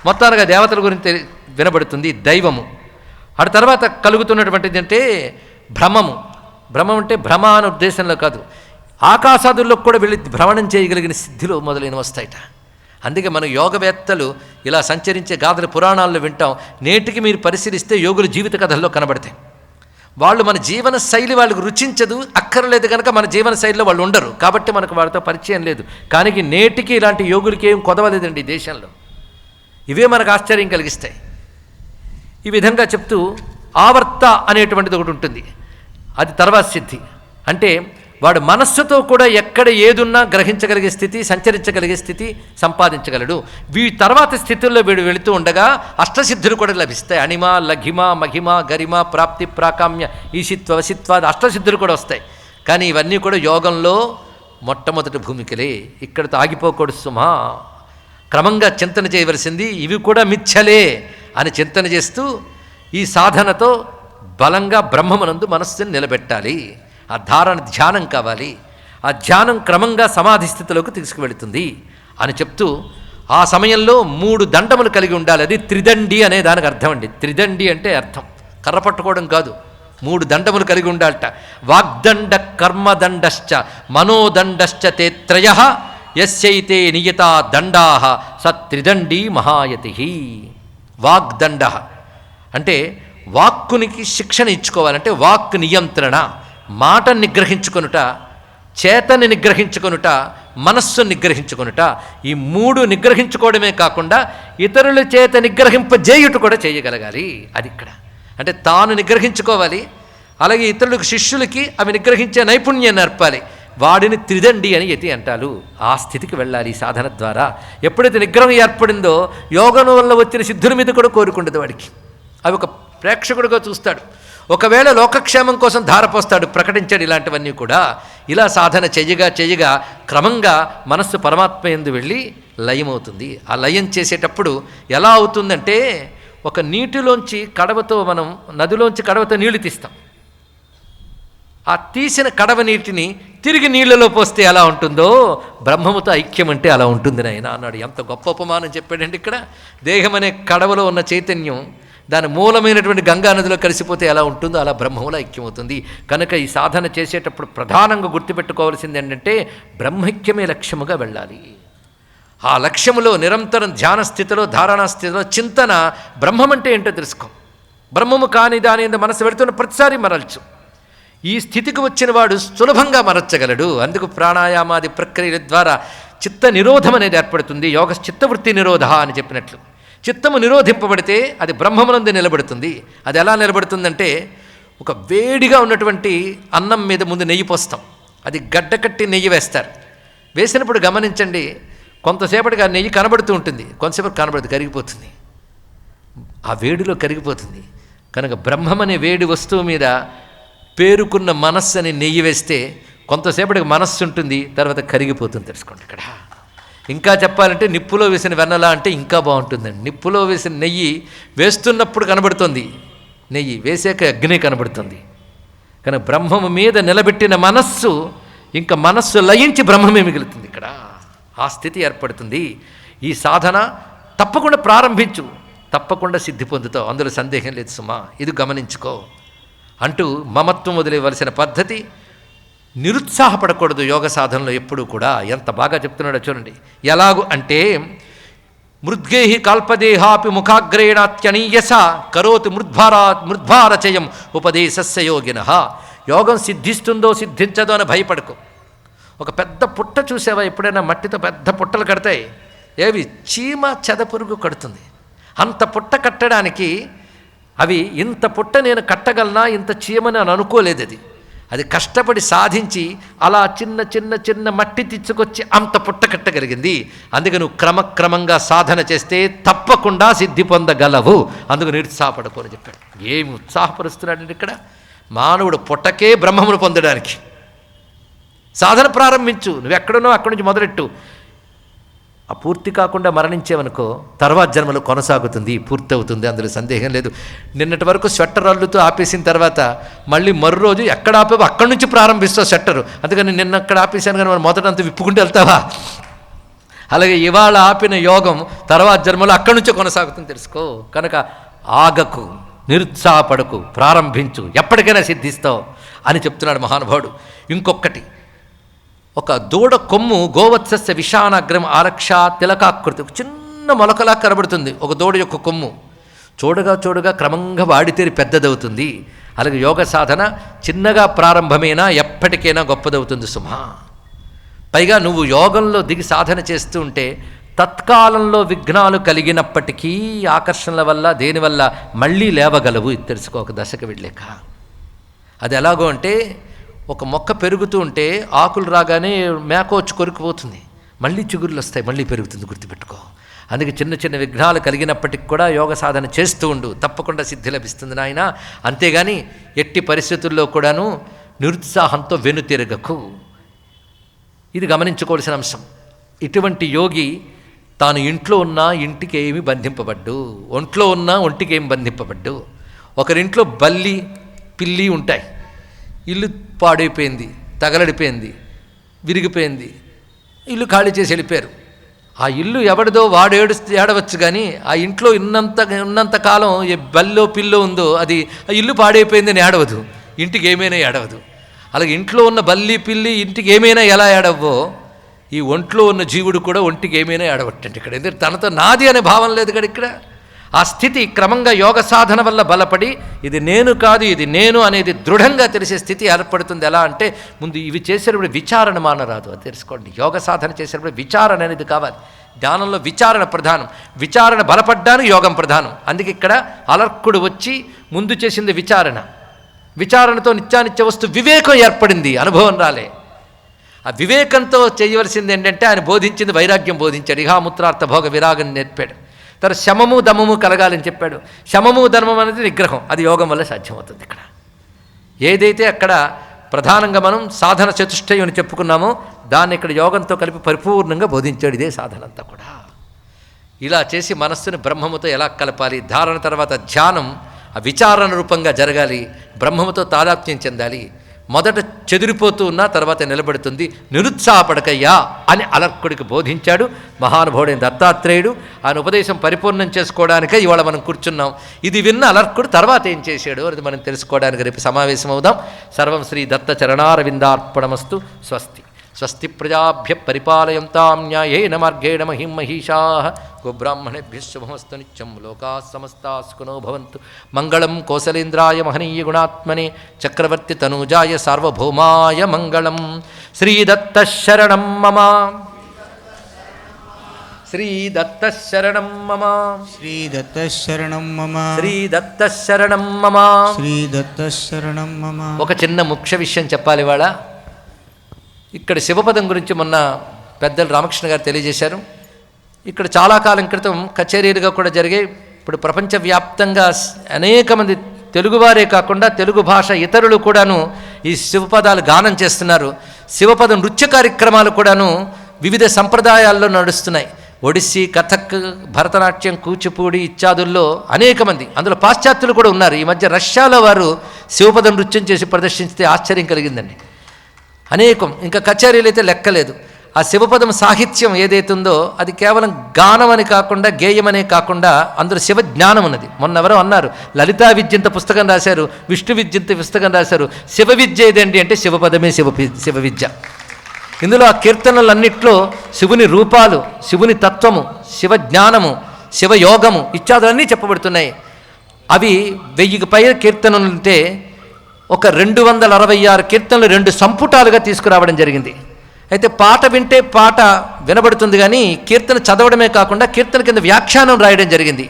మొత్తానికి దేవతల గురించి వినబడుతుంది దైవము. ఆ తర్వాత కలుగుతున్నటువంటిది అంటే భ్రమం అంటే భ్రమ అనే ఉద్దేశంలో కాదు, ఆకాశాదుల్లో కూడా వెళ్ళి భ్రమణం చేయగలిగిన సిద్ధిలో మొదలైన వస్తాయిట. అందుకే మన యోగవేత్తలు ఇలా సంచరించే గాథలు పురాణాల్లో వింటాం. నేటికి మీరు పరిశీలిస్తే యోగుల జీవిత కథల్లో కనబడతాయి. వాళ్ళు మన జీవన శైలి వాళ్ళకు రుచించదు, అక్కర్లేదు కనుక మన జీవన శైలిలో వాళ్ళు ఉండరు, కాబట్టి మనకు వాళ్ళతో పరిచయం లేదు. కానీ నేటికి ఇలాంటి యోగులకి ఏం కొదవలేదండి ఈ దేశంలో. ఇవే మనకు ఆశ్చర్యం కలిగిస్తాయి. ఈ విధంగా చెప్తూ ఆవర్త అనేటువంటిది ఒకటి ఉంటుంది, అది తర్వాత సిద్ధి. అంటే వాడు మనస్సుతో కూడా ఎక్కడ ఏదున్నా గ్రహించగలిగే స్థితి, సంచరించగలిగే స్థితి సంపాదించగలడు. తర్వాత స్థితుల్లో వీడు వెళుతూ ఉండగా అష్టసిద్ధులు కూడా లభిస్తాయి. అణిమ, లఘిమ, మహిమ, గరిమ, ప్రాప్తి, ప్రాకామ్య, ఈశిత్వ, వసిత్వాది అష్టసిద్ధులు కూడా వస్తాయి. కానీ ఇవన్నీ కూడా యోగంలో మొట్టమొదటి భూమికలే. ఇక్కడితో ఆగిపోకూడదు సుమా, క్రమంగా చింతన చేయవలసింది. ఇవి కూడా మిథ్యలే అని చింతన చేస్తూ ఈ సాధనతో బలంగా బ్రహ్మమునందు మనస్సుని నిలబెట్టాలి. ఆ ధారణ ధ్యానం కావాలి. ఆ ధ్యానం క్రమంగా సమాధి స్థితిలోకి తీసుకువెళుతుంది అని చెప్తూ ఆ సమయంలో 3 దండములు కలిగి ఉండాలి. అది త్రిదండి అనే దానికి అర్థం అండి. త్రిదండి అంటే అర్థం కర్ర పట్టుకోవడం కాదు, 3 దండములు కలిగి ఉండాలట. వాగ్దండ, కర్మదండశ్చ, మనోదండశ్చ తే త్రయః యస్యైతే నియతా దండాః స త్రిదండీ మహాయతి. వాగ్దండ అంటే వాక్కునికి శిక్షణ ఇచ్చుకోవాలంటే వాక్ నియంత్రణ, మాట నిగ్రహించుకొనుట, చేతని నిగ్రహించుకొనుట, మనస్సును నిగ్రహించుకొనుట. ఈ 3 నిగ్రహించుకోవడమే కాకుండా ఇతరుల చేత నిగ్రహింపజేయుట కూడా చేయగలగాలి. అది ఇక్కడ అంటే తాను నిగ్రహించుకోవాలి, అలాగే ఇతరులకు శిష్యులకి అవి నిగ్రహించే నైపుణ్యం నేర్పాలి. వాడిని త్రిదండి అని యతి అంటారు. ఆ స్థితికి వెళ్ళాలి ఈ సాధన ద్వారా. ఎప్పుడైతే నిగ్రహం ఏర్పడిందో యోగం వల్ల వచ్చిన సిద్ధుల మీద కూడా కోరుకుండదు వాడికి. అవి ఒక ప్రేక్షకుడిగా చూస్తాడు. ఒకవేళ లోకక్షేమం కోసం ధారపోస్తాడు, ప్రకటించాడు. ఇలాంటివన్నీ కూడా ఇలా సాధన చెయ్యగా క్రమంగా మనస్సు పరమాత్మ యందు వెళ్ళి లయమవుతుంది. ఆ లయం చేసేటప్పుడు ఎలా అవుతుందంటే ఒక నీటిలోంచి కడవతో మనం నదిలోంచి కడవతో నీళ్లు తీస్తాం. ఆ తీసిన కడవ నీటిని తిరిగి నీళ్లలో పోస్తే ఎలా ఉంటుందో బ్రహ్మముతో ఐక్యం అంటే అలా ఉంటుంది నాయన అన్నాడు. ఎంత గొప్ప ఉపమానం చెప్పాడండి ఇక్కడ. దేహం అనే కడవలో ఉన్న చైతన్యం దాని మూలమైనటువంటి గంగా నదిలో కలిసిపోతే ఎలా ఉంటుందో అలా బ్రహ్మములో ఐక్యమవుతుంది. కనుక ఈ సాధన చేసేటప్పుడు ప్రధానంగా గుర్తుపెట్టుకోవాల్సింది ఏంటంటే బ్రహ్మైక్యమే లక్ష్యముగా వెళ్ళాలి. ఆ లక్ష్యములో నిరంతరం ధ్యాన స్థితిలో, ధారణా స్థితిలో చింతన బ్రహ్మం అంటే ఏంటో తెలుసుకో. బ్రహ్మము కాని దాని మనసు పెడుతున్న ప్రతిసారి మరల్చు. ఈ స్థితికి వచ్చిన వాడు సులభంగా మరచగలడు. అందుకు ప్రాణాయామాది ప్రక్రియల ద్వారా చిత్త నిరోధం అనేది ఏర్పడుతుంది. యోగ చిత్తవృత్తి నిరోధ అని చెప్పినట్లు చిత్తము నిరోధింపబడితే అది బ్రహ్మమునందు నిలబడుతుంది. అది ఎలా నిలబడుతుందంటే, ఒక వేడిగా ఉన్నటువంటి అన్నం మీద ముందు నెయ్యి పోస్తాం, అది గడ్డ కట్టి నెయ్యి వేస్తారు. వేసినప్పుడు గమనించండి, కొంతసేపటికి ఆ నెయ్యి కనబడుతూ ఉంటుంది, కొంతసేపటి కనబడుతుంది, కరిగిపోతుంది, ఆ వేడిలో కరిగిపోతుంది. కనుక బ్రహ్మమనే వేడి వస్తువు మీద పేరుకున్న మనస్సు అని నెయ్యి వేస్తే కొంతసేపటికి మనస్సు ఉంటుంది, తర్వాత కరిగిపోతుంది. తెలుసుకోండి. ఇక్కడ ఇంకా చెప్పాలంటే నిప్పులో వేసిన వెన్నలా అంటే ఇంకా బాగుంటుందండి. నిప్పులో వేసిన నెయ్యి వేస్తున్నప్పుడు కనబడుతుంది, నెయ్యి వేసాక అగ్ని కనబడుతుంది. కానీ బ్రహ్మము మీద నిలబెట్టిన మనస్సు ఇంకా మనస్సు లయించి బ్రహ్మమే మిగులుతుంది. ఇక్కడ ఆ స్థితి ఏర్పడుతుంది. ఈ సాధన తప్పకుండా ప్రారంభించు, తప్పకుండా సిద్ధి పొందుతావు, అందులో సందేహం లేదు సుమా. ఇది గమనించుకో అంటూ మమత్వం వదిలేవలసిన పద్ధతి. నిరుత్సాహపడకూడదు యోగ సాధనలో ఎప్పుడూ కూడా. ఎంత బాగా చెప్తున్నాడో చూడండి. ఎలాగు అంటే, మృద్గేహి కాల్పదేహాపి ముఖాగ్రేణాత్యనీయస కరోతి మృద్భారచయం ఉపదేశస్య యోగినః. యోగం సిద్ధిస్తుందో సిద్ధించదో అని భయపడకు. ఒక పెద్ద పుట్ట చూసావా ఎప్పుడైనా? మట్టితో పెద్ద పుట్టలు కడతాయి, ఏవి చీమ చెదపురుగు కడుతుంది. అంత పుట్ట కట్టడానికి అవి ఇంత పుట్ట నేను కట్టగలనా, ఇంత చీమని అని అనుకోలేదు. అది కష్టపడి సాధించి అలా చిన్న చిన్న చిన్న మట్టి తెచ్చుకొచ్చి అంత పుట్ట కట్టగలిగింది. అందుకే నువ్వు క్రమక్రమంగా సాధన చేస్తే తప్పకుండా సిద్ధి పొందగలవు. అందుకు నిరుత్సాహపడకూడని చెప్పాడు. ఏమి ఉత్సాహపరుస్తున్నాడండి ఇక్కడ? మానవుడు పుట్టకే బ్రహ్మమును పొందడానికి సాధన ప్రారంభించు. నువ్వు ఎక్కడున్నో అక్కడి నుంచి మొదలెట్టు. ఆ పూర్తి కాకుండా మరణించేవనుకో తర్వాత జన్మలో కొనసాగుతుంది, పూర్తి అవుతుంది, అందులో సందేహం లేదు. నిన్నటి వరకు స్వెట్టర్ అల్లుతూ ఆపేసిన తర్వాత మళ్ళీ మరో రోజు ఎక్కడ ఆపేవో అక్కడి నుంచి ప్రారంభిస్తావు స్వెట్టరు. అందుకని నిన్న అక్కడ ఆపేశాను కానీ మనం మొదట అంత విప్పుకుంటూ వెళ్తావా? అలాగే ఇవాళ ఆపిన యోగం తర్వాత జన్మలో అక్కడి నుంచే కొనసాగుతుంది, తెలుసుకో. కనుక ఆగకు, నిరుత్సాహపడకు, ప్రారంభించు, ఎప్పటికైనా సిద్ధిస్తావు అని చెప్తున్నాడు మహానుభావుడు. ఇంకొకటి, ఒక దూడ కొమ్ము గోవత్సస్య విషానాగ్రం ఆరక్ష తిలకాకృతి, చిన్న మొలకలా కనబడుతుంది ఒక దూడ యొక్క కొమ్ము. చూడగా చూడగా క్రమంగా వాడితేరి పెద్దదవుతుంది. అలాగే యోగ సాధన చిన్నగా ప్రారంభమైనా ఎప్పటికైనా గొప్పదవుతుంది సుమా. పైగా నువ్వు యోగంలో దిగి సాధన చేస్తూ ఉంటే తత్కాలంలో విఘ్నాలు కలిగినప్పటికీ ఆకర్షణల వల్ల దేనివల్ల మళ్ళీ లేవగలవు. ఇది తెలుసుకో ఒక దశకు వెళ్ళాక. అది ఎలాగో అంటే, ఒక మొక్క పెరుగుతూ ఉంటే ఆకులు రాగానే మేక వచ్చి కొరికిపోతుంది, మళ్ళీ చిగురులు వస్తాయి, మళ్ళీ పెరుగుతుంది, గుర్తుపెట్టుకో. అందుకే చిన్న చిన్న విఘ్నాలు కలిగినప్పటికి కూడా యోగ సాధన చేస్తూ ఉండు, తప్పకుండా సిద్ధి లభిస్తుంది నాయన. అంతేగాని ఎట్టి పరిస్థితుల్లో కూడాను నిరుత్సాహంతో వెనుతిరగకు. ఇది గమనించుకోవాల్సిన అంశం. ఇటువంటి యోగి తాను ఇంట్లో ఉన్నా ఇంటికి ఏమి బంధింపబడ్డు, ఒంట్లో ఉన్నా ఒంటికి ఏమి బంధింపబడ్డు. ఒకరింట్లో బల్లి పిల్లి ఉంటాయి, ఇల్లు పాడైపోయింది, తగలడిపోయింది, విరిగిపోయింది, ఇల్లు ఖాళీ చేసి వెళ్ళిపోయారు. ఆ ఇల్లు ఎవడిదో వాడు ఏడవచ్చు, కానీ ఆ ఇంట్లో ఉన్నంతకాలం ఏ బల్లో పిల్లో ఉందో అది ఆ ఇల్లు పాడైపోయిందని ఏడవదు, ఇంటికి ఏమైనా ఏడవదు. అలాగే ఇంట్లో ఉన్న బల్లి పిల్లి ఇంటికి ఏమైనా ఎలా ఏడవో, ఈ ఒంట్లో ఉన్న జీవుడు కూడా ఒంటికి ఏమైనా ఏడవట్టండి. ఇక్కడ ఎందుకంటే తనతో నాది అనే భావం లేదు కదా ఇక్కడ. ఆ స్థితి క్రమంగా యోగ సాధన వల్ల బలపడి ఇది నేను కాదు ఇది నేను అనేది దృఢంగా తెలిసే స్థితి ఏర్పడుతుంది. ఎలా అంటే, ముందు ఇవి చేసేటప్పుడు విచారణ మానరాదు, అది తెలుసుకోండి. యోగ సాధన చేసేటప్పుడు విచారణ అనేది కావాలి. ధ్యానంలో విచారణ ప్రధానం, విచారణ బలపడ్డానికి యోగం ప్రధానం. అందుకే ఇక్కడ అలర్కుడు వచ్చి ముందు చేసింది విచారణ. విచారణతో నిత్యానిత్య వస్తు వివేకం ఏర్పడింది, అనుభవం రాలే. ఆ వివేకంతో చేయవలసింది ఏంటంటే, ఆయన బోధించింది వైరాగ్యం బోధించాడు, ఇహాముత్రార్థ భోగ విరాగం నేర్పాడు. తర్వాత శమము దమము కలగాలని చెప్పాడు. శమము ధర్మం అనేది నిగ్రహం, అది యోగం వల్ల సాధ్యమవుతుంది. ఇక్కడ ఏదైతే అక్కడ ప్రధానంగా మనం సాధన చతుష్టయం అని చెప్పుకున్నామో దాన్ని ఇక్కడ యోగంతో కలిపి పరిపూర్ణంగా బోధించాడు. ఇదే సాధన అంతా కూడా. ఇలా చేసి మనస్సుని బ్రహ్మముతో ఎలా కలపాలి, ధారణ తర్వాత ధ్యానం ఆ విచారణ రూపంగా జరగాలి, బ్రహ్మముతో తాదాత్మ్యం చెందాలి. మొదట చెదిరిపోతూ ఉన్నా తర్వాత నిలబడుతుంది. నిరుత్సాహపడకయ్యా అని అలర్కుడికి బోధించాడు మహానుభావుడైన దత్తాత్రేయుడు. ఆయన ఉపదేశం పరిపూర్ణం చేసుకోవడానికే ఇవాళ మనం కూర్చున్నాం. ఇది విన్న అలర్కుడు తర్వాత ఏం చేశాడు అనేది మనం తెలుసుకోవడానికి రేపు సమావేశం అవుదాం. సర్వం శ్రీ దత్త చరణారవిందార్పణమస్తు. స్వస్తి. స్వస్తి ప్రజాభ్య పరిపాలయంతాం న్యాయేన మార్గేణ మహిం మహిషాః. గోబ్రాహ్మణేభ్యः శుభమస్తు నిత్యం. లోకాः సమస్తాः సుఖినో భవంతు. మంగళం కోసలేంద్రాయ మహనీయ గుణాత్మనే చక్రవర్తి తనూజాయ సార్వభౌమాయ మంగళం. శ్రీదత్త శరణం మమ. శ్రీదత్త శరణం మమ. శ్రీదత్త శరణం మమ. శ్రీదత్త శరణం మమ. శ్రీదత్త శరణం మమ. ఒక చిన్న ముఖ్య విషయం చెప్పాలి ఇవాళ. ఇక్కడ శివపదం గురించి మొన్న పెద్దలు రామకృష్ణ గారు తెలియజేశారు. ఇక్కడ చాలా కాలం క్రితం కచేరీలుగా కూడా జరిగాయి. ఇప్పుడు ప్రపంచవ్యాప్తంగా అనేక మంది తెలుగువారే కాకుండా తెలుగు భాష ఇతరులు కూడాను ఈ శివపదాలు గానం చేస్తున్నారు. శివపద నృత్య కార్యక్రమాలు కూడాను వివిధ సంప్రదాయాల్లో నడుస్తున్నాయి. ఒడిస్సీ, కథక్, భరతనాట్యం, కూచిపూడి ఇత్యాదుల్లో అనేక మంది, అందులో పాశ్చాత్యులు కూడా ఉన్నారు. ఈ మధ్య రష్యాలో వారు శివపద నృత్యం చేసి ప్రదర్శించితే ఆశ్చర్యం కలిగిందండి. అనేకం, ఇంకా కచేరీలు అయితే లెక్కలేదు. ఆ శివపదం సాహిత్యం ఏదైతుందో అది కేవలం గానం అని కాకుండా, గేయమనే కాకుండా అందులో శివ జ్ఞానం ఉన్నది. మొన్న ఎవరో అన్నారు, లలితా విద్యంత పుస్తకం రాశారు, విష్ణు విద్యంత పుస్తకం రాశారు, శివ విద్య ఏదండి అంటే శివపదమే శివ విద్య. ఇందులో ఆ కీర్తనలన్నిట్లో శివుని రూపాలు, శివుని తత్వము, శివ జ్ఞానము, శివయోగము ఇత్యాదులన్నీ చెప్పబడుతున్నాయి. అవి 1000కి పైన కీర్తనలు ఉంటే ఒక 266 కీర్తనలు 2 సంపుటాలుగా తీసుకురావడం జరిగింది. అయితే పాట వింటే పాట వినబడుతుంది, కానీ కీర్తన చదవడమే కాకుండా కీర్తన కింద వ్యాఖ్యానం రాయడం జరిగింది.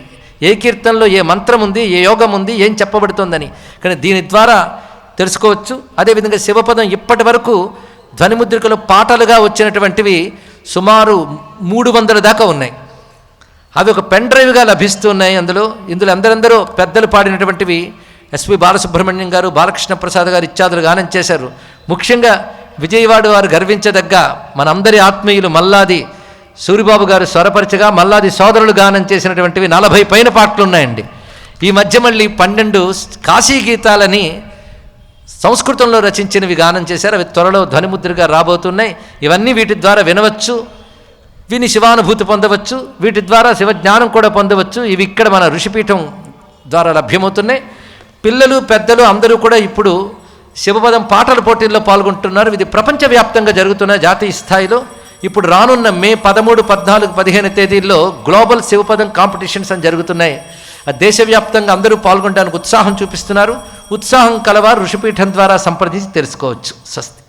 ఏ కీర్తనలో ఏ మంత్రం ఉంది, ఏ యోగం ఉంది, ఏం చెప్పబడుతుందని. కానీ దీని ద్వారా తెలుసుకోవచ్చు. అదేవిధంగా శివపదం ఇప్పటి వరకు ధ్వనిముద్రికలో పాటలుగా వచ్చినటువంటివి సుమారు 300 దాకా ఉన్నాయి. అవి ఒక పెన్ డ్రైవ్గా లభిస్తున్నాయి. ఇందులో అందరూ పెద్దలు పాడినటువంటివి ఎస్పి బాలసుబ్రహ్మణ్యం గారు, బాలకృష్ణ ప్రసాద్ గారు ఇత్యాదులు గానం చేశారు. ముఖ్యంగా విజయవాడ వారు గర్వించదగ్గ మనందరి ఆత్మీయులు మల్లాది సూరిబాబు గారు స్వరపరచగా మల్లాది సోదరులు గానం చేసినటువంటివి 40 పైన పాటలు ఉన్నాయండి. ఈ మధ్య మళ్ళీ 12 కాశీ గీతాలని సంస్కృతంలో రచించినవి గానం చేశారు. అవి త్వరలో ధ్వనిముద్రగా రాబోతున్నాయి. ఇవన్నీ వీటి ద్వారా వినవచ్చు, విని శివానుభూతి పొందవచ్చు, వీటి ద్వారా శివజ్ఞానం కూడా పొందవచ్చు. ఇవి ఇక్కడ మన ఋషిపీఠం ద్వారా లభ్యమవుతున్నాయి. పిల్లలు, పెద్దలు అందరూ కూడా ఇప్పుడు శివపదం పాటల పోటీల్లో పాల్గొంటున్నారు. ఇది ప్రపంచవ్యాప్తంగా జరుగుతున్న జాతీయ స్థాయిలో. ఇప్పుడు రానున్న మే 13, 14, 15 తేదీల్లో గ్లోబల్ శివపదం కాంపిటీషన్స్ అని జరుగుతున్నాయి. దేశవ్యాప్తంగా అందరూ పాల్గొనడానికి ఉత్సాహం చూపిస్తున్నారు. ఉత్సాహం కలవారు ఋషిపీఠం ద్వారా సంప్రదించి తెలుసుకోవచ్చు. స్వస్తి.